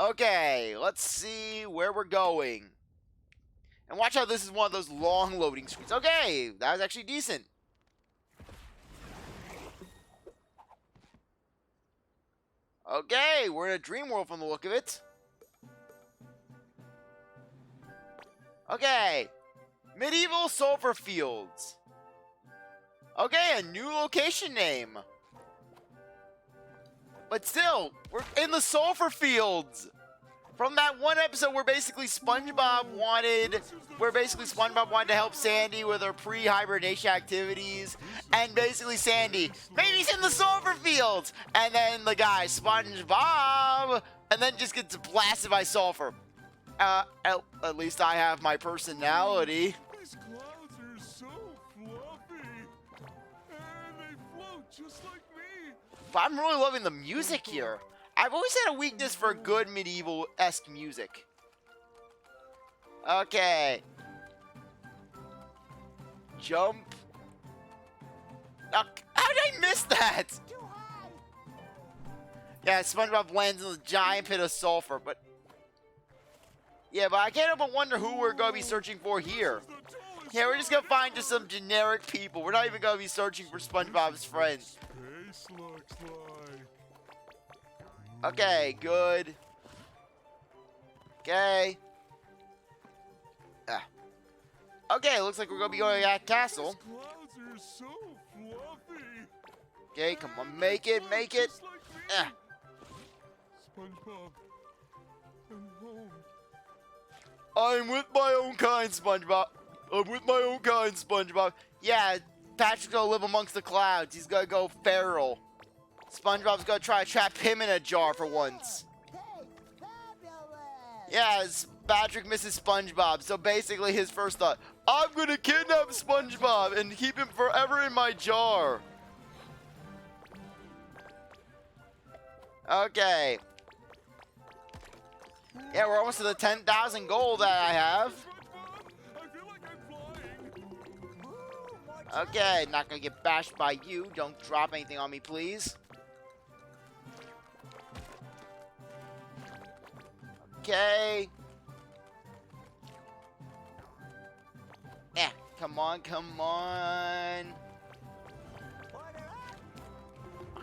Speaker 1: Okay, let's see where we're going. And watch out, this is one of those long loading screens. Okay, that was actually decent. Okay, we're in a dream world from the look of it. Okay, Medieval Sulfur Fields. Okay, a new location name. But still, we're in the Sulfur Fields. From that one episode where basically SpongeBob wanted to help Sandy with her pre-hibernation activities, and basically Sandy, maybe he's in the Sulfur Fields, and then the guy SpongeBob, and then just gets blasted by sulfur. At least I have my personality.
Speaker 3: These clouds are so fluffy, and they float just like me.
Speaker 1: But I'm really loving the music here. I've always had a weakness for good medieval-esque music. Okay. Jump. How did I miss that? Yeah, SpongeBob lands in the giant pit of sulfur, but... Yeah, but I can't help but wonder who we're going to be searching for here. Yeah, we're just going to find just some generic people. We're not even going to be searching for SpongeBob's friends.
Speaker 3: Space looks like.
Speaker 1: Okay, good. Okay. Okay, looks like we're going to be going to that castle.
Speaker 3: These clouds are so fluffy.
Speaker 1: Okay, come on, make it, make it.
Speaker 3: SpongeBob, I'm home.
Speaker 1: I'm with my own kind, SpongeBob. I'm with my own kind, SpongeBob. Yeah, Patrick's gonna live amongst the clouds. He's gonna go feral. SpongeBob's gonna try to trap him in a jar for once. Yeah, Patrick misses SpongeBob, so basically his first thought, I'm gonna kidnap SpongeBob and keep him forever in my jar. Okay. Yeah, we're almost to the 10,000 gold that I have. Okay, not gonna get bashed by you. Don't drop anything on me, please. Okay. Yeah, come on, come on.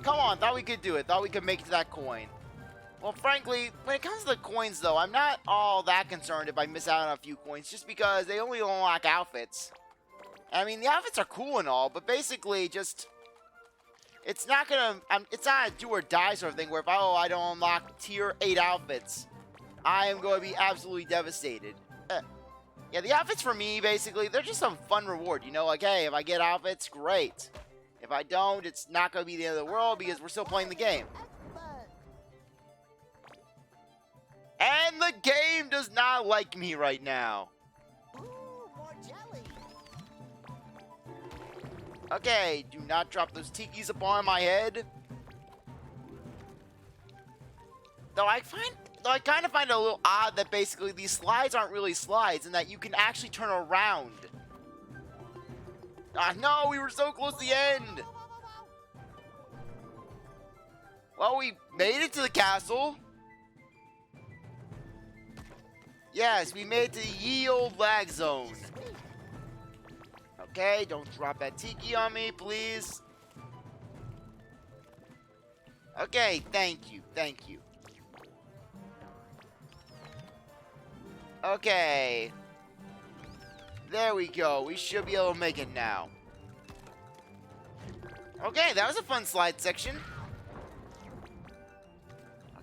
Speaker 1: Come on, thought we could do it. Thought we could make it to that coin. Well, frankly, when it comes to the coins, though, I'm not all that concerned if I miss out on a few coins, just because they only unlock outfits. I mean, the outfits are cool and all, but basically, just... It's not gonna... it's not a do-or-die sort of thing, where if I don't unlock tier 8 outfits, I am going to be absolutely devastated. Yeah, the outfits for me, basically, they're just some fun reward, you know? Like, hey, if I get outfits, great. If I don't, it's not going to be the end of the world, because we're still playing the game. And the game does not like me right now. Okay, do not drop those tikis upon my head. Though I kind of find it a little odd that basically these slides aren't really slides and that you can actually turn around. Ah, no, we were so close to the end. Well, we made it to the castle. Yes, we made it to the ye old lag zone. Okay, don't drop that tiki on me, please. Okay, thank you, thank you. Okay. There we go. We should be able to make it now. Okay, that was a fun slide section.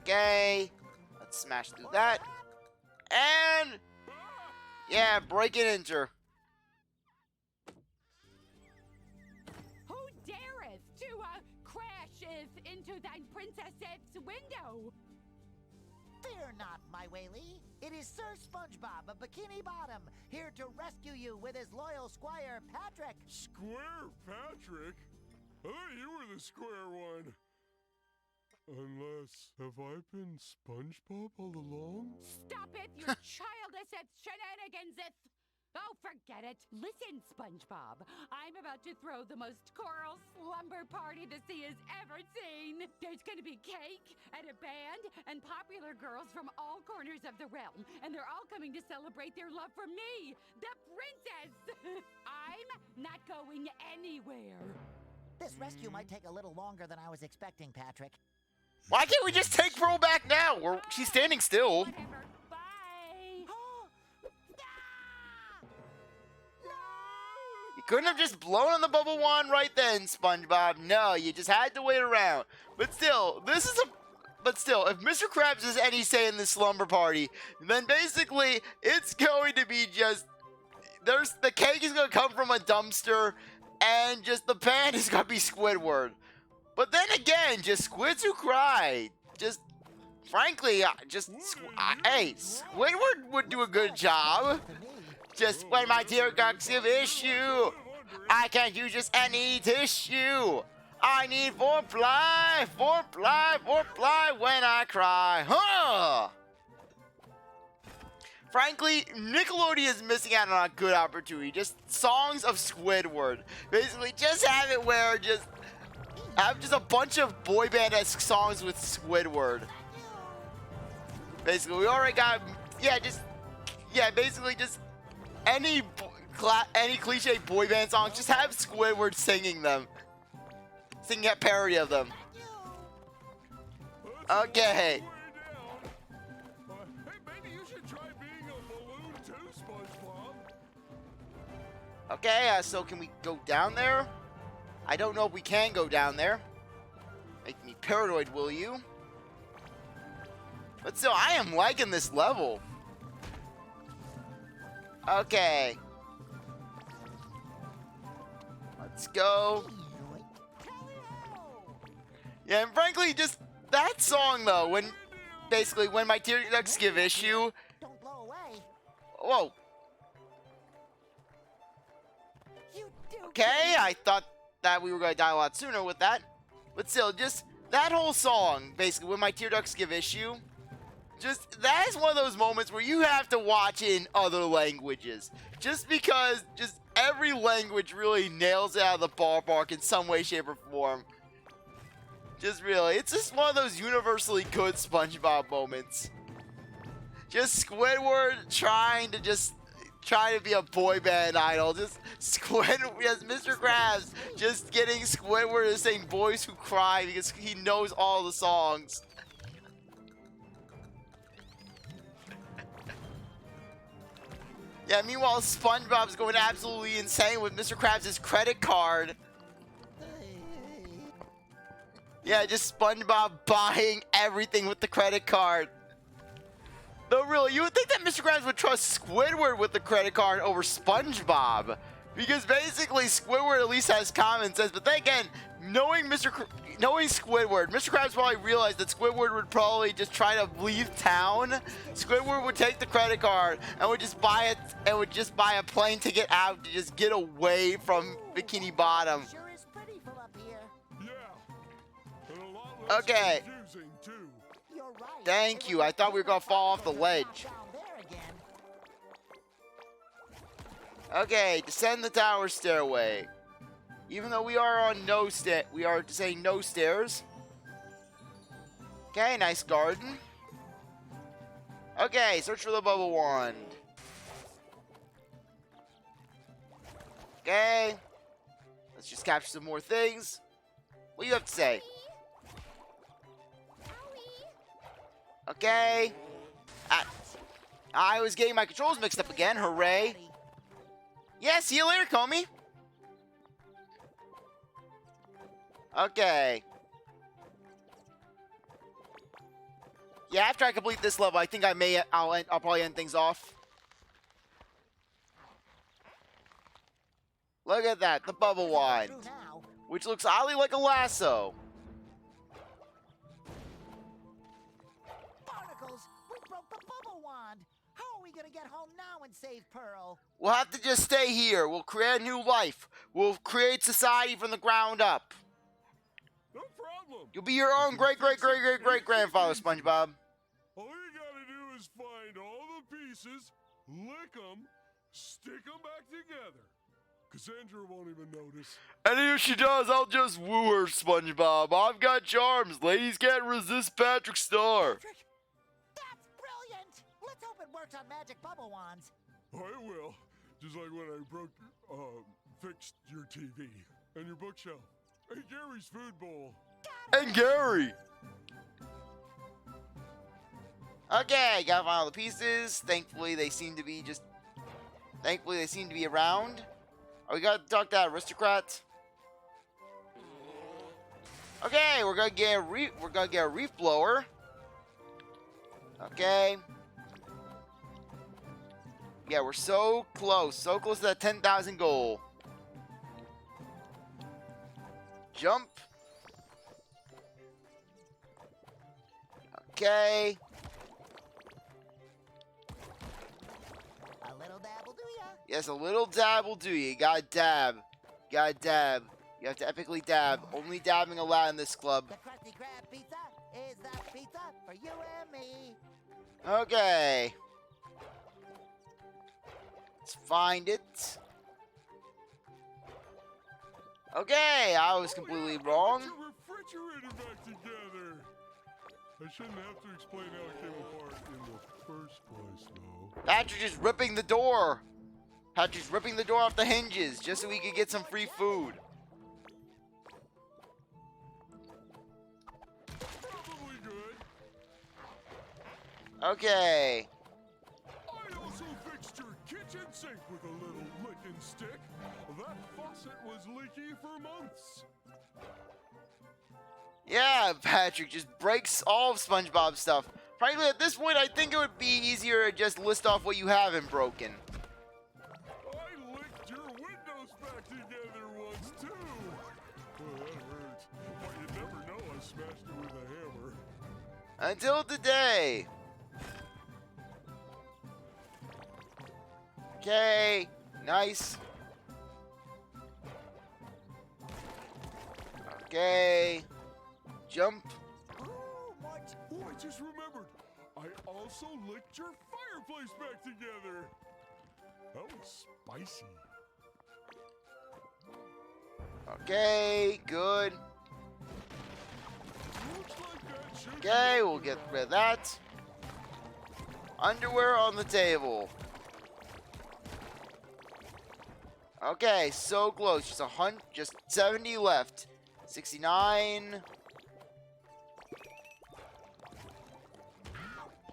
Speaker 1: Okay. Let's smash through that. And... yeah, break and enter.
Speaker 9: Who dareth to crasheth into thine princess's window?
Speaker 2: Fear not, my Whaley. It is Sir SpongeBob of Bikini Bottom, here to rescue you with his loyal squire, Patrick.
Speaker 3: Square Patrick? I thought you were the square one. Unless, have I been SpongeBob all along?
Speaker 9: Stop it, you childish shenanigans!
Speaker 14: Oh, forget it. Listen, SpongeBob. I'm about to throw the most choral slumber party the sea has ever seen. There's going to be cake and a band and popular girls from all corners of the realm. And they're all coming to celebrate their love for me, the princess. I'm not going anywhere.
Speaker 2: This rescue might take a little longer than I was expecting, Patrick.
Speaker 1: Why can't we just take Pearl back now? She's standing still.
Speaker 14: Whatever. Bye.
Speaker 1: You couldn't have just blown on the bubble wand right then, SpongeBob. No, you just had to wait around. But still, if Mr. Krabs has any say in this slumber party, then basically it's going to be just the cake is gonna come from a dumpster, and just the band is gonna be Squidward. But then again, just squids who cry. Just frankly, hey, Squidward would do a good job. Just when my tear ducts give issue, I can't use just any tissue. I need 4-ply, 4-ply, 4-ply when I cry. Huh? Frankly, Nickelodeon is missing out on a good opportunity. Just songs of Squidward. Basically, just have it where have just a bunch of boy band-esque songs with Squidward. Basically, we already got, basically just any cliche boy band song, just have Squidward singing them. Singing a parody of them. Okay.
Speaker 3: Hey, maybe you should try being a balloon too, SpongeBob.
Speaker 1: Okay, so can we go down there? I don't know if we can go down there. Make me paranoid, will you? But still, I am liking this level. Okay. Let's go. Yeah, and frankly, just that song though, when my tear ducts give issue.
Speaker 2: Don't blow away.
Speaker 1: Whoa. Okay, I thought that we were going to die a lot sooner with that. But still, just that whole song, basically, when my tear ducts give issue, just that is one of those moments where you have to watch in other languages. Just because just every language really nails it out of the ballpark in some way, shape, or form. Just really, it's just one of those universally good SpongeBob moments. Just Squidward trying to be a boy band idol. Just Mr. Krabs just getting Squidward to sing Boys Who Cry because he knows all the songs. Yeah, meanwhile, SpongeBob's going absolutely insane with Mr. Krabs' credit card. Yeah, just SpongeBob buying everything with the credit card. Though really, you would think that Mr. Krabs would trust Squidward with the credit card over SpongeBob. Because basically, Squidward at least has common sense. But then again, knowing Squidward, Mr. Krabs probably realized that Squidward would probably just try to leave town. Squidward would take the credit card and would just buy it, and would just buy a plane ticket out to just get away from Bikini Bottom.
Speaker 2: Sure is pretty full up here.
Speaker 3: Yeah. And a lot less
Speaker 1: Okay.
Speaker 3: confusing, too.
Speaker 2: You're right.
Speaker 1: Thank you. I thought we were gonna fall off the ledge.
Speaker 2: Down there again.
Speaker 1: Okay, descend the tower stairway. Even though we are on we are saying no stairs. Okay, nice garden. Okay, search for the bubble wand. Okay. Let's just capture some more things. What do you have to say? Okay. I was getting my controls mixed up again. Hooray. Yeah, see you later, Comey. Okay. Yeah, after I complete this level, I think I'll probably end things off. Look at that, the bubble wand, which looks oddly like a lasso.
Speaker 2: Barnacles, we broke the bubble wand. How are we gonna get home now and save Pearl?
Speaker 1: We'll have to just stay here. We'll create a new life. We'll create society from the ground up.
Speaker 3: No problem.
Speaker 1: You'll be your own great-great-great-great-great-grandfather, SpongeBob.
Speaker 3: All you gotta do is find all the pieces, lick them, Stick them back together. Cassandra won't even notice.
Speaker 1: And if she does, I'll just woo her, SpongeBob. I've got charms. Ladies can't resist Patrick Star.
Speaker 2: That's brilliant! Let's hope it works on magic bubble wands.
Speaker 3: I will. Just like when I fixed your TV and your bookshelf and Gary's food bowl.
Speaker 1: And Gary. Okay, gotta find all the pieces. Thankfully, they seem to be around. Oh, we gotta talk to that aristocrat. Okay, we're gonna get a reef blower. Okay. Yeah, we're so close to that 10,000 goal. Jump. Okay.
Speaker 2: A little dab will do ya.
Speaker 1: Yes, a little dab will do you. You gotta dab. You gotta dab. You have to epically dab. Only dabbing allowed in this club.
Speaker 2: The Krusty Krab pizza is the pizza for you and me.
Speaker 1: Okay. Let's find it. Okay, I was completely wrong.
Speaker 3: Put your refrigerator back together. I shouldn't have to explain how it came apart in the first place, though.
Speaker 1: Patrick is ripping the door. Patrick's ripping the door off the hinges just so we could get some free food.
Speaker 3: Probably good.
Speaker 1: Okay.
Speaker 3: I also fixed your kitchen sink with a little licking stick. That faucet was leaky for months.
Speaker 1: Yeah, Patrick just breaks all of SpongeBob's stuff. Frankly, at this point, I think it would be easier to just list off what you haven't broken.
Speaker 3: I licked your windows back together once, too. Oh, that hurt. But you never know I smashed it with a hammer.
Speaker 1: Until today. Okay, nice. Okay, jump.
Speaker 3: Oh, I just remembered. I also licked your fireplace back together. That was spicy.
Speaker 1: Okay, good.
Speaker 3: Looks like that should
Speaker 1: Okay, we'll get rid of that. Underwear on the table. Okay, so close. Just 70 left. 69.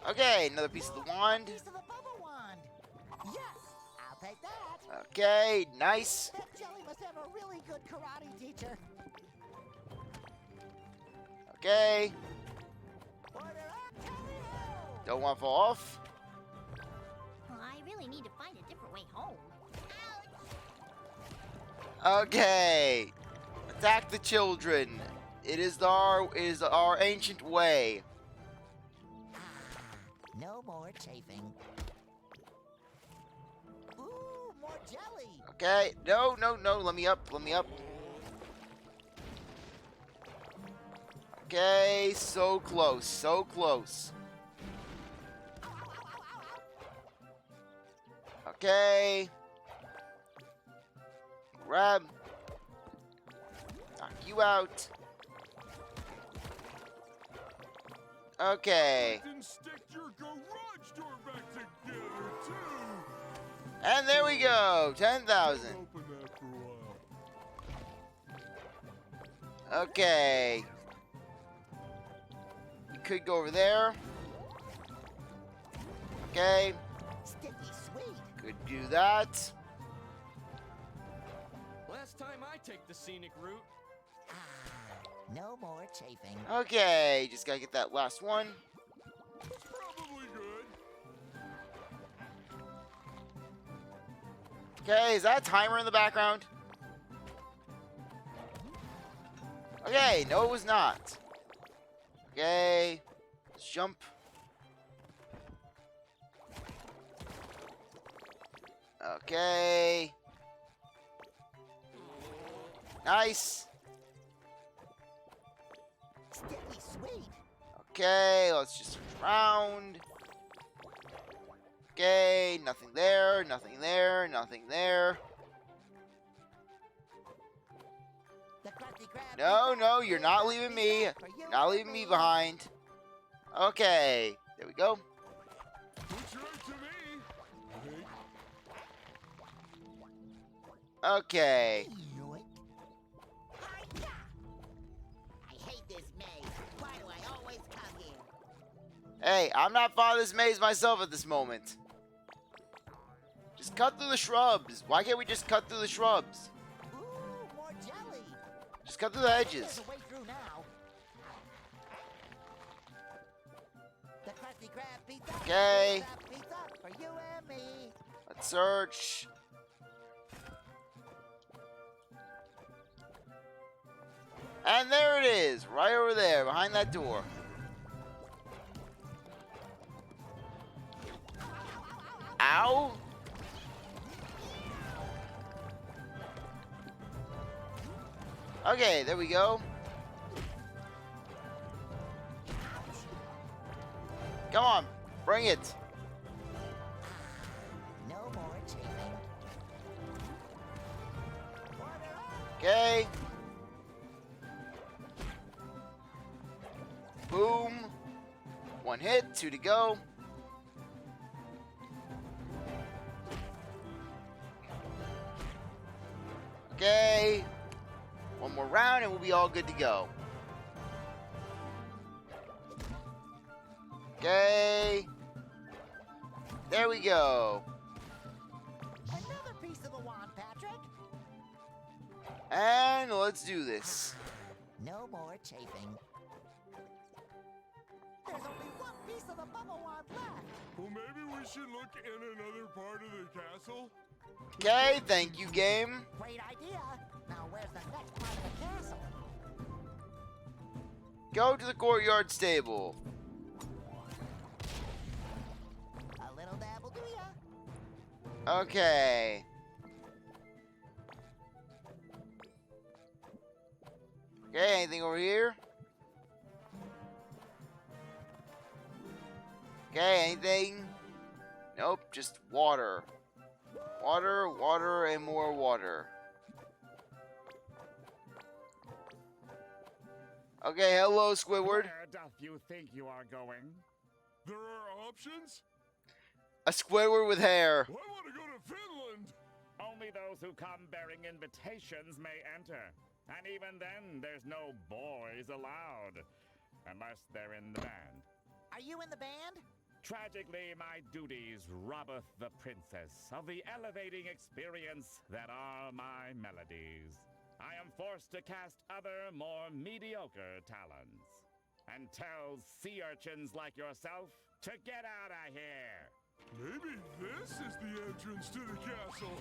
Speaker 1: Okay, another piece of the wand.
Speaker 2: Piece of the bubble wand. Yes, I'll take that.
Speaker 1: Okay, nice.
Speaker 2: That jelly must have a really good karate teacher.
Speaker 1: Okay,
Speaker 2: Order up, Tally-ho!
Speaker 1: don't want to fall off.
Speaker 9: Well, I really need to find a different way home.
Speaker 1: Okay, attack the children. It is our ancient way.
Speaker 2: No more chafing. Ooh, more jelly.
Speaker 1: Okay, no, let me up. Okay, so close. Okay. Grab. Knock you out. Okay.
Speaker 3: Didn't stick your garage door back together, too.
Speaker 1: And there we go. 10,000.
Speaker 3: Open that for a while.
Speaker 1: Okay. You could go over there. Okay.
Speaker 2: Sticky sweet.
Speaker 1: Could do that.
Speaker 7: Last time I take the scenic route.
Speaker 2: No more chafing.
Speaker 1: Okay, just gotta get that last one.
Speaker 3: Probably good.
Speaker 1: Okay, is that a timer in the background? Okay, no, it was not. Okay, let's jump. Okay. Nice.
Speaker 2: Sticky sweet.
Speaker 1: Okay, let's just switch around. Okay, nothing there, nothing there, nothing there. No, no, you're not leaving me. You're not leaving me behind. Okay, there we go.
Speaker 3: Looks right to me.
Speaker 1: Okay.
Speaker 6: I hate this maze. Why do I always come here?
Speaker 1: Hey, I'm not fond of this maze myself at this moment. Just cut through the shrubs. Why can't we just cut through the shrubs?
Speaker 2: Ooh, more jelly.
Speaker 1: Just cut through the
Speaker 2: There's
Speaker 1: edges.
Speaker 2: a way through now. The Krusty Krab pizza.
Speaker 1: Okay.
Speaker 2: Pizza for you and me.
Speaker 1: Let's search. And there it is, right over there, behind that door. Ow! Okay, there we go. Come on, bring it.
Speaker 2: No more chafing.
Speaker 1: Okay. Boom. One hit, 2 to go. Okay. One more round and we'll be all good to go. Okay. There we go.
Speaker 2: Another piece of the wand, Patrick.
Speaker 1: And let's do this.
Speaker 2: No more chafing. There's only one piece of the bubble wand left.
Speaker 3: Well, maybe we should look in another part of the castle.
Speaker 1: Okay, thank you, game.
Speaker 2: Great idea. Now where's the next part of the castle?
Speaker 1: Go to the courtyard stable.
Speaker 2: A little dab will do ya.
Speaker 1: Okay. Okay, anything over here? Okay, anything? Nope, just water. Water, water, and more water. Okay, hello, Squidward.
Speaker 13: Where doth you think you are going?
Speaker 3: There are options?
Speaker 1: A Squidward with hair.
Speaker 3: I want to go to Finland.
Speaker 13: Only those who come bearing invitations may enter. And even then, there's no boys allowed. Unless they're in the band.
Speaker 2: Are you in the band?
Speaker 13: Tragically, my duties robbeth the princess of the elevating experience that are my melodies. I am forced to cast other, more mediocre talents. And tell sea urchins like yourself to get out of here.
Speaker 3: Maybe this is the entrance to the castle.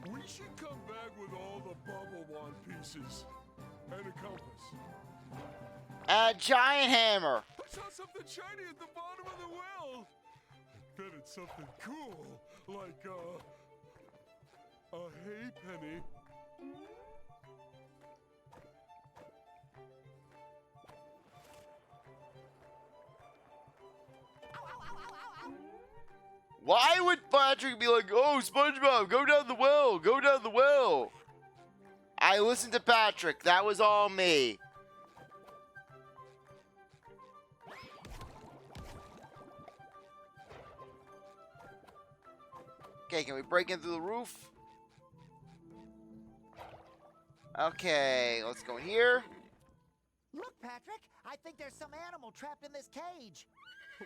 Speaker 3: We should come back with all the bubble wand pieces. And a compass.
Speaker 1: A giant hammer.
Speaker 3: I saw something shiny at the bottom of the well. I bet it's something cool, like a hay penny.
Speaker 1: Why would Patrick be like, oh, SpongeBob, go down the well, go down the well? I listened to Patrick. That was all me. Okay, can we break in through the roof? Okay, let's go in here.
Speaker 2: Look, Patrick, I think there's some animal trapped in this cage.
Speaker 3: Oh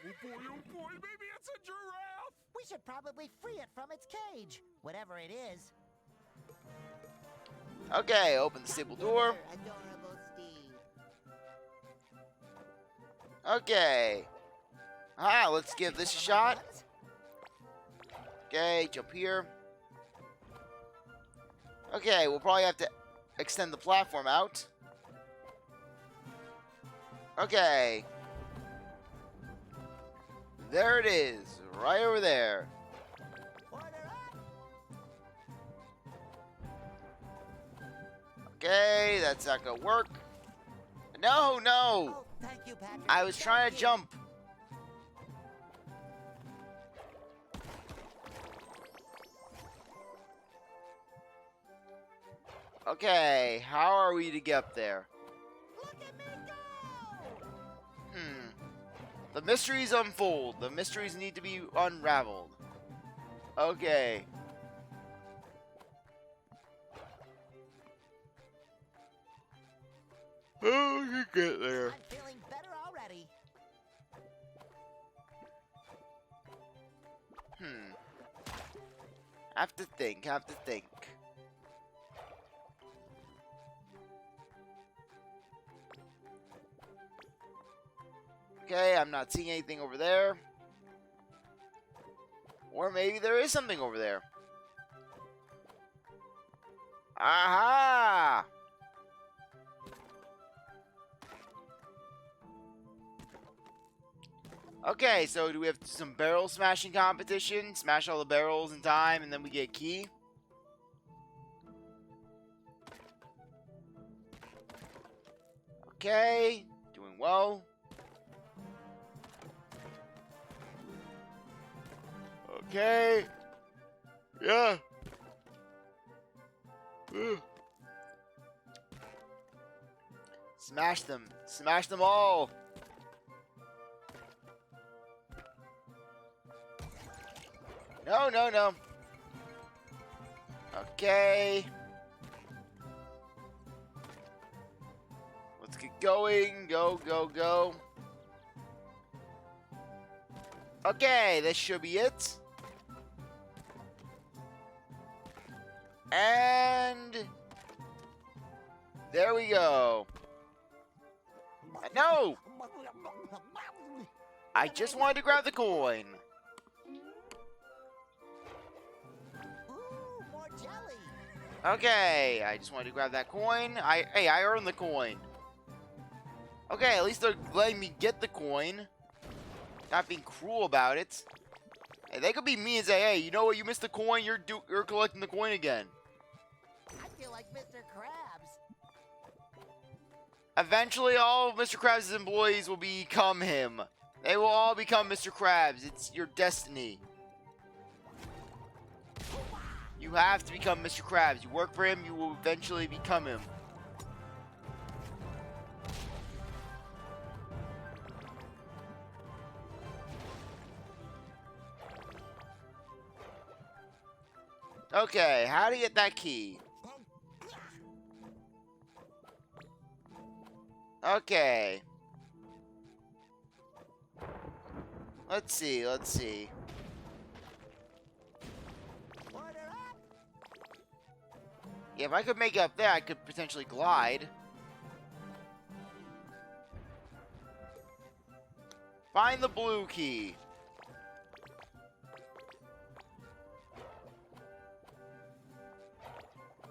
Speaker 3: boy, maybe it's a giraffe!
Speaker 2: We should probably free it from its cage, whatever it is.
Speaker 1: Okay, open the stable door.
Speaker 6: Adorable Steve.
Speaker 1: Okay. Ah, let's give this a shot. Okay, jump here. Okay, we'll probably have to extend the platform out. Okay. There it is, right over there. Okay, that's not gonna work. No, no!
Speaker 2: Oh, thank you, Patrick.
Speaker 1: I was trying to jump. Okay, how are we to get up there? The mysteries unfold. The mysteries need to be unraveled. Okay. Oh, you get there.
Speaker 2: I'm feeling better already.
Speaker 1: Have to think. Okay, I'm not seeing anything over there. Or maybe there is something over there. Aha! Okay, so do we have some barrel smashing competition? Smash all the barrels in time and then we get a key? Okay, doing well. Okay. Yeah. Ugh. Smash them. Smash them all. No, no, no. Okay. Let's get going. Go, go, go. Okay, this should be it. And there we go. No! I just wanted to grab the coin.
Speaker 2: Ooh, more jelly.
Speaker 1: Okay, I just wanted to grab that coin. Hey, I earned the coin. Okay, at least they're letting me get the coin. Not being cruel about it. Hey, they could be me and say, hey, you know what? You missed the coin. You're collecting the coin again.
Speaker 2: I feel like Mr. Krabs.
Speaker 1: Eventually, all of Mr. Krabs' employees will become him. They will all become Mr. Krabs. It's your destiny. You have to become Mr. Krabs. You work for him, you will eventually become him. Okay, how do you get that key? Okay. Let's see. Yeah, if I could make it up there, I could potentially glide. Find the blue key.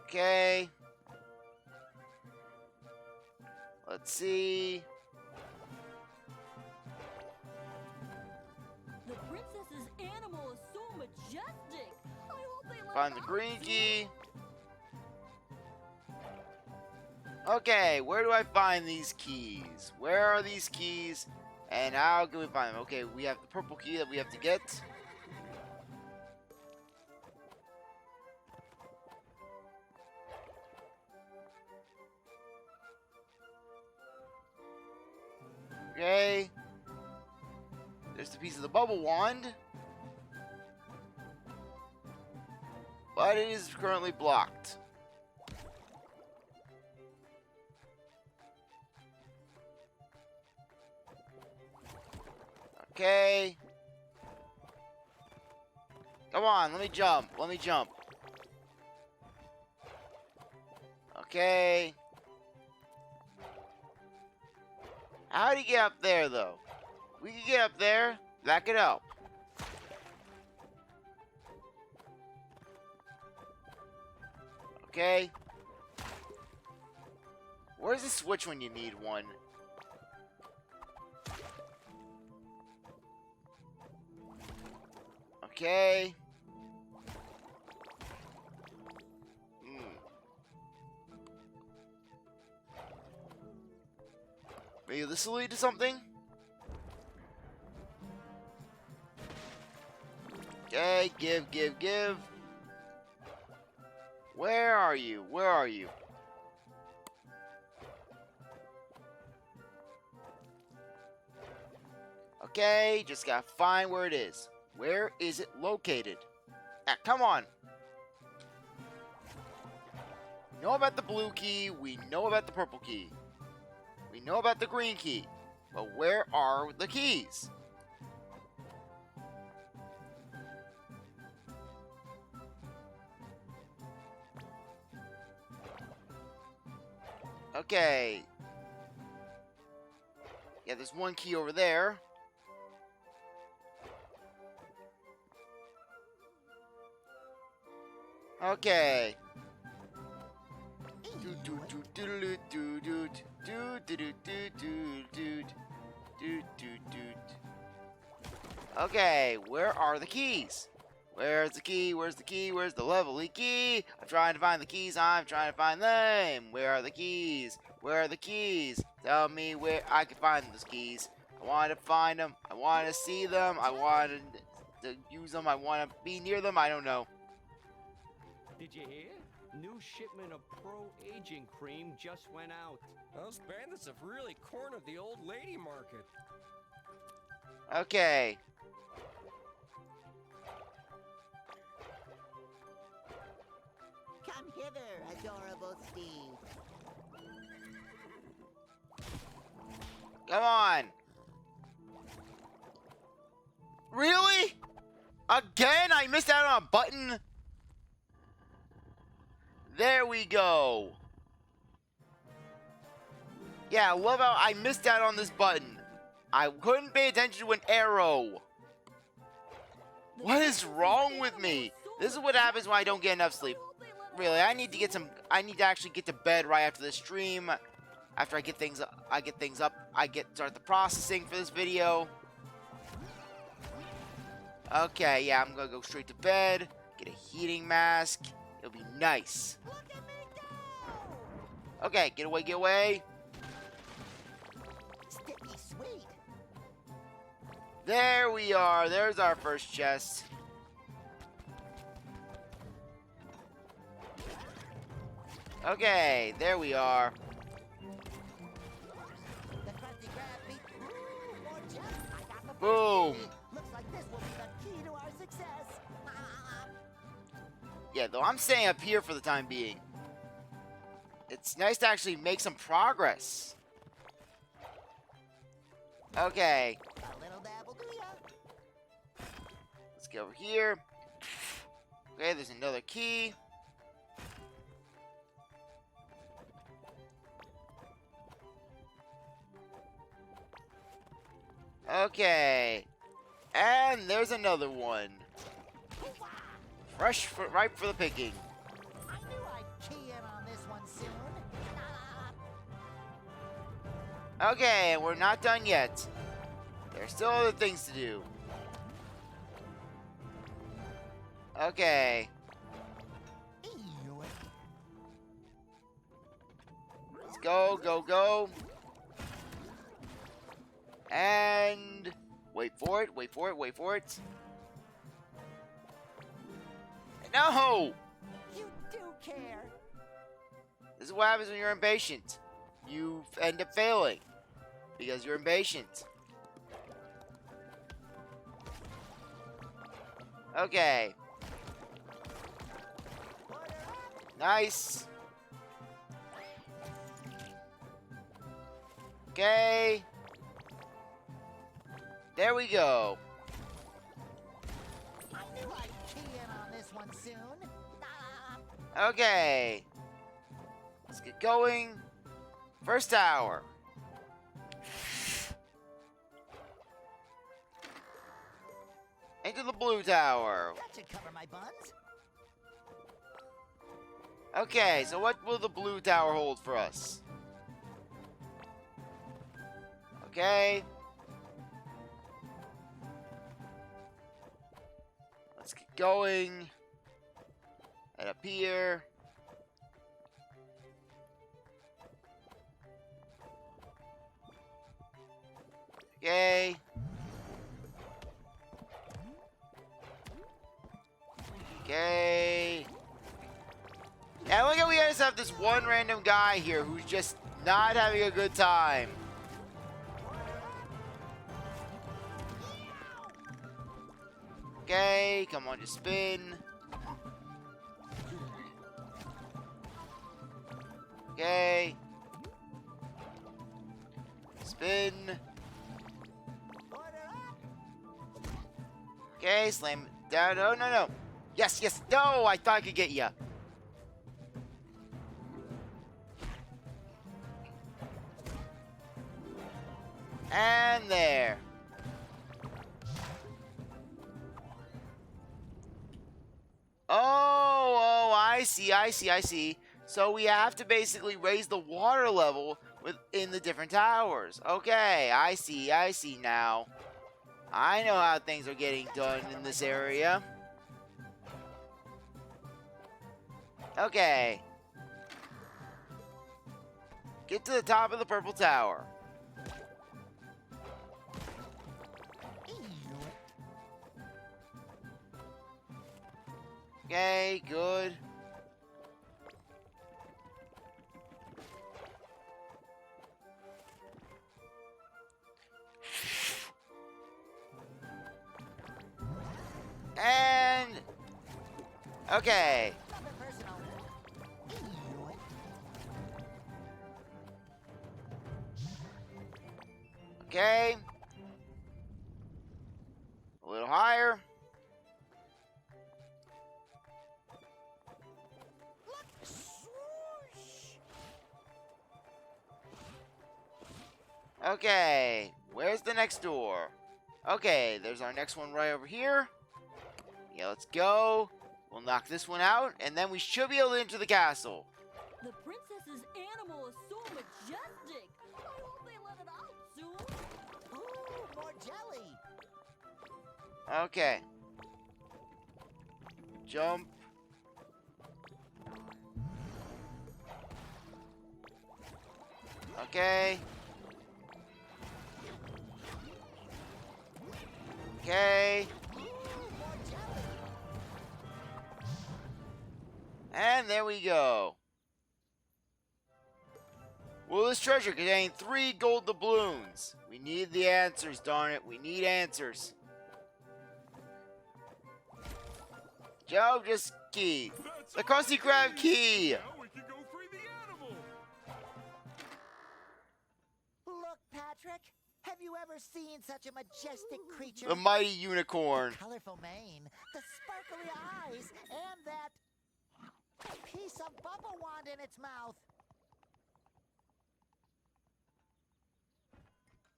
Speaker 1: Okay. Let's see.
Speaker 9: The princess's animal is so majestic. I hope they let
Speaker 1: Find the green key. Okay, where do I find these keys? Where are these keys? And how can we find them? Okay, we have the purple key that we have to get. Okay. There's the piece of the bubble wand. But it is currently blocked. Okay. Come on, let me jump. Okay. How do you get up there, though? We can get up there. That could help. Okay. Where's the switch when you need one? Okay. Maybe this will lead to something? Okay, give. Where are you? Okay, just gotta find where it is. Where is it located? Ah, come on. We know about the blue key. We know about the purple key. We know about the green key. But where are the keys? Okay. Yeah, there's one key over there. Okay. Okay, where are the keys? Where's the key? Where's the key? Where's the lovely key? I'm trying to find the keys. I'm trying to find them. Where are the keys? Where are the keys? Tell me where I can find those keys. I want to find them. I want to see them. I want to use them. I want to be near them. I don't know.
Speaker 7: Did you hear? New shipment of pro-aging cream just went out.
Speaker 15: Those bandits have really cornered the old lady market.
Speaker 1: Okay.
Speaker 6: Come hither, adorable Steve.
Speaker 1: Come on. Really? Again? I missed out on a button? There we go. Yeah, I love how I missed out on this button. I couldn't pay attention to an arrow. What is wrong with me? This is what happens when I don't get enough sleep. Really, I need to actually get to bed right after the stream. After I get things up, start the processing for this video. Okay, yeah, I'm gonna go straight to bed, get a heating mask. It'll be nice. Okay, get away, get away.
Speaker 6: Sticky sweet.
Speaker 1: There we are. There's our first chest. Okay, there we are. Boom.
Speaker 6: Looks like this will be the key to our success.
Speaker 1: Yeah, though I'm staying up here for the time being. It's nice to actually make some progress. Okay.
Speaker 6: A little dabble do ya?
Speaker 1: Let's go over here. Okay, there's another key. Okay. And there's another one. Fresh, ripe for the picking.
Speaker 6: I knew I'd key in on this one soon.
Speaker 1: Okay, and we're not done yet. There's still other things to do. Okay. Let's go, go, go. And wait for it, wait for it, wait for it. No!
Speaker 6: You do care.
Speaker 1: This is what happens when you're impatient. You end up failing because you're impatient. Okay. Nice. Okay. There we go.
Speaker 6: I knew I'd key in on this one soon.
Speaker 1: Okay. Let's get going. First tower. Into the blue tower.
Speaker 6: That should cover my buns.
Speaker 1: Okay, so what will the blue tower hold for us? Okay. Let's get going. And up here. Okay. Okay. And look how we just have this one random guy here who's just not having a good time. Okay, come on, just spin. Okay. Spin. Okay, slam it down. No, no, no. Yes, yes. No, I thought I could get you. And there. Oh, I see. So we have to basically raise the water level within the different towers. Okay, I see now. I know how things are getting done in this area. Okay. Get to the top of the purple tower. Okay, good. And okay. Okay. A little higher. Okay, where's the next door? Okay, there's our next one right over here. Yeah, let's go. We'll knock this one out, and then we should be able to enter the castle.
Speaker 16: The princess's animal is so majestic. I hope they let it out soon.
Speaker 2: Ooh, more jelly.
Speaker 1: Okay. Jump. Okay. Okay. And there we go. Will this treasure contain 3 gold doubloons? We need the answers, darn it. We need answers. Joe, just key. The Krusty Krab key.
Speaker 2: Look, Patrick. Have you ever seen such a majestic creature?
Speaker 1: The mighty unicorn.
Speaker 2: The colorful mane, the sparkly eyes, and that piece of bubble wand in its mouth.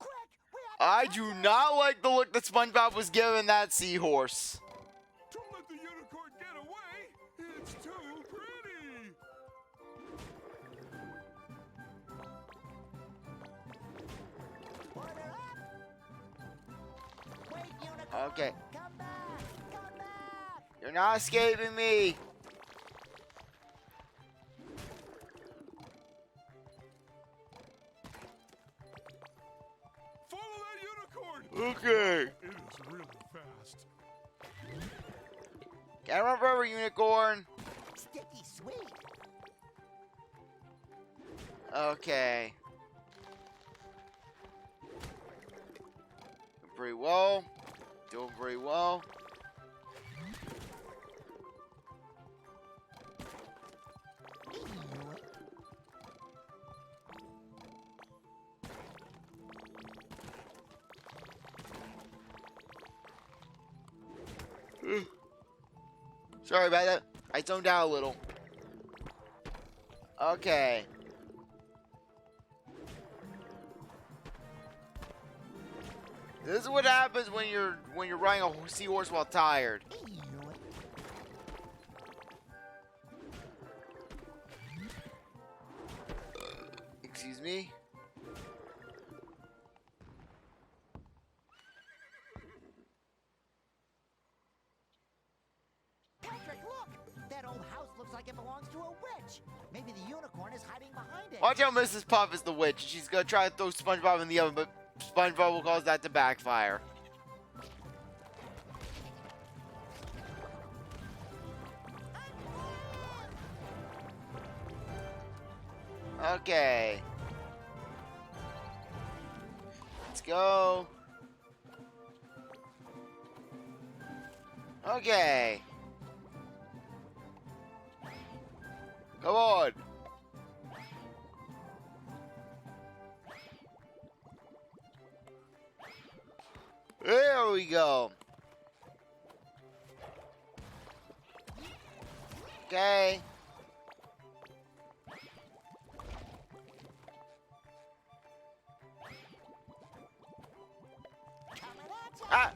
Speaker 2: Quick, we have to
Speaker 1: I
Speaker 2: catch
Speaker 1: do
Speaker 2: it.
Speaker 1: not like the look that SpongeBob was giving that seahorse.
Speaker 3: Don't let the unicorn get away! It's too pretty!
Speaker 2: Order up. Wait, unicorn.
Speaker 1: Okay.
Speaker 2: Come back. Come back.
Speaker 1: You're not escaping me.
Speaker 3: Follow that unicorn!
Speaker 1: Okay.
Speaker 3: It is really fast.
Speaker 1: Can't run forever, unicorn.
Speaker 2: Sticky sweet.
Speaker 1: Okay. Doing pretty well. Doing pretty well. Sorry about that. I zoned out a little. Okay. This is what happens when you're riding a seahorse while tired. Excuse me.
Speaker 2: Patrick, look! That old house looks like it belongs to a witch. Maybe the unicorn is hiding behind it.
Speaker 1: Watch out, Mrs. Puff is the witch. She's gonna try to throw SpongeBob in the oven, but SpongeBob will cause that to backfire. Okay. Let's go. Okay. Come on. There we go. Okay. Ah.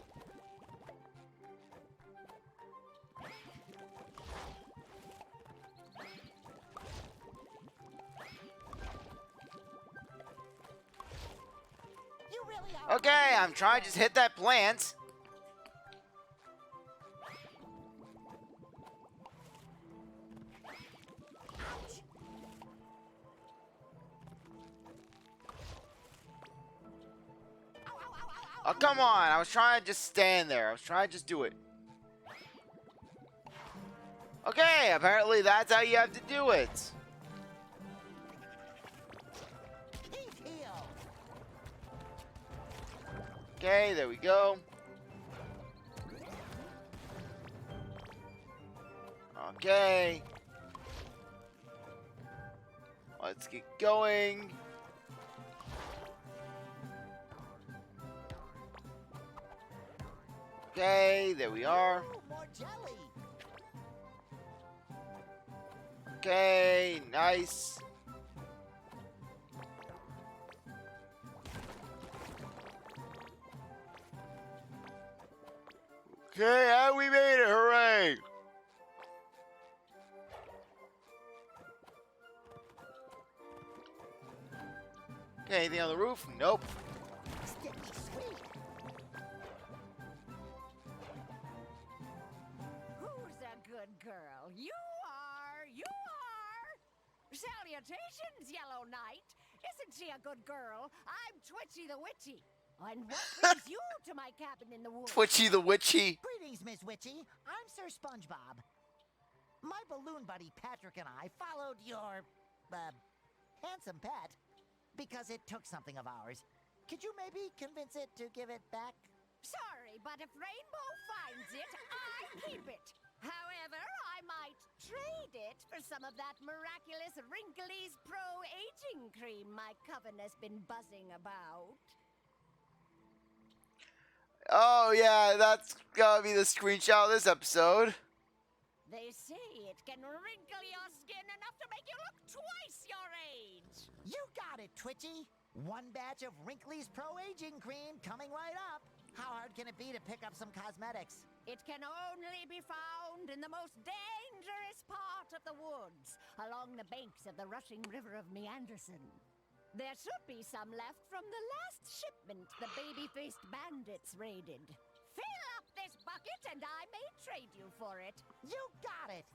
Speaker 1: Okay, I'm trying to just hit that plant. Oh, come on. I was trying to just stand there. I was trying to just do it. Okay, apparently that's how you have to do it. Okay, there we go. Okay. Let's get going. Okay, there we are.
Speaker 2: More jelly.
Speaker 1: Okay, nice. Okay, and we made it, hooray! Okay, anything on the roof? Nope.
Speaker 2: Sticky sweet.
Speaker 10: Who's a good girl? You are! You are! Salutations, Yellow Knight! Isn't she a good girl? I'm Twitchy the Witchy. And what brings you to my cabin in the woods?
Speaker 1: Twitchy the Witchy.
Speaker 2: Greetings, Miss Witchy. I'm Sir SpongeBob. My balloon buddy Patrick and I followed your, handsome pet because it took something of ours. Could you maybe convince it to give it back?
Speaker 10: Sorry, but if Rainbow finds it, I keep it. However, I might trade it for some of that miraculous Wrinkly's Pro Aging Cream my coven has been buzzing about.
Speaker 1: Oh, yeah, that's gonna be the screenshot of this episode.
Speaker 10: They say it can wrinkle your skin enough to make you look twice your age.
Speaker 2: You got it, Twitchy. One batch of Wrinkly's Pro Aging Cream coming right up. How hard can it be to pick up some cosmetics?
Speaker 10: It can only be found in the most dangerous part of the woods, along the banks of the rushing river of Meanderson. There should be some left from the last shipment the baby-faced bandits raided. Fill up this bucket and I may trade you for it.
Speaker 2: You got it.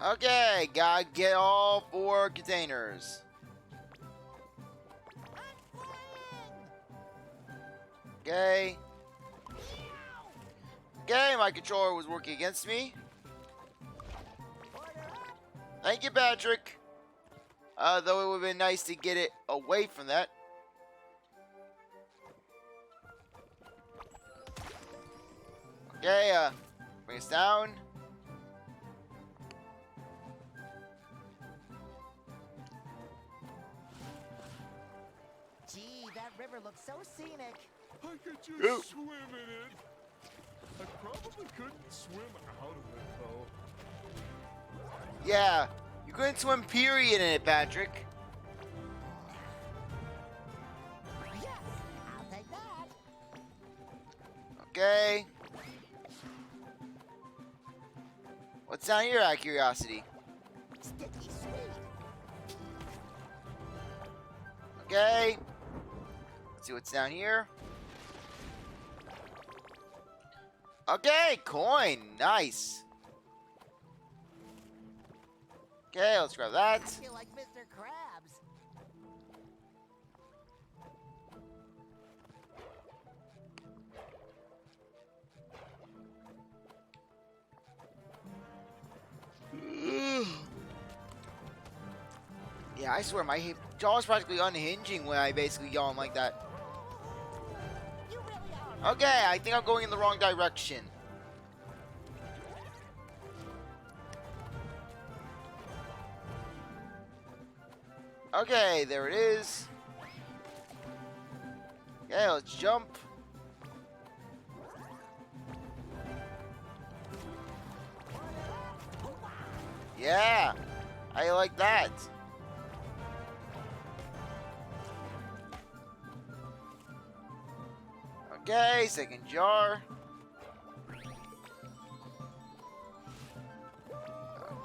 Speaker 1: Okay, gotta get all 4 containers. Okay. Okay, my controller was working against me. Thank you, Patrick. Though it would have been nice to get it away from that. Okay, bring us down.
Speaker 2: Gee, that river looks so scenic.
Speaker 3: I could just swim in it. I probably couldn't swim out of it, though.
Speaker 1: Yeah, you couldn't swim period in it, Patrick.
Speaker 2: Yes, I'll take that.
Speaker 1: Okay. What's down here, out of curiosity?
Speaker 2: Sticky sweet.
Speaker 1: Okay. Let's see what's down here. Okay, coin. Nice. Okay, let's grab that.
Speaker 2: I feel like Mr. Krabs.
Speaker 1: Yeah, I swear my jaw's practically unhinging when I basically yawn like that.
Speaker 2: You really are
Speaker 1: Okay, I think I'm going in the wrong direction. Okay, there it is. Okay, let's jump. Yeah, I like that. Okay, second jar.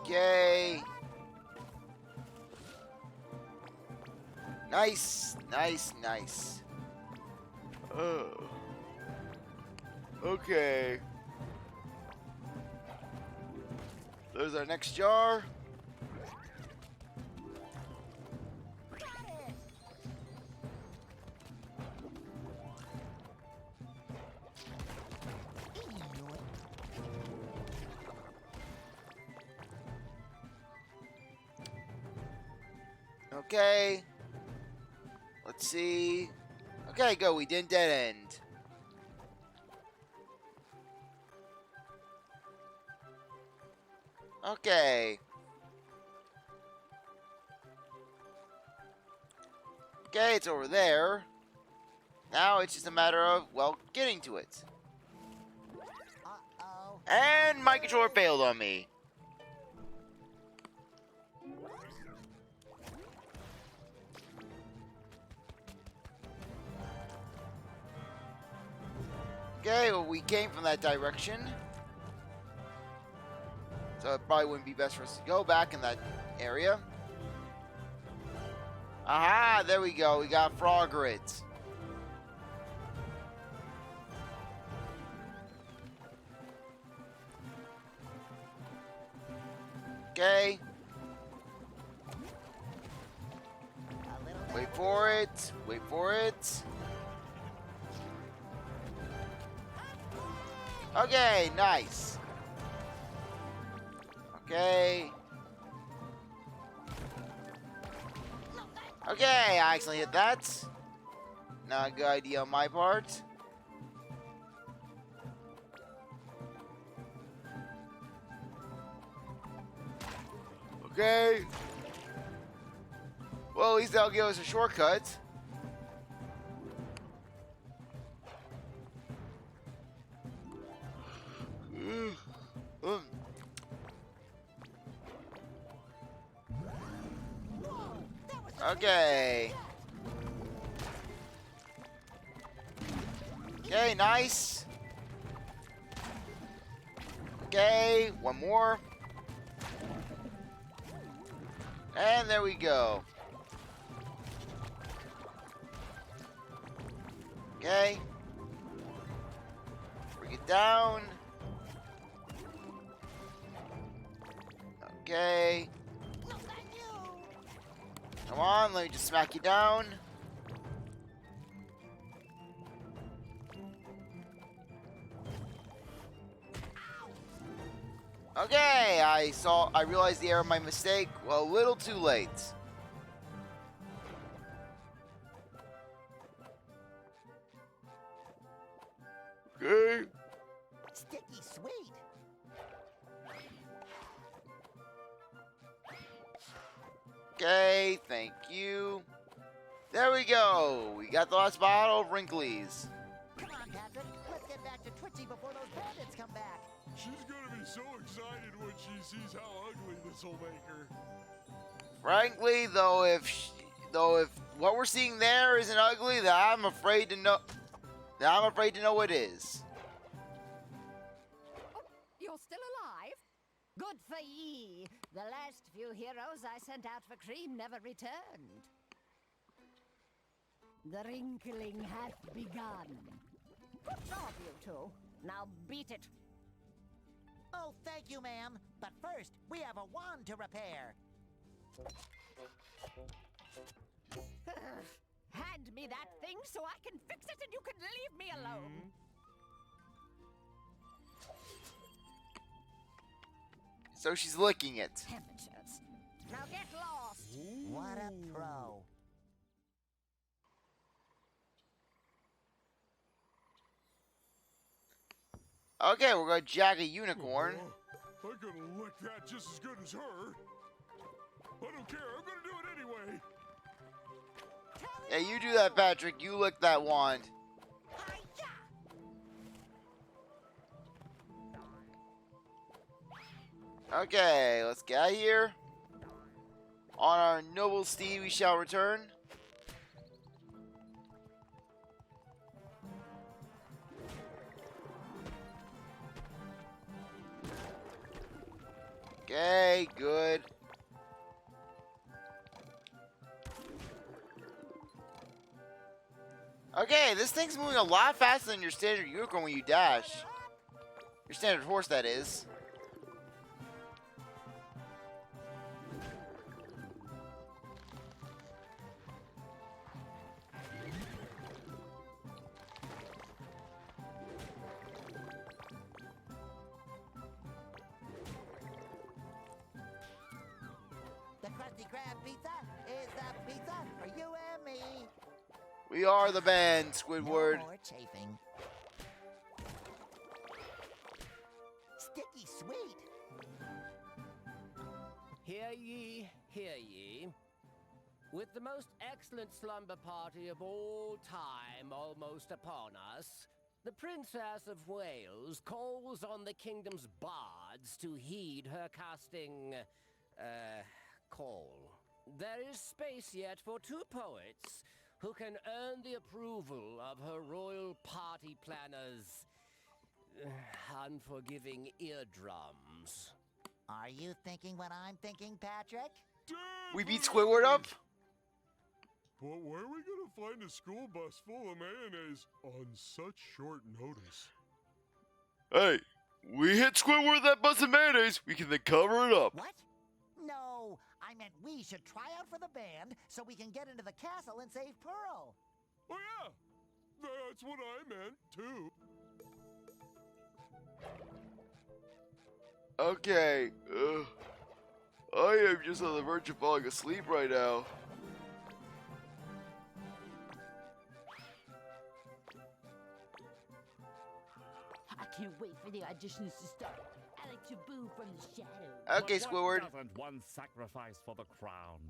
Speaker 1: Okay. Nice, nice, nice. Oh. Okay. There's our next jar. Okay. Let's see. Okay, go. We didn't dead end. Okay. Okay, it's over there. Now it's just a matter of, well, getting to it.
Speaker 2: Uh-oh.
Speaker 1: And my controller failed on me. Okay, well, we came from that direction. So it probably wouldn't be best for us to go back in that area. Aha, there we go. We got frog grids. Okay. Wait for it. Wait for it. Okay, nice. Okay. Okay, I accidentally hit that. Not a good idea on my part. Okay. Well, at least that'll give us a shortcut. Okay. Okay, nice. Okay, one more. And there we go. Okay. Bring it down. Okay. Come on, let me just smack you down. Okay, I realized the error of my mistake. Well, a little too late. Okay.
Speaker 2: Sticky sweet.
Speaker 1: Okay, thank you. There we go. We got the last bottle of Wrinklies.
Speaker 2: Come on, Patrick. Let's get back to Twitchy before those bandits come back.
Speaker 3: She's gonna be so excited when she sees how ugly this'll make her.
Speaker 1: Frankly, though, if what we're seeing there isn't ugly, then I'm afraid to know. What is.
Speaker 10: You're still alive? Good for ye. The last few heroes I sent out for cream never returned. The wrinkling hath begun. Good job, you two. Now beat it.
Speaker 2: Oh, thank you, ma'am. But first, we have a wand to repair.
Speaker 10: Hand me that thing so I can fix it and you can leave me alone.
Speaker 1: So she's licking it.
Speaker 10: Temperatures. Now get lost.
Speaker 2: What a pro.
Speaker 1: Okay, we're gonna jack a unicorn.
Speaker 3: I could lick that just as good as her. I don't care. I'm gonna do it anyway.
Speaker 1: Yeah, you do that, Patrick. You lick that wand. Okay, let's get out of here. On our noble steed we shall return. Okay, good. Okay, this thing's moving a lot faster than your standard unicorn when you dash. Your standard horse, that is.
Speaker 2: The Krusty Krab pizza is the pizza for you and me.
Speaker 1: We are the band, Squidward.
Speaker 2: No more chafing. Sticky sweet.
Speaker 4: Hear ye, hear ye. With the most excellent slumber party of all time almost upon us, the Princess of Wales calls on the kingdom's bards to heed her casting, call. There is space yet for 2 poets who can earn the approval of her royal party planners' unforgiving eardrums.
Speaker 2: Are you thinking what I'm thinking, Patrick?
Speaker 1: We beat Squidward up?
Speaker 3: But where are we gonna find a school bus full of mayonnaise on such short notice?
Speaker 1: Hey, we hit Squidward with that bus of mayonnaise. We can then cover it up.
Speaker 2: What? No, I meant we should try out for the band so we can get into the castle and save Pearl.
Speaker 3: Oh yeah, that's what I meant too.
Speaker 1: Okay, I am just on the verge of falling asleep right now.
Speaker 14: I can't wait for the auditions to start. I like to boo from the shadows.
Speaker 1: Okay, Squidward.
Speaker 13: What doesn't one sacrifice for the crown?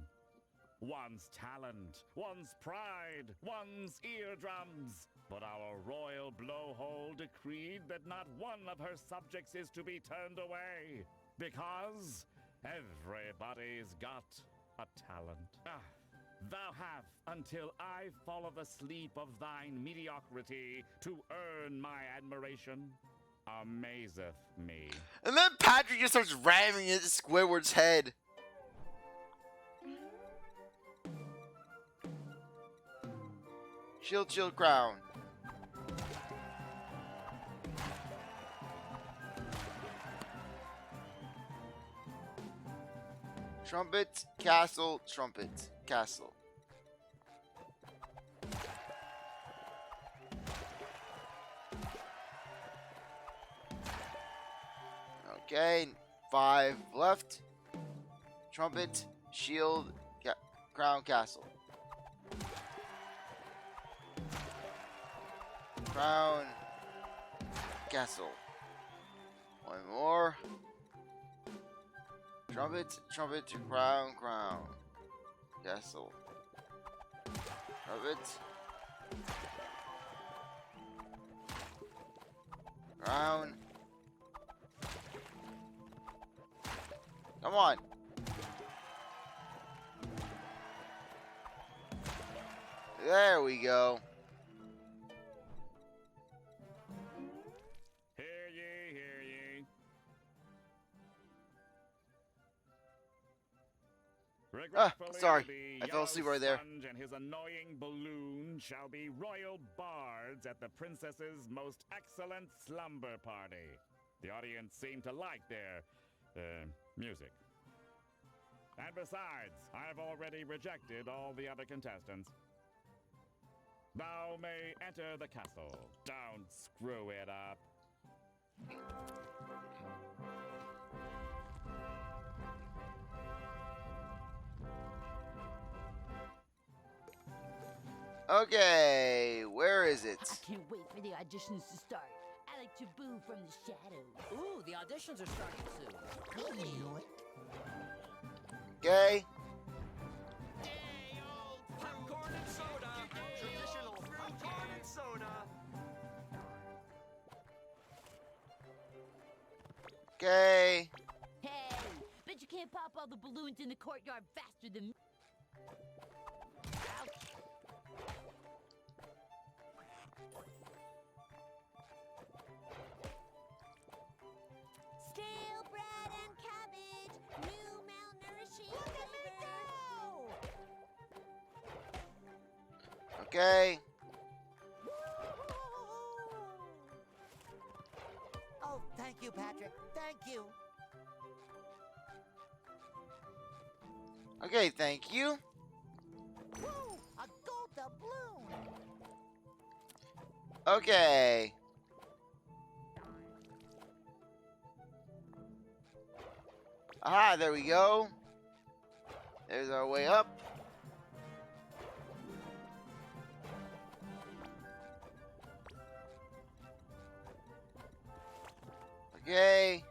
Speaker 13: One's talent, one's pride, one's eardrums. But our royal blowhole decreed that not one of her subjects is to be turned away. Because everybody's got a talent. Thou have until I follow the sleep of thine mediocrity to earn my admiration. Amazeth me.
Speaker 1: And then Patrick just starts ramming into Squidward's head. Shield, shield, crown. Trumpet, castle, trumpet, castle. Okay, 5 left. Trumpet, shield, crown, castle. Crown, castle. 1 more. Trumpet, trumpet, crown, crown. Castle. Trumpet. Crown. Come on. There we go.
Speaker 13: Hear ye, hear ye. Regretfully,
Speaker 1: sorry.
Speaker 13: the
Speaker 1: I fell asleep right there.
Speaker 13: Sponge and his annoying balloon shall be royal bards at the princess's most excellent slumber party. The audience seemed to like their music. And besides, I've already rejected all the other contestants. Thou may enter the castle. Don't screw it up.
Speaker 1: Okay, where is it?
Speaker 14: I can't wait for the auditions to start. I
Speaker 16: like to boo from the shadows.
Speaker 4: Ooh, the auditions are starting soon.
Speaker 1: Okay.
Speaker 7: Popcorn and soda. Traditional popcorn and soda.
Speaker 1: Okay.
Speaker 16: Hey, bet you can't pop all the balloons in the courtyard faster than me.
Speaker 8: Stale bread and cabbage, new malnourishing flavor.
Speaker 1: Okay.
Speaker 2: Oh, thank you, Patrick. Thank you.
Speaker 1: Okay, thank you.
Speaker 2: Woo! A gold doubloon!
Speaker 1: Okay. Aha, there we go. There's our way up. Okay.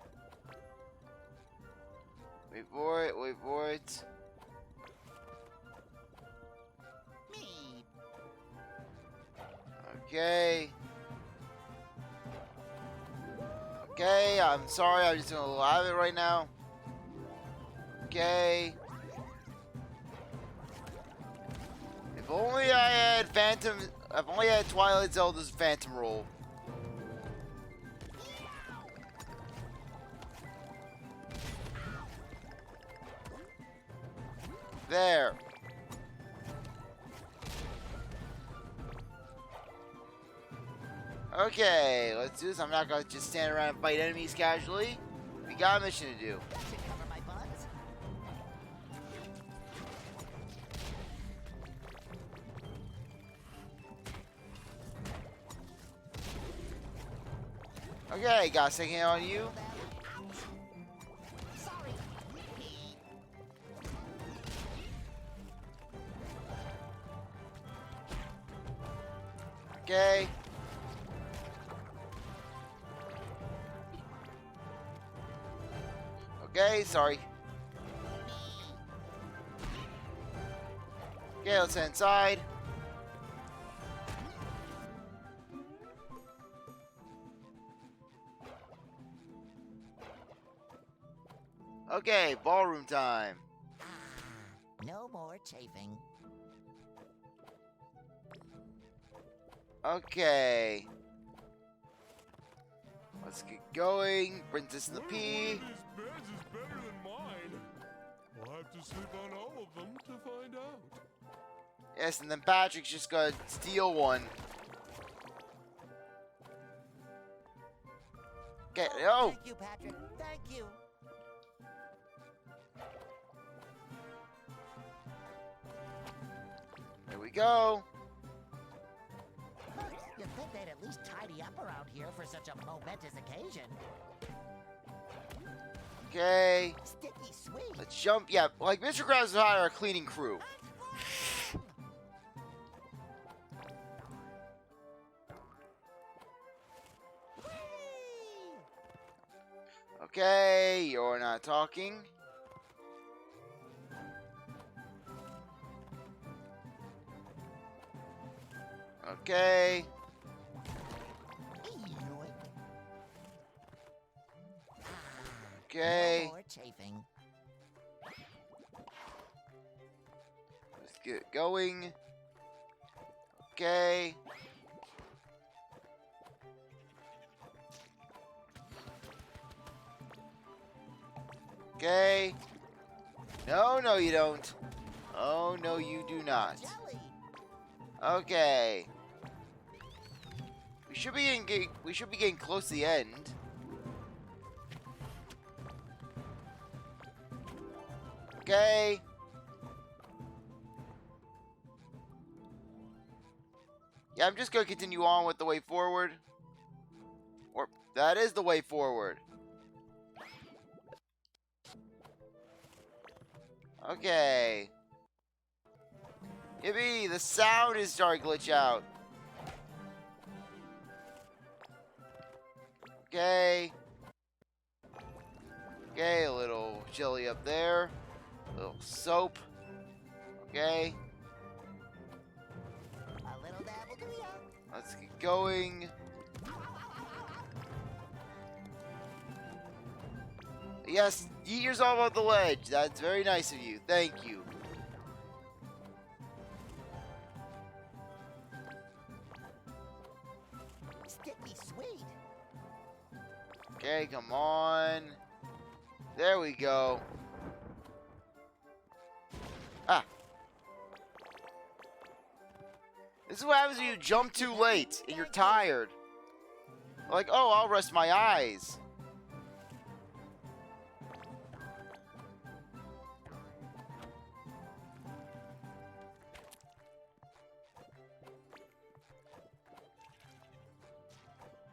Speaker 1: Wait for it, wait for it.
Speaker 2: Me.
Speaker 1: Okay. Okay, I'm sorry, I'm just doing a little out of it right now. Okay. If only I had if only I had Twilight Zelda's Phantom Roll. There. Okay, let's do this. I'm not gonna just stand around and fight enemies casually. We got a mission to do.
Speaker 2: That should cover my buns.
Speaker 1: Okay, got a second hit on you.
Speaker 2: Sorry.
Speaker 1: Okay. Okay, sorry. Okay, let's head inside. Okay, ballroom time.
Speaker 2: No more chafing.
Speaker 1: Okay. Let's get going. Princess and the
Speaker 3: Which
Speaker 1: Pea.
Speaker 3: one of these beds is better than mine? We'll have to sleep on all of them to find out.
Speaker 1: Yes, and then Patrick's just gonna steal one. Okay, oh!
Speaker 2: Thank you, Patrick. Thank you.
Speaker 1: There we go.
Speaker 2: You'd think they'd at least tidy up around here for such a momentous occasion.
Speaker 1: Okay.
Speaker 2: Sticky sweet.
Speaker 1: Let's jump. Yeah, like Mr. Krabs will hire a cleaning crew. Okay, you're not talking. Okay. Okay.
Speaker 2: No more chafing.
Speaker 1: Let's get going. Okay. Okay. No, no, you don't. Oh, no, you do not.
Speaker 2: Jelly.
Speaker 1: Okay. We should be getting close to the end. Okay. Yeah, I'm just gonna continue on with the way forward. Or that is the way forward. Okay. Yippee, the sound is starting to glitch out. Okay. Okay, a little jelly up there. A little soap. Okay.
Speaker 2: A little dab will do ya.
Speaker 1: Let's get going. Yes, yeet yourself off the ledge. That's very nice of you. Thank you.
Speaker 2: Sticky sweet.
Speaker 1: Okay, come on. There we go. Ah. This is what happens when you jump too late and you're tired. Like, oh, I'll rest my eyes.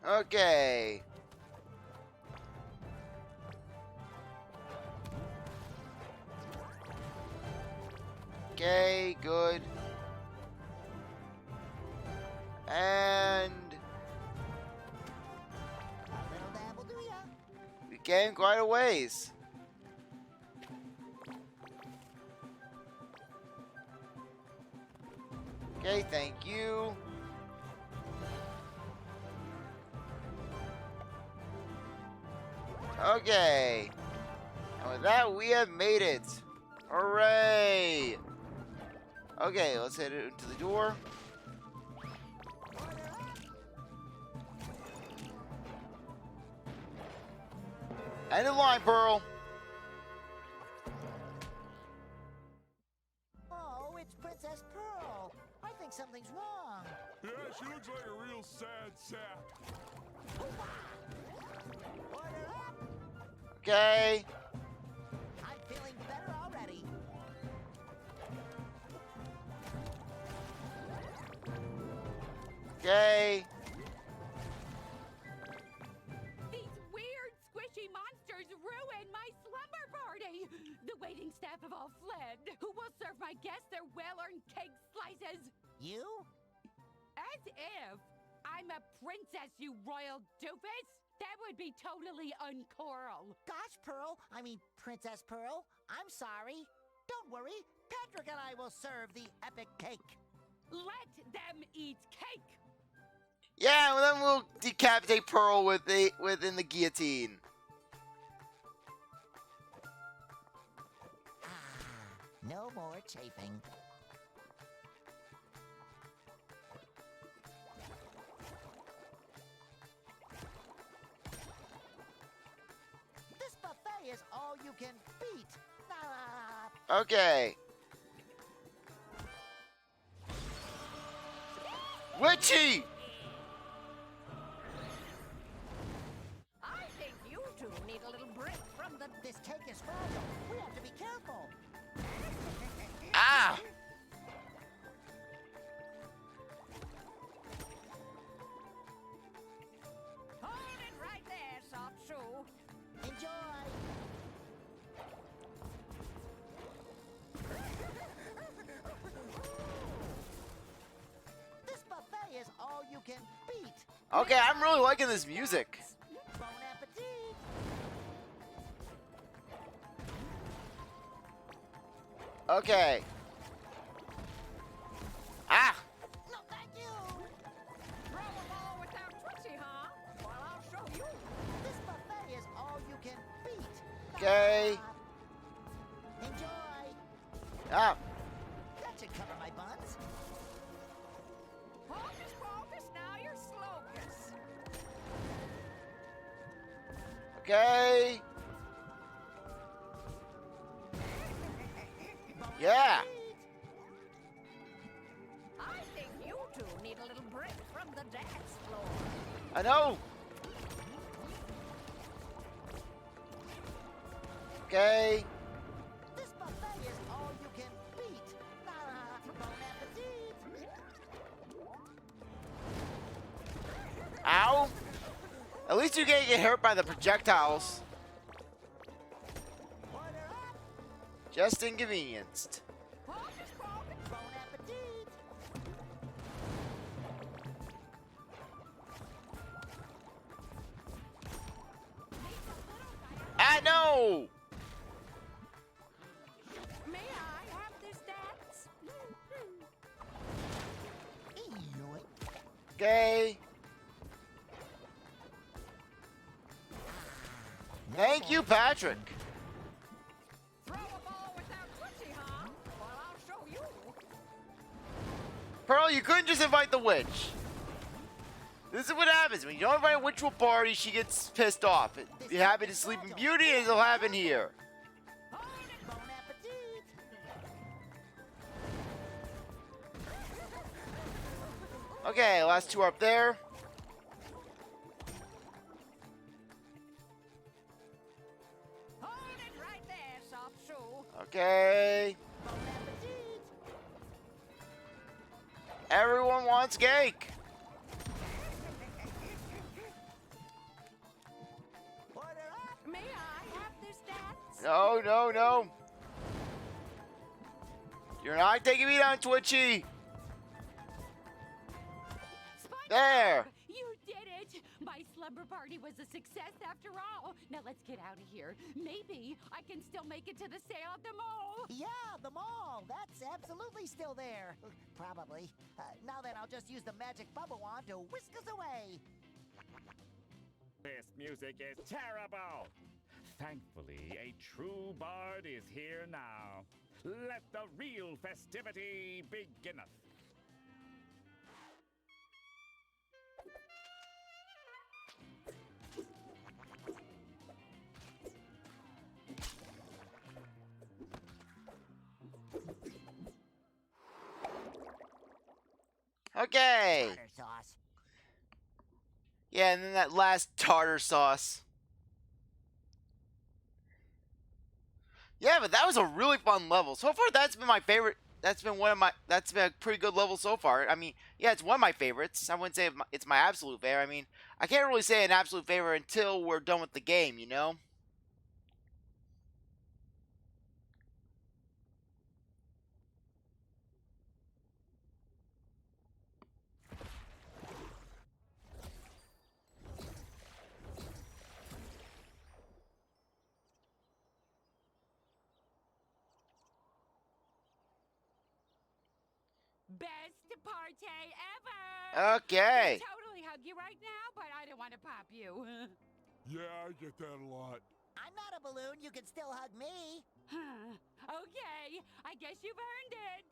Speaker 1: Okay. Okay, good. And
Speaker 2: A little dab will do ya.
Speaker 1: we came quite a ways. Okay, thank you. Okay. And with that, we have made it. Hooray! Okay, let's head into the door. End of line, Pearl.
Speaker 2: Oh, it's Princess Pearl. I think something's wrong.
Speaker 3: Yeah, she looks like a real sad sap.
Speaker 2: Order up.
Speaker 1: Okay.
Speaker 2: I'm feeling better already.
Speaker 1: Okay.
Speaker 14: These weird, squishy monsters ruined my slumber party. The waiting staff have all fled. Who will serve my guests their well-earned cake slices?
Speaker 2: You?
Speaker 14: As if I'm a princess, you royal doofus. That would be totally uncoral.
Speaker 2: Gosh, Pearl. I mean, Princess Pearl. I'm sorry. Don't worry. Patrick and I will serve the epic cake.
Speaker 14: Let them eat cake.
Speaker 1: Yeah, well, then we'll decapitate Pearl within the guillotine.
Speaker 2: No more chafing. This buffet is all you can beat.
Speaker 1: Okay. Witchy!
Speaker 10: I think you two need a little break from the...
Speaker 2: This cake is fragile. We have to be careful.
Speaker 1: Ah!
Speaker 10: Hold it right there, soft shoe.
Speaker 2: Enjoy. This buffet is all you can beat.
Speaker 1: Okay, I'm really liking this music.
Speaker 2: Bon appetit.
Speaker 1: Okay. Ah!
Speaker 2: No, thank you.
Speaker 10: Throw a ball without Tootsie, huh? Well, I'll show you.
Speaker 2: This buffet is all you can beat.
Speaker 1: Okay.
Speaker 2: Enjoy.
Speaker 1: Ah!
Speaker 2: That should cover my buns.
Speaker 10: Hocus pocus, now you're slocus.
Speaker 1: Okay. Yeah.
Speaker 10: I think you two need a little break from the dance floor.
Speaker 1: I know. Okay.
Speaker 2: This buffet is all you can beat. Bon appetit.
Speaker 1: Ow. At least you can't get hurt by the projectiles.
Speaker 2: Order up.
Speaker 1: Just inconvenienced.
Speaker 2: Hocus pocus. Bon appetit.
Speaker 1: Okay. Thank you, Patrick.
Speaker 10: Throw a ball without Twitchy, huh? Well, I'll show you.
Speaker 1: Pearl, you couldn't just invite the witch. This is what happens. When you don't invite a witch to a party, she gets pissed off. It happened to Sleeping Beauty, and it'll happen here.
Speaker 2: Bon appetit!
Speaker 1: Okay, last two are up there.
Speaker 10: Hold it right there, soft shoe.
Speaker 1: Okay.
Speaker 2: Bon appetit!
Speaker 1: Everyone wants cake.
Speaker 2: Order up!
Speaker 10: May I have this dance?
Speaker 1: No, no, no. You're not taking me down, Twitchy. There.
Speaker 14: You did it! My slumber party was a success after all. Now let's get out of here. Maybe I can still make it to the sale at the mall.
Speaker 2: Yeah, the mall. That's absolutely still there. Probably. Now then, I'll just use the magic bubble wand to whisk us away.
Speaker 13: This music is terrible. Thankfully, a true bard is here now. Let the real festivity beginneth.
Speaker 1: Okay.
Speaker 2: Tartar sauce.
Speaker 1: Yeah, and then that last tartar sauce. Yeah, but that was a really fun level. So far, that's been my favorite. That's been a pretty good level so far. I mean, yeah, it's one of my favorites. I wouldn't say it's my absolute favorite. I mean, I can't really say an absolute favorite until we're done with the game, you know?
Speaker 14: Best party ever!
Speaker 1: Okay.
Speaker 14: I can totally hug you right now, but I don't want to pop you.
Speaker 3: Yeah, I get that a lot.
Speaker 2: I'm not a balloon. You can still hug me.
Speaker 14: Okay, I guess you've earned it.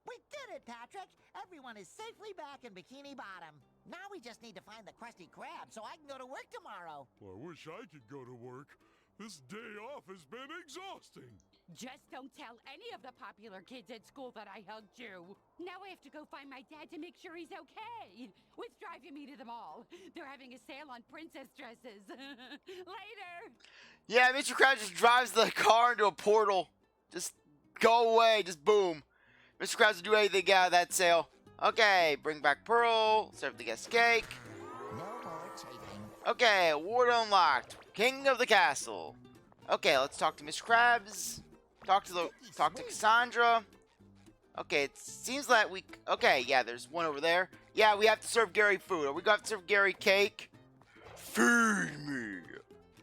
Speaker 2: We did it, Patrick. Everyone is safely back in Bikini Bottom. Now we just need to find the Krusty Krab so I can go to work tomorrow.
Speaker 3: Well, I wish I could go to work. This day off has been exhausting.
Speaker 14: Just don't tell any of the popular kids at school that I hugged you. Now I have to go find my dad to make sure he's okay. What's driving me to the mall? They're having a sale on princess dresses. Later.
Speaker 1: Yeah, Mr. Krabs just drives the car into a portal. Just go away. Just boom. Mr. Krabs will do anything out of that sale. Okay, bring back Pearl. Serve the guest cake.
Speaker 2: No more chafing.
Speaker 1: Okay, award unlocked. King of the castle. Okay, let's talk to Mr. Krabs. Talk to Cassandra. Okay, it seems that we... Okay, yeah, there's one over there. Yeah, we have to serve Gary food. Are we going to have to serve Gary cake? Feed me.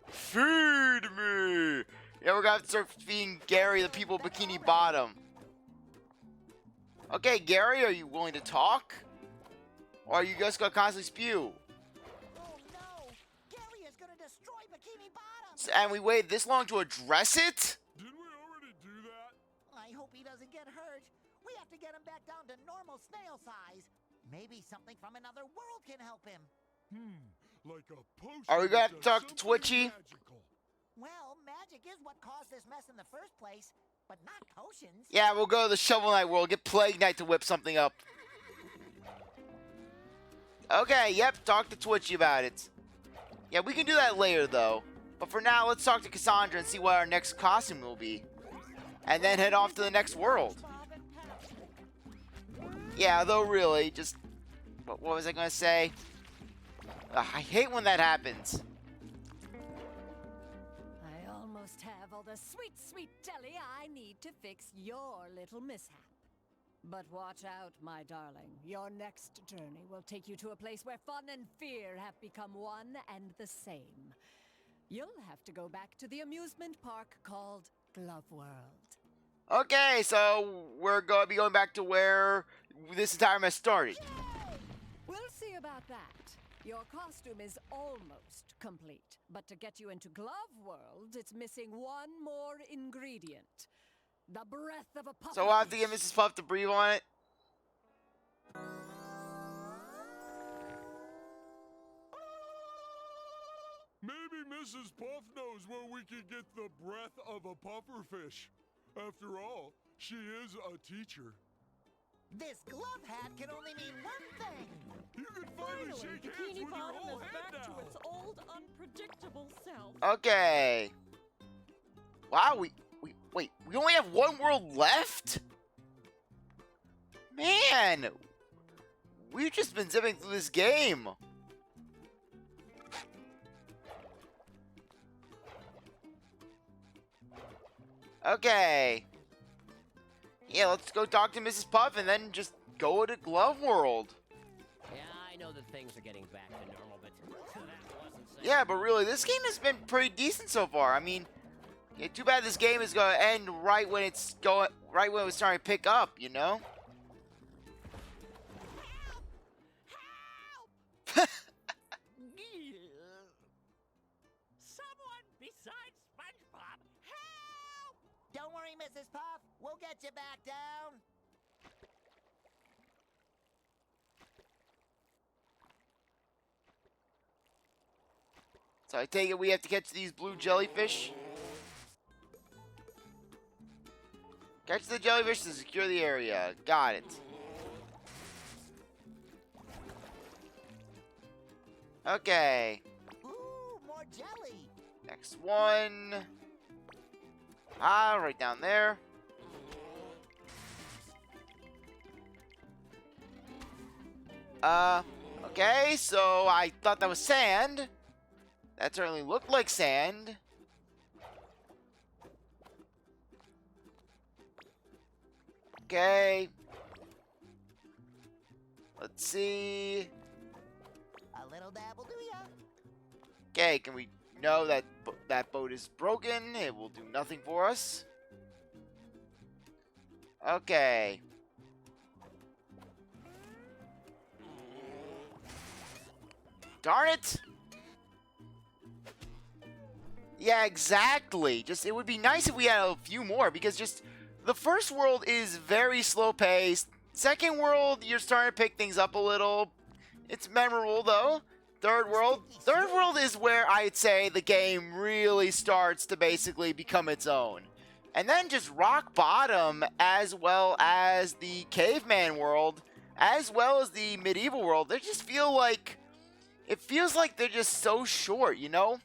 Speaker 1: Feed me. Yeah, we're going to have to start feeding Gary the people of Bikini Bottom. Okay, Gary, are you willing to talk? Or are you just going to constantly spew?
Speaker 2: Oh no! Gary is gonna destroy Bikini Bottom!
Speaker 1: And we waited this long to address it?
Speaker 3: Didn't we already do that?
Speaker 2: I hope he doesn't get hurt. We have to get him back down to normal snail size. Maybe something from another world can help him.
Speaker 3: Like a potion.
Speaker 1: Are we gonna
Speaker 3: that
Speaker 1: talk to
Speaker 3: does
Speaker 1: Twitchy?
Speaker 3: something magical.
Speaker 2: Well, magic is what caused this mess in the first place, but not potions.
Speaker 1: Yeah, we'll go to the Shovel Knight world, get Plague Knight to whip something up. Okay, yep, talk to Twitchy about it. Yeah, we can do that later, though. But for now, let's talk to Cassandra and see what our next costume will be. And then head off to the next world. Yeah, though really, just... What was I gonna say? I hate when that happens.
Speaker 16: I almost have all the sweet, sweet jelly I need to fix your little mishap. But watch out, my darling. Your next journey will take you to a place where fun and fear have become one and the same. You'll have to go back to the amusement park called Glove World.
Speaker 1: Okay, so we're going to be going back to where this entire mess started.
Speaker 16: We'll see about that. Your costume is almost complete, but to get you into Glove World, it's missing one more ingredient. The breath of a puffer.
Speaker 1: So I'll have to get Mrs. Puff to breathe on it.
Speaker 3: Maybe Mrs. Puff knows where we could get the breath of a pufferfish. After all, she is a teacher.
Speaker 2: This glove hat can only mean one thing.
Speaker 3: You can finally shake hands with your whole head
Speaker 10: back
Speaker 3: now.
Speaker 10: to its old, unpredictable self.
Speaker 1: Okay. Wow, wait, we only have one world left? Man, we've just been zipping through this game. Okay. Yeah, let's go talk to Mrs. Puff and then just go to Glove World.
Speaker 4: Yeah, I know that things are getting back to normal, but that wasn't safe.
Speaker 1: Yeah, but really, this game has been pretty decent so far. I mean, yeah, too bad this game is going to end right when it's starting to pick up, you know?
Speaker 10: Someone besides SpongeBob, help!
Speaker 2: Don't worry, Mrs. Puff. We'll get you back down.
Speaker 1: So I take it we have to catch these blue jellyfish. Catch the jellyfish to secure the area. Got it. Okay.
Speaker 2: Ooh, more jelly.
Speaker 1: Next one. Right down there. Okay, so I thought that was sand. That certainly looked like sand. Okay. Let's see.
Speaker 2: A little dabble do ya?
Speaker 1: Okay, can we know that that boat is broken? It will do nothing for us. Okay. Darn it! Yeah, exactly. Just, it would be nice if we had a few more, because just the first world is very slow paced. Second world, you're starting to pick things up a little. It's memorable though. Third world is where I'd say the game really starts to basically become its own. And then just rock bottom, as well as the caveman world, as well as the medieval world, they just feel like, it feels like they're just so short, you know?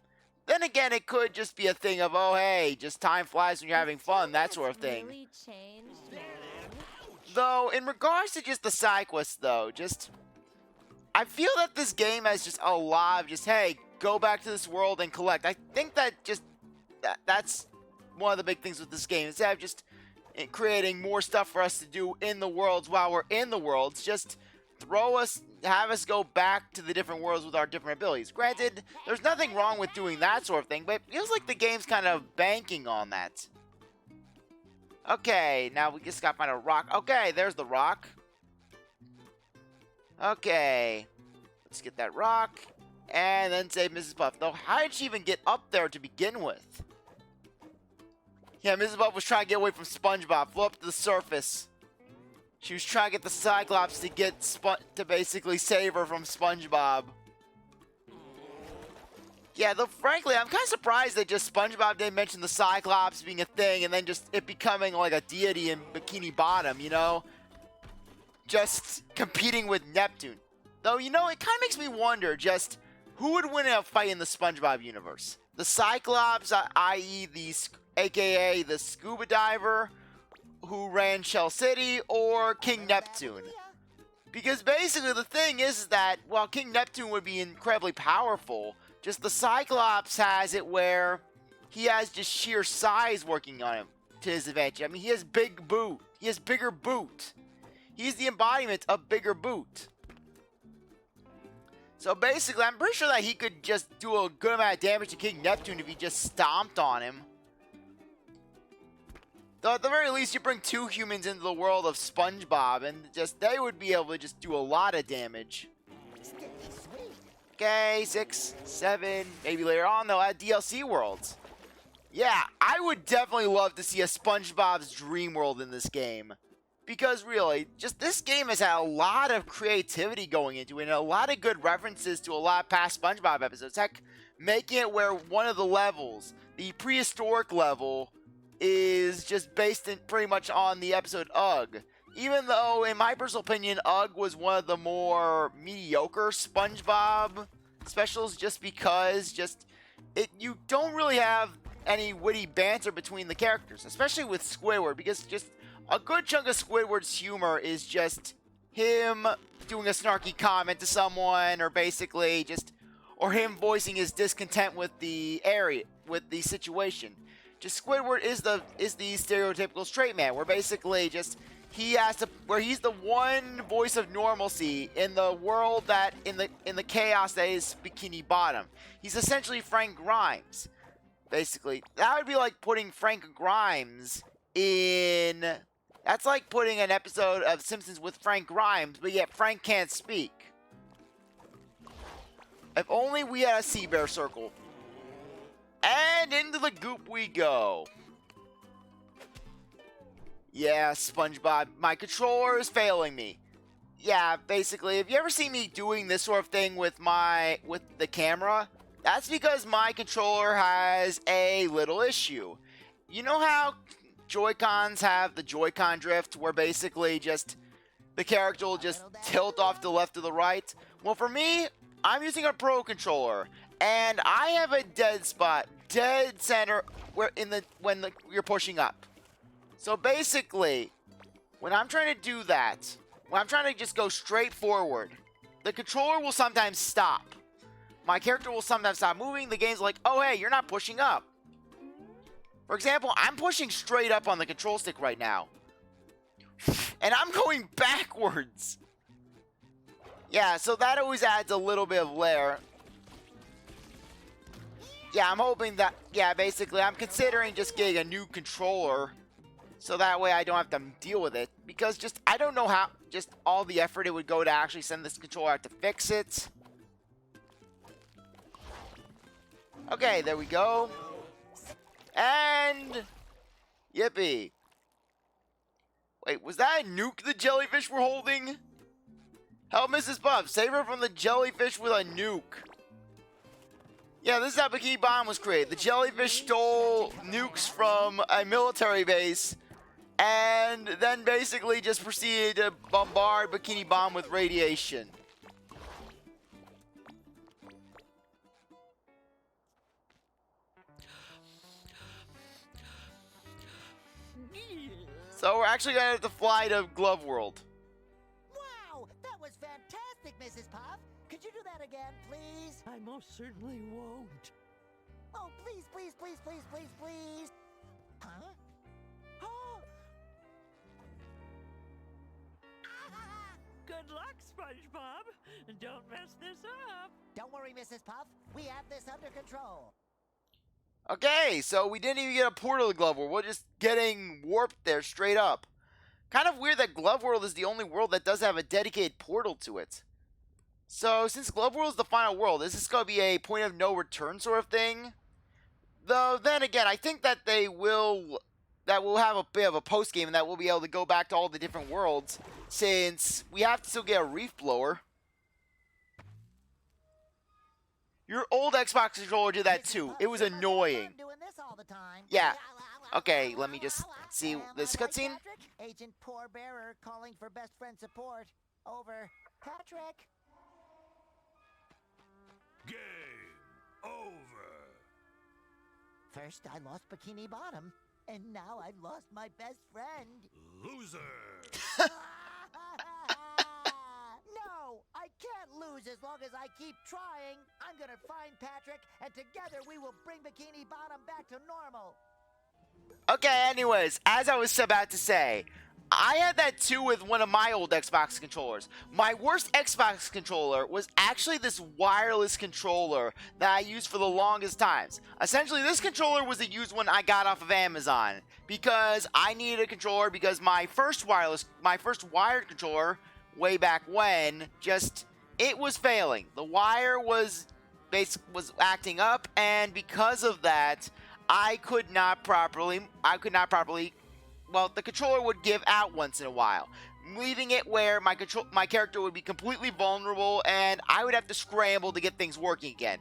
Speaker 1: Then again, it could just be a thing of, oh hey, just time flies when you're having fun, that sort of thing.
Speaker 8: Really changed, man.
Speaker 1: Though, in regards to just the side quests though, just, I feel that this game has just a lot of just, hey, go back to this world and collect. I think that just, that's one of the big things with this game. Instead of just creating more stuff for us to do in the worlds while we're in the worlds, just have us go back to the different worlds with our different abilities. Granted, there's nothing wrong with doing that sort of thing, but it feels like the game's kind of banking on that. Okay, now we just gotta find a rock. Okay, there's the rock. Okay, let's get that rock, and then save Mrs. Puff. Though, how did she even get up there to begin with? Yeah, Mrs. Puff was trying to get away from SpongeBob, flew up to the surface. She was trying to get the Cyclops to to basically save her from SpongeBob. Yeah, though frankly, I'm kind of surprised that just SpongeBob didn't mention the Cyclops being a thing and then just it becoming like a deity in Bikini Bottom, you know? Just competing with Neptune. Though, you know, it kind of makes me wonder just who would win in a fight in the SpongeBob universe? The Cyclops, i.e. aka the scuba diver who ran Shell City, or King Neptune? Because basically the thing is that while King Neptune would be incredibly powerful, just the Cyclops has it where he has just sheer size working on him to his advantage. I mean, he has big boot. He has bigger boot. He's the embodiment of bigger boot. So basically, I'm pretty sure that he could just do a good amount of damage to King Neptune if he just stomped on him. Though at the very least, you bring 2 humans into the world of SpongeBob, and just they would be able to just do a lot of damage. Okay, 6, 7, maybe later on they'll add DLC worlds. Yeah, I would definitely love to see a SpongeBob's Dream World in this game. Because really, just this game has had a lot of creativity going into it, and a lot of good references to a lot of past SpongeBob episodes. Heck, making it where one of the levels, the prehistoric level, is just based in pretty much on the episode Ugh. Even though, in my personal opinion, Ugh was one of the more mediocre SpongeBob specials, just because you don't really have any witty banter between the characters, especially with Squidward, because just a good chunk of Squidward's humor is just him doing a snarky comment to someone, or basically or him voicing his discontent with the situation. Just Squidward is the stereotypical straight man, where basically where he's the one voice of normalcy in the world that in the chaos that is Bikini Bottom. He's essentially Frank Grimes. Basically, that would be like putting Frank Grimes in. That's like putting an episode of Simpsons with Frank Grimes, but yet Frank can't speak. If only we had a sea bear circle. And into the goop we go. Yeah, SpongeBob, my controller is failing me. Yeah, basically, if you ever see me doing this sort of thing with the camera, that's because my controller has a little issue. You know how Joy-Cons have the Joy-Con drift, where basically the character will just tilt off to the left or the right? Well, for me, I'm using a Pro controller, and I have a dead spot, dead center, when you're pushing up. So basically, when I'm trying to do that, when I'm trying to just go straight forward, the controller will sometimes stop. My character will sometimes stop moving. The game's like, oh hey, you're not pushing up. For example, I'm pushing straight up on the control stick right now. And I'm going backwards. Yeah, so that always adds a little bit of layer. Yeah, I'm hoping that, basically I'm considering just getting a new controller, so that way I don't have to deal with it. Because I don't know how, all the effort it would go to actually send this controller out to fix it. Okay, there we go. And yippee. Wait, was that a nuke the jellyfish were holding? Help Mrs. Puff, save her from the jellyfish with a nuke. Yeah, this is how Bikini Bottom was created. The jellyfish stole nukes from a military base and then basically just proceeded to bombard Bikini Bottom with radiation. So we're actually going to have to fly to Glove World.
Speaker 2: Wow, that was fantastic, Mrs. Puff. Could you do that again, please?
Speaker 5: I most certainly won't.
Speaker 2: Oh, please, please, please, please, please, please. Huh? Oh.
Speaker 5: Good luck, SpongeBob. Don't mess this up.
Speaker 2: Don't worry, Mrs. Puff. We have this under control.
Speaker 1: Okay, so we didn't even get a portal to Glove World. We're just getting warped there straight up. Kind of weird that Glove World is the only world that does have a dedicated portal to it. So, since Glove World is the final world, is this going to be a point of no return sort of thing? Though, then again, I think that we'll have a bit of a post-game and that we'll be able to go back to all the different worlds, since we have to still get a reef blower. Your old Xbox controller did that too. It was annoying. Yeah. Okay, let me just see this cutscene.
Speaker 2: Agent Poor Bearer calling for best friend support. Over. Patrick.
Speaker 11: Game over.
Speaker 2: First, I lost Bikini Bottom, and now I've lost my best friend.
Speaker 11: Loser.
Speaker 2: No, I can't lose as long as I keep trying. I'm gonna find Patrick, and together we will bring Bikini Bottom back to normal.
Speaker 1: Okay, anyways, as I was about to say, I had that too with one of my old Xbox controllers. My worst Xbox controller was actually this wireless controller that I used for the longest times. Essentially, this controller was a used one I got off of Amazon because I needed a controller because my first wired controller way back when, it was failing. The wire was acting up, and because of that, I could not properly, well, the controller would give out once in a while, leaving it where my character would be completely vulnerable, and I would have to scramble to get things working again.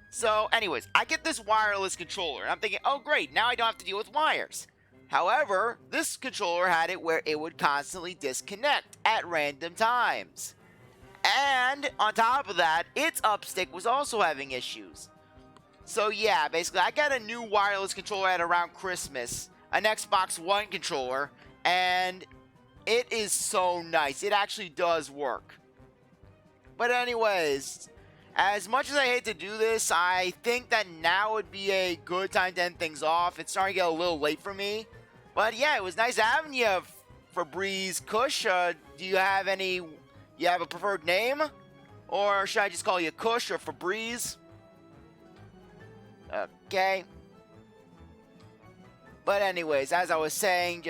Speaker 1: So, anyways, I get this wireless controller, and I'm thinking, oh great, now I don't have to deal with wires. However, this controller had it where it would constantly disconnect at random times. And, on top of that, its upstick was also having issues. So yeah, basically, I got a new wireless controller at around Christmas, an Xbox One controller, and it is so nice. It actually does work. But anyways, as much as I hate to do this, I think that now would be a good time to end things off. It's starting to get a little late for me. But yeah, it was nice having you, Febreze Kush. Do you have a preferred name? Or should I just call you Kush or Febreze? Okay. But anyways, as I was saying,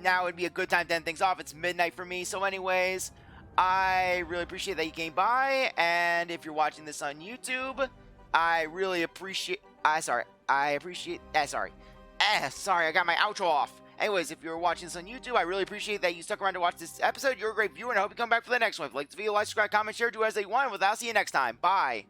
Speaker 1: now would be a good time to end things off. It's midnight for me. So anyways, I really appreciate that you came by. And if you're watching this on YouTube, I really appreciate... sorry, I got my outro off. Anyways, if you're watching this on YouTube, I really appreciate that you stuck around to watch this episode. You're a great viewer, and I hope you come back for the next one. If you like the video, like, subscribe, comment, share, do as you want. And with that, I'll see you next time. Bye.